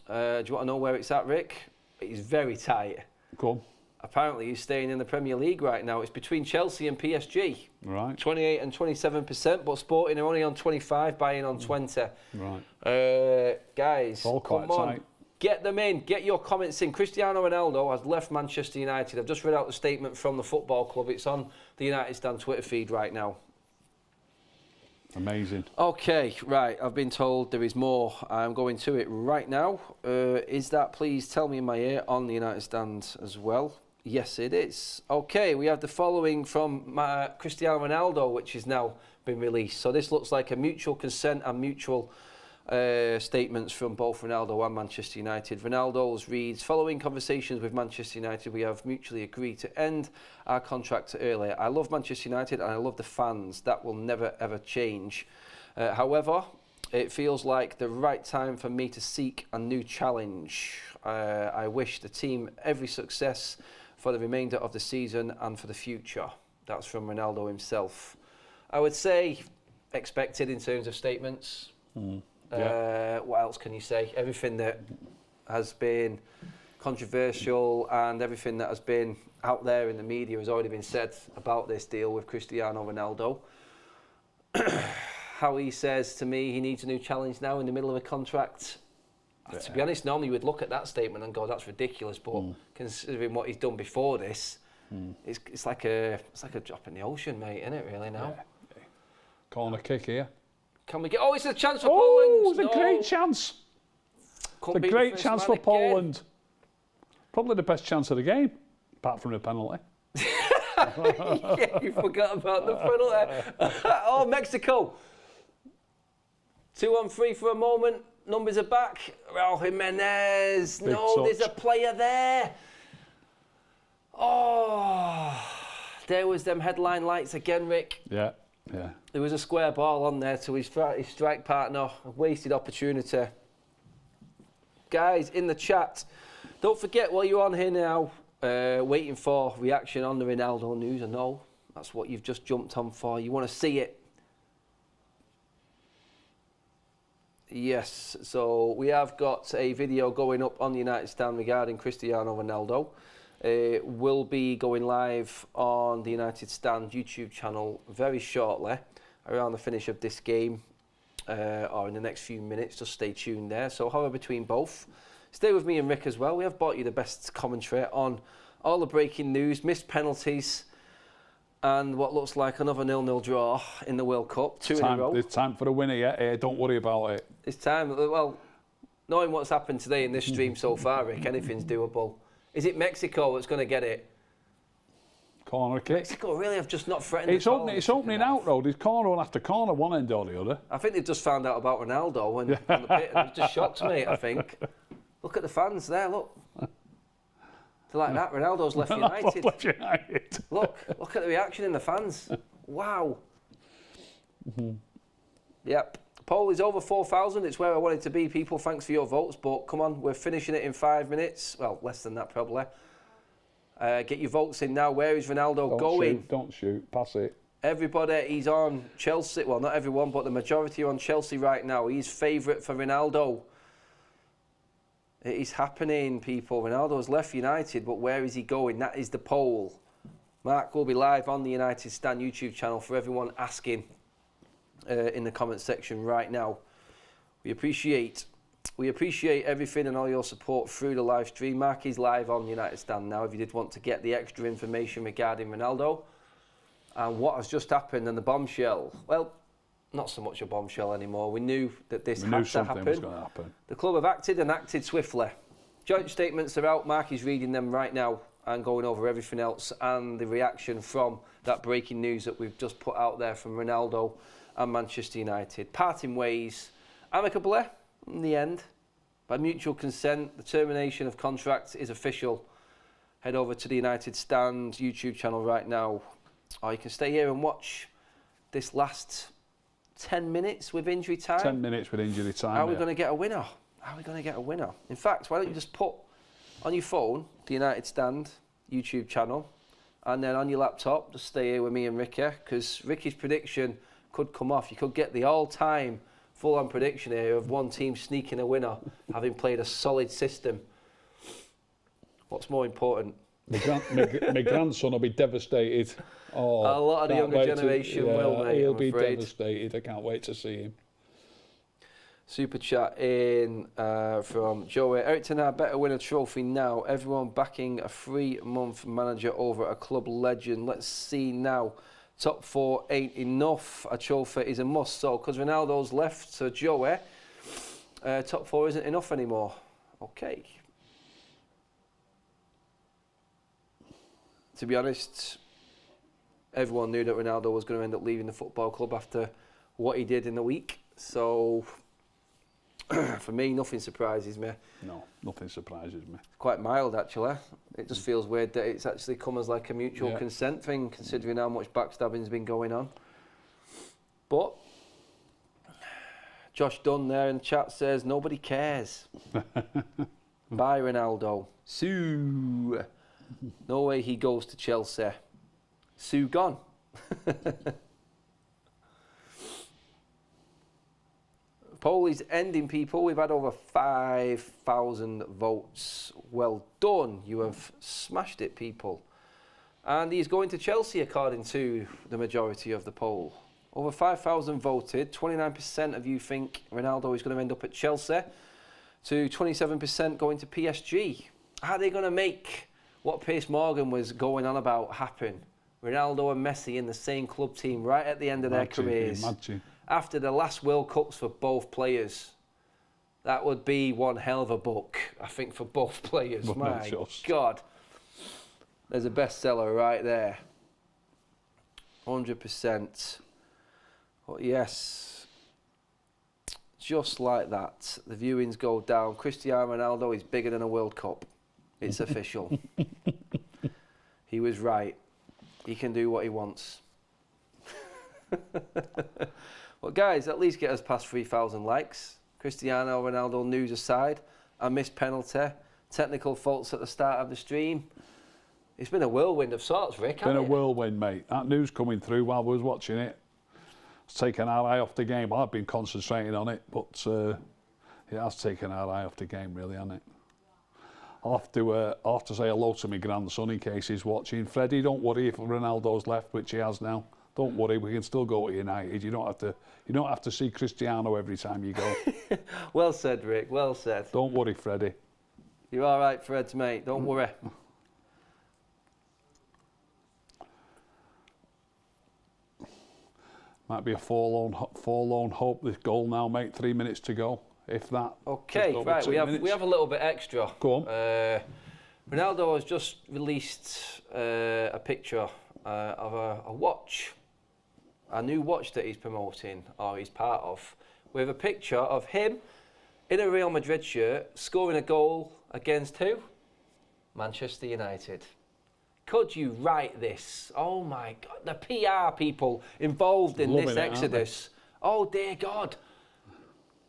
Do you want to know where it's at, Rick? It's very tight. Cool. Apparently, he's staying in the Premier League right now. It's between Chelsea and PSG. Right. 28 and 27%, but Sporting are only on 25, Bayern on 20. Right. Guys, all quite come on. tight. Get them in. Get your comments in. Cristiano Ronaldo has left Manchester United. I've just read out the statement from the football club. It's on the United Stand Twitter feed right now. Amazing. Okay, right. I've been told there is more. I'm going to it right now. Is that, please tell me in my ear, on the United Stand as well? Yes, it is. Okay, we have the following from Cristiano Ronaldo, which has now been released. So this looks like a mutual consent and mutual statements from both Ronaldo and Manchester United. Ronaldo's reads, following conversations with Manchester United, we have mutually agreed to end our contract earlier. I love Manchester United and I love the fans. That will never ever change. However, it feels like the right time for me to seek a new challenge. I wish the team every success for the remainder of the season and for the future. That's from Ronaldo himself. I would say expected in terms of statements. Yeah. What else can you say? Everything that has been controversial and everything that has been out there in the media has already been said about this deal with Cristiano Ronaldo. How he says to me he needs a new challenge now in the middle of a contract. Yeah. To be honest, normally you would look at that statement and go, that's ridiculous, but considering what he's done before this, it's like a drop in the ocean, mate, isn't it, really, now? Yeah. Corner kick here. Can we get... Oh, it's a chance for Poland! Oh, it's a great chance. It's a great chance for Poland. Probably the best chance of the game, apart from the penalty. Yeah, you forgot about the penalty. Oh, Mexico. 2-on-3 for a moment. Numbers are back. Raul Jimenez. Big no, touch. there's a player there. Oh, there was them headline lights again, Rick. Yeah, yeah. There was a square ball on there to his strike partner. A wasted opportunity. Guys, in the chat, don't forget while you're on here now, waiting for reaction on the Ronaldo news. I know that's what you've just jumped on for. You want to see it. Yes, so we have got a video going up on the United Stand regarding Cristiano Ronaldo. It will be going live on the United Stand YouTube channel very shortly, around the finish of this game, or in the next few minutes. Just stay tuned there. So hover between both. Stay with me and Rick as well. We have brought you the best commentary on all the breaking news, missed penalties, and what looks like another 0-0 draw in the World Cup. Two in a row. It's time for the winner, yeah. Don't worry about it. It's time. Well, knowing what's happened today in this stream so far, Rick, anything's doable. Is it Mexico that's going to get it? Corner kick. Mexico really have just not threatened. It's opening out though. There's corner after corner, one end or the other. I think they've just found out about Ronaldo on the pit, and it just shocked me. I think. Look at the fans there. Look. They're like that. Ronaldo's left United. Left United. Look at the reaction in the fans. Wow. Yep. Poll is over 4,000. It's where I wanted to be, people. Thanks for your votes. But come on, we're finishing it in 5 minutes. Well, less than that probably. Get your votes in now. Where is Ronaldo going? Don't shoot. Pass it. Everybody, he's on Chelsea. Well, not everyone, but the majority are on Chelsea right now. He's favourite for Ronaldo. It is happening, people. Ronaldo's left United, but where is he going? That is the poll. Mark will be live on the United Stand YouTube channel for everyone asking in the comment section right now. We appreciate everything and all your support through the live stream. Mark is live on the United Stand now if you did want to get the extra information regarding Ronaldo and what has just happened and the bombshell. Well, not so much a bombshell anymore. We knew that this had to happen. Was going to happen. The club have acted and acted swiftly. Joint statements are out. Mark is reading them right now and going over everything else and the reaction from that breaking news that we've just put out there from Ronaldo and Manchester United. Parting ways amicably in the end. By mutual consent, the termination of contract is official. Head over to the United Stand YouTube channel right now. Or you can stay here and watch this last 10 minutes with injury time. 10 minutes with injury time. How are we going to get a winner? How are we going to get a winner? In fact, why don't you just put on your phone the United Stand YouTube channel and then on your laptop, just stay here with me and Ricky, because Ricky's prediction could come off. You could get the all-time full-on prediction here of one team sneaking a winner, having played a solid system. What's more important? My grandson will be devastated. Oh, a lot of the younger generation will, mate. He'll I'm be afraid. devastated. I can't wait to see him. Super chat in from Joey. Eric Ten Hag better win a trophy now. Everyone backing a 3-month manager over a club legend. Let's see now. Top 4 ain't enough. A trophy is a must. So, because Ronaldo's left, so Joey, top 4 isn't enough anymore. Okay. To be honest, everyone knew that Ronaldo was going to end up leaving the football club after what he did in the week. So, for me, nothing surprises me. No, nothing surprises me. Quite mild, actually. It just feels weird that it's actually come as like a mutual consent thing, considering how much backstabbing's been going on. But Josh Dunn there in the chat says, nobody cares. Bye, Ronaldo. Sue. No way he goes to Chelsea. Sue gone. Poll is ending, people. We've had over 5,000 votes. Well done. You have smashed it, people. And he's going to Chelsea, according to the majority of the poll. Over 5,000 voted. 29% of you think Ronaldo is going to end up at Chelsea, to 27% going to PSG. How are they going to make what Piers Morgan was going on about happen? Ronaldo and Messi in the same club team right at the end of their careers. Imagine. After the last World Cups for both players. That would be one hell of a book, I think, for both players. Well, My God. There's a bestseller right there. 100%. But yes, just like that, the viewings go down. Cristiano Ronaldo is bigger than a World Cup. It's official. He was right. He can do what he wants. Well, guys, at least get us past 3,000 likes. Cristiano Ronaldo news aside, a missed penalty, technical faults at the start of the stream. It's been a whirlwind of sorts, Rick, It's been a whirlwind, mate. That news coming through while we was watching it. It's taken our eye off the game. I've been concentrating on it, but it has taken our eye off the game, really, hasn't it? I'll have to say hello to my grandson in case he's watching. Freddie, don't worry if Ronaldo's left, which he has now. Don't worry, we can still go to United. You don't have to see Cristiano every time you go. Well said, Rick. Well said. Don't worry, Freddie. You're all right, Freds, mate. Don't worry. Might be a forlorn hope, this goal now, mate. 3 minutes to go, if that. Okay, right. We have a little bit extra. Go on. Ronaldo has just released a picture of a watch, a new watch that he's promoting, or he's part of, with a picture of him in a Real Madrid shirt scoring a goal against who? Manchester United. Could you write this? Oh my God, the PR people involved in this exodus. Oh dear God.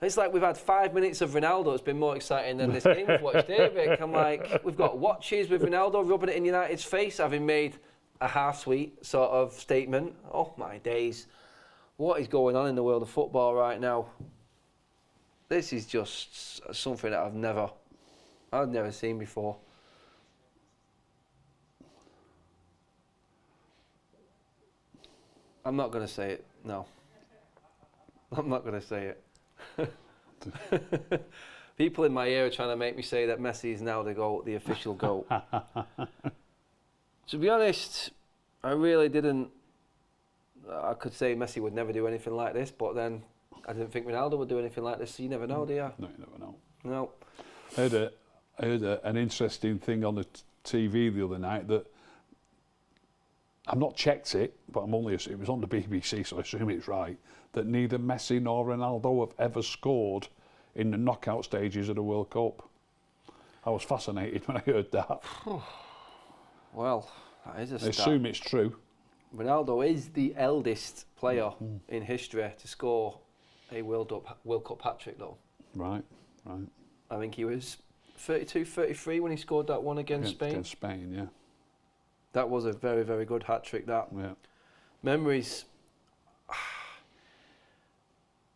It's like we've had 5 minutes of Ronaldo. It's been more exciting than this game we've watched here, Vic. I'm like, we've got watches with Ronaldo rubbing it in United's face, having made a half-sweet sort of statement. Oh my days. What is going on in the world of football right now? This is just something that I've never seen before. I'm not going to say it, no. I'm not going to say it. People in my ear are trying to make me say that Messi is now the official GOAT. To be honest, I really didn't. I could say Messi would never do anything like this, but then I didn't think Ronaldo would do anything like this, so you never know, do you? No, you never know. No. I heard an interesting thing on the TV the other night that I've not checked it, but it was on the BBC, so I assume it's right, that neither Messi nor Ronaldo have ever scored in the knockout stages of the World Cup. I was fascinated when I heard that. Well, that is a I stat. assume it's true. Ronaldo is the eldest player in history to score a World Cup hat-trick, though. Right. I think he was 32, 33 when he scored that one against Spain. Against Spain, yeah. That was a very, very good hat-trick, that. Yeah. Memories.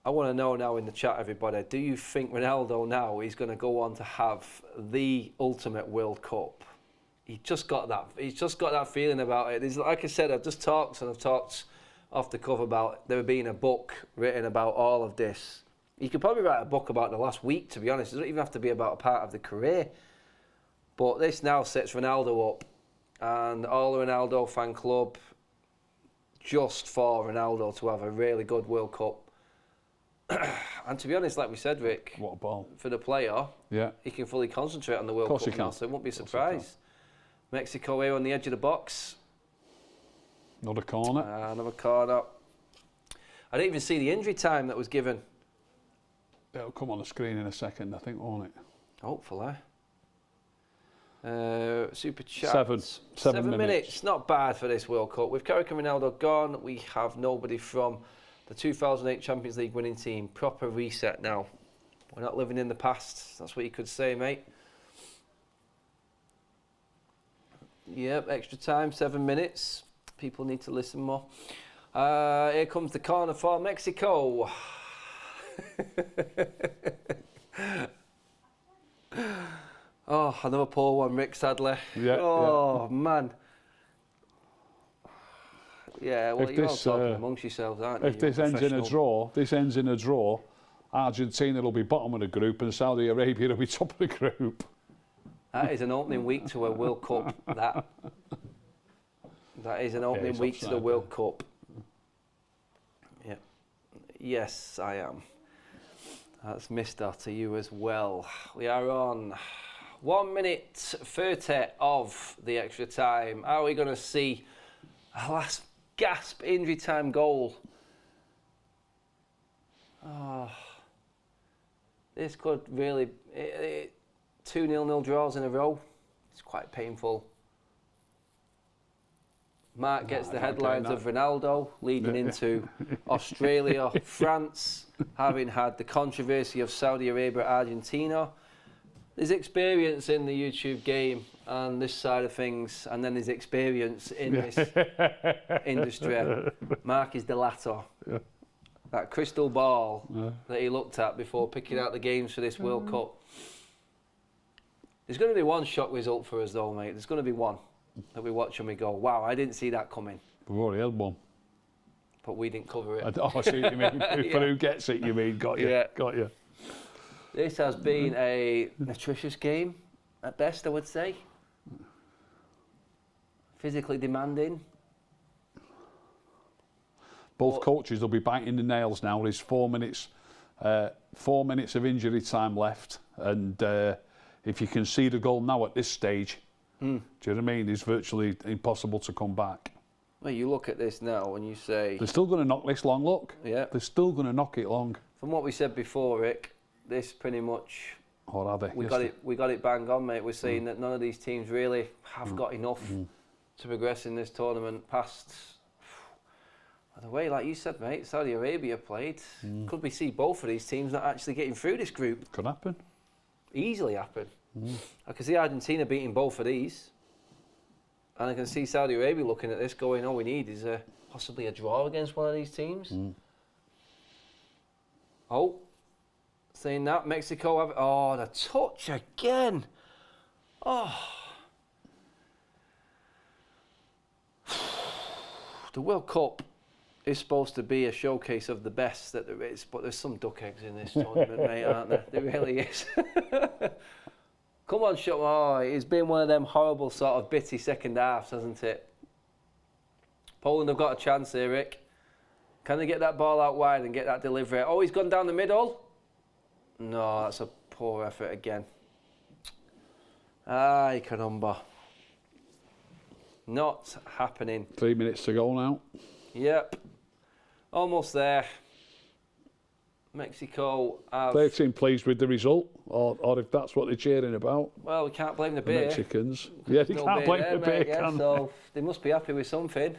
I want to know now in the chat, everybody, do you think Ronaldo now is going to go on to have the ultimate World Cup? He's just got that feeling about it. Like I said, I've talked off the cuff about there being a book written about all of this. You could probably write a book about the last week, to be honest. It doesn't even have to be about a part of the career. But this now sets Ronaldo up, and all the Ronaldo fan club, just for Ronaldo to have a really good World Cup. And to be honest, like we said, Rick, What a ball. for the player, Yeah. he can fully concentrate on the World Course Cup he can. now, so it won't be a Course he can. surprise. Mexico here on the edge of the box. Another corner. Another corner. I didn't even see the injury time that was given. It'll come on the screen in a second, I think, won't it? Hopefully. Super chat. 7 minutes. Not bad for this World Cup. With Carrick and Ronaldo gone, we have nobody from the 2008 Champions League winning team. Proper reset now. We're not living in the past. That's what you could say, mate. Yep, extra time, 7 minutes. People need to listen more. Here comes the corner for Mexico. Oh, another poor one, Rick, sadly. Yeah, oh, man. Yeah, well, If you're all this, talking amongst yourselves, aren't you? If this You're ends in a draw, Argentina will be bottom of the group and Saudi Arabia will be top of the group. That is an opening week to a World Cup. That is an opening it's week to the offside, World Cup. Yeah. Yes, I am. That's Mister to you as well. We are on 1 minute 30 of the extra time. Are we going to see a last gasp injury time goal? Oh, this could really... 2 0-0 draws in a row. It's quite painful. Mark gets the headlines of Ronaldo leading into Australia, France, having had the controversy of Saudi Arabia, Argentina. There's experience in the YouTube game and this side of things, and then there's experience in this industry. Mark is the latter. Yeah. That crystal ball that he looked at before picking out the games for this World Cup. There's going to be one shock result for us though, mate. There's going to be one that we watch and we go, wow, I didn't see that coming. We've already had one. But we didn't cover it. I see what you mean. For who gets it, you mean. Got you. Yeah. Got you. This has been a nutritious game, at best, I would say. Physically demanding. Both coaches will be biting the nails now. There's 4 minutes, 4 minutes of injury time left, and if you can see the goal now at this stage, do you know what I mean? It's virtually impossible to come back. Well, you look at this now and you say... They're still going to knock this long, look. Yeah. They're still going to knock it long. From what we said before, Rick, this pretty much... Or are they? We got it bang on, mate. We're saying that none of these teams really have got enough to progress in this tournament past... The way, like you said, mate, Saudi Arabia played. Could we see both of these teams not actually getting through this group? Could happen. Easily happen. I can see Argentina beating both of these. And I can see Saudi Arabia looking at this going, all we need is possibly a draw against one of these teams. Oh, saying that, Mexico have... Oh, the touch again. Oh. The World Cup is supposed to be a showcase of the best that there is, but there's some duck eggs in this tournament, mate, aren't there? There really is. Come on, shut. Oh, it's been one of them horrible sort of bitty second halves, hasn't it? Poland have got a chance here, Rick. Can they get that ball out wide and get that delivery? Oh, he's gone down the middle. No, that's a poor effort again. Ay, caramba. Not happening. 3 minutes to go now. Yep. Almost there. Mexico have... They seem pleased with the result, or if that's what they're cheering about. Well, we can't blame the The beer. Mexicans. Yeah, they No can't blame there, the beer, mate, yeah, can so they must be happy with something.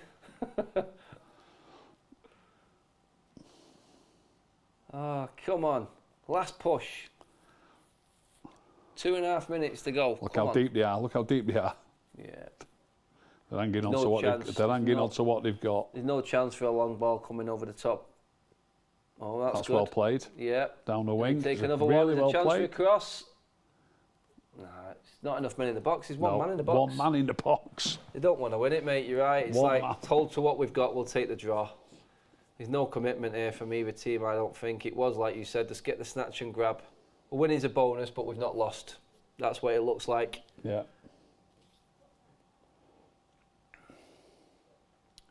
Oh, come on. Last push. 2.5 minutes to go. Look Come how on. deep they are. Look how deep they are. Yeah. They're hanging on No to what chance. they're hanging No. on to what they've got. There's no chance for a long ball coming over the top. Oh, that's good. well played. Yeah. Down the wing. Take It's another really one. There's well a chance played. for a cross. Nah, it's not enough men in the box. There's one man in the box. One man in the box. They don't want to win it, mate. You're right. It's One like man. told to what we've got, we'll take the draw. There's no commitment here from either team, I don't think. It was, like you said, just get the snatch and grab. A win is a bonus, but we've not lost. That's what it looks like. Yeah.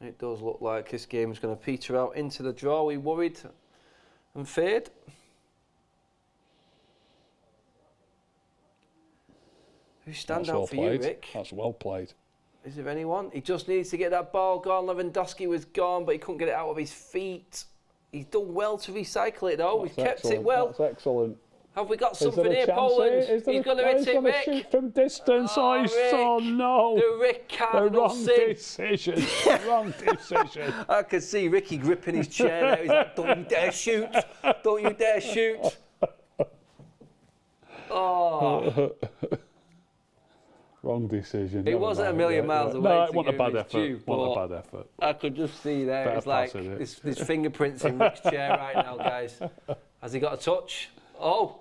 It does look like this game is going to peter out into the draw. We worried and feared. Who stand out for you, Rick? That's well played. Is there anyone? He just needs to get that ball gone. Lewandowski was gone, but he couldn't get it out of his feet. He's done well to recycle it, though. He's kept it well. That's excellent. Have we got something here, Poland? He's going to hit it, Rick. Shoot from distance. Oh, Rick. No. The Rick Cardinal wrong sin. Decision. Wrong decision. I could see Ricky gripping his chair there. He's like, don't you dare shoot. Don't you dare shoot. Oh. Wrong decision. It wasn't a million miles away. No, it wasn't a bad effort. But a bad effort. I could just see there. Better It's like pass, isn't it? there's fingerprints in Rick's chair right now, guys. Has he got a touch? Oh,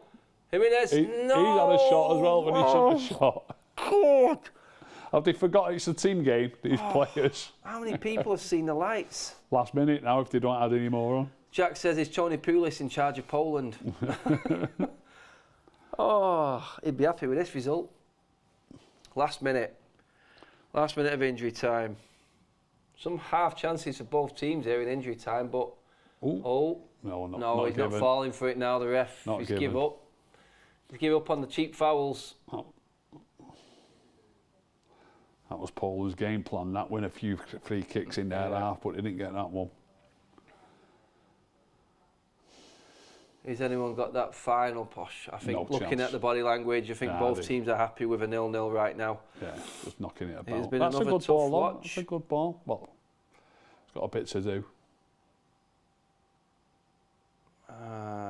Jimenez. He No. had a shot as well when he took the shot. God. Have they forgot it's a team game, these players? How many people have seen the lights? Last minute now if they don't add any more on. Jack says, is Tony Pulis in charge of Poland? Oh, he'd be happy with this result. Last minute of injury time. Some half chances for both teams here in injury time, but No, he's not falling for it now. The ref, he's give up. He's give up on the cheap fouls. Oh. That was Paul's game plan. That win a few free kicks in their half, but he didn't get that one. Has anyone got that final push? I think No looking chance. at the body language, I think both teams are happy with a 0-0 right now. Yeah, just knocking it about. It's been That's a another good tough ball, watch. That's a good ball. Well, it's got a bit to do.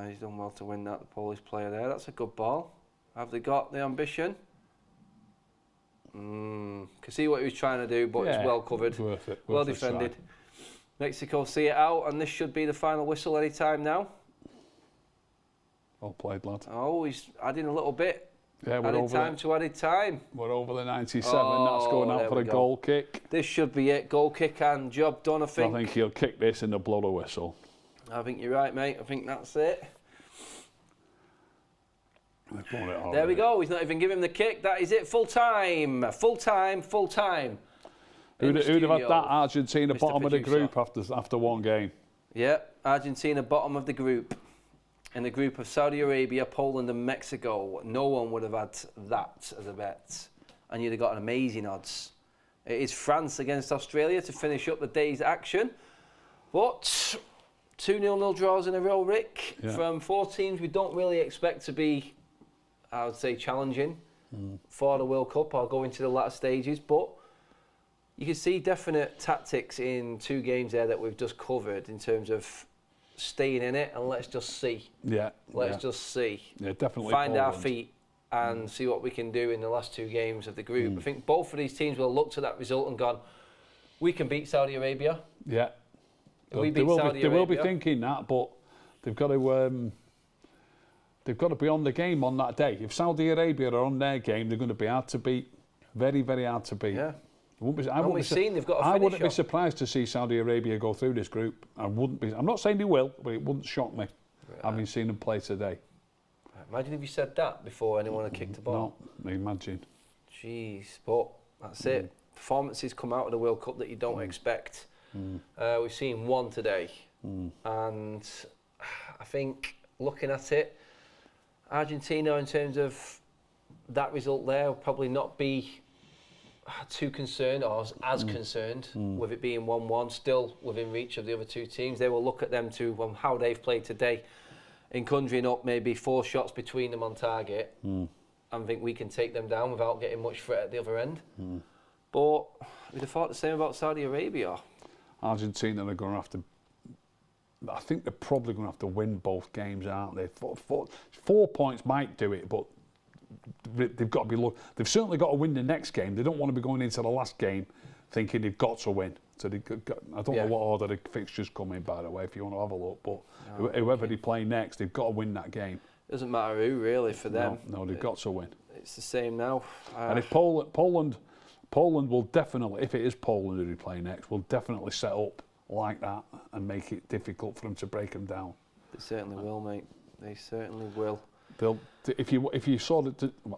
He's done well to win that, the Polish player there. That's a good ball. Have they got the ambition? Can see what he was trying to do, but it's well covered. Worth it. Well defended. Mexico see it out, and this should be the final whistle any time now. Well played, lad. Oh, he's adding a little bit. Yeah, added time. We're over the 97. That's going out for a goal kick. This should be it. Goal kick and job done, I think. I think he'll kick this and they'll blow the whistle. I think you're right, mate. I think that's it. There we go. He's not even giving him the kick. That is it. Full time. Full time. Full time. Who'd have had that Argentina bottom of the group after one game? Yeah, Argentina bottom of the group. In the group of Saudi Arabia, Poland and Mexico. No one would have had that as a bet. And you'd have got an amazing odds. It is France against Australia to finish up the day's action. But 2 0-0 draws in a row, Rick. Yeah. From 4 teams we don't really expect to be, I would say, challenging for the World Cup or go into the latter stages. But you can see definite tactics in 2 games there that we've just covered in terms of staying in it and let's just see. Yeah. Let's just see. Yeah, definitely. Find our Poland. feet and see what we can do in the last 2 games of the group. I think both of these teams will look to that result and gone, we can beat Saudi Arabia. Yeah. We beat Saudi They will be Arabia. thinking that, but they've got to be on the game on that day. If Saudi Arabia are on their game, they're going to be hard to beat. Very, very hard to beat. Yeah. I wouldn't be surprised to see Saudi Arabia go through this group. I'm not saying they will, but it wouldn't shock me, having seen them play today. Imagine if you said that before anyone had kicked the ball. No, imagine. Jeez, but that's it. Performances come out of the World Cup that you don't expect. We've seen one today, and I think looking at it, Argentina in terms of that result there will probably not be too concerned or as concerned with it being 1-1, still within reach of the other 2 teams. They will look at them to how they've played today in conjuring up maybe 4 shots between them on target and think we can take them down without getting much threat at the other end. But we'd have thought the same about Saudi Arabia. Argentina are going to have to, I think they're probably going to have to win both games, aren't they? 4 points might do it, but they've got to be. They've certainly got to win the next game. They don't want to be going into the last game thinking they've got to win. So I don't know what order the fixtures come in, by the way, if you want to have a look. But whoever they play next, they've got to win that game. Doesn't matter who, really, for them. No, they've got to win. It's the same now. And if Poland will definitely, if it is Poland who they play next, will definitely set up like that and make it difficult for them to break them down. They certainly will, mate. They certainly will. They'll, if you saw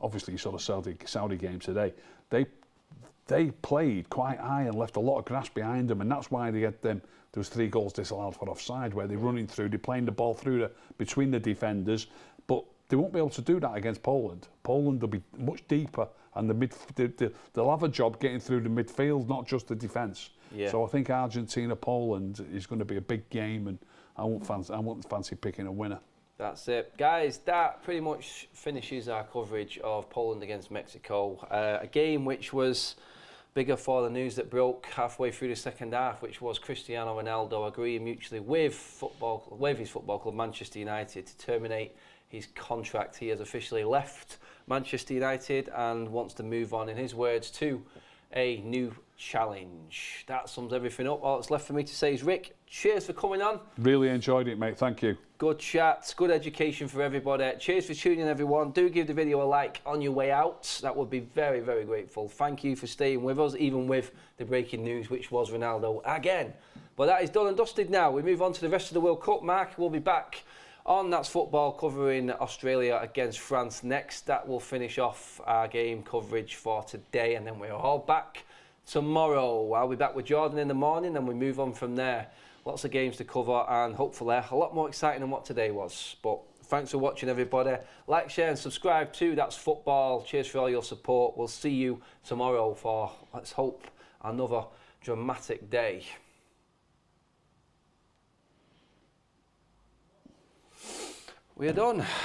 obviously you saw the Saudi game today, they played quite high and left a lot of grass behind them, and that's why they had them. There was 3 goals disallowed for offside, where they're running through, they're playing the ball through between the defenders, but they won't be able to do that against Poland. Poland will be much deeper, and they'll have a job getting through the midfield, not just the defence. Yeah. So I think Argentina-Poland is going to be a big game, and I won't fancy picking a winner. That's it. Guys, that pretty much finishes our coverage of Poland against Mexico. A game which was bigger for the news that broke halfway through the second half, which was Cristiano Ronaldo agreeing mutually with his football club Manchester United to terminate his contract. He has officially left Manchester United and wants to move on, in his words, to a new challenge. That sums everything up. All that's left for me to say is, Rick, cheers for coming on. Really enjoyed it, mate. Thank you. Good chat, good education for everybody. Cheers for tuning in, everyone. Do give the video a like on your way out. That would be very, very grateful. Thank you for staying with us, even with the breaking news, which was Ronaldo again. But that is done and dusted now. We move on to the rest of the World Cup. Mark will be back on That's Football, covering Australia against France next. That will finish off our game coverage for today, and then we're all back tomorrow. I'll be back with Jordan in the morning, and we move on from there. Lots of games to cover, and hopefully a lot more exciting than what today was. But thanks for watching, everybody. Like, share and subscribe too. That's Football. Cheers for all your support. We'll see you tomorrow for, let's hope, another dramatic day. We're done.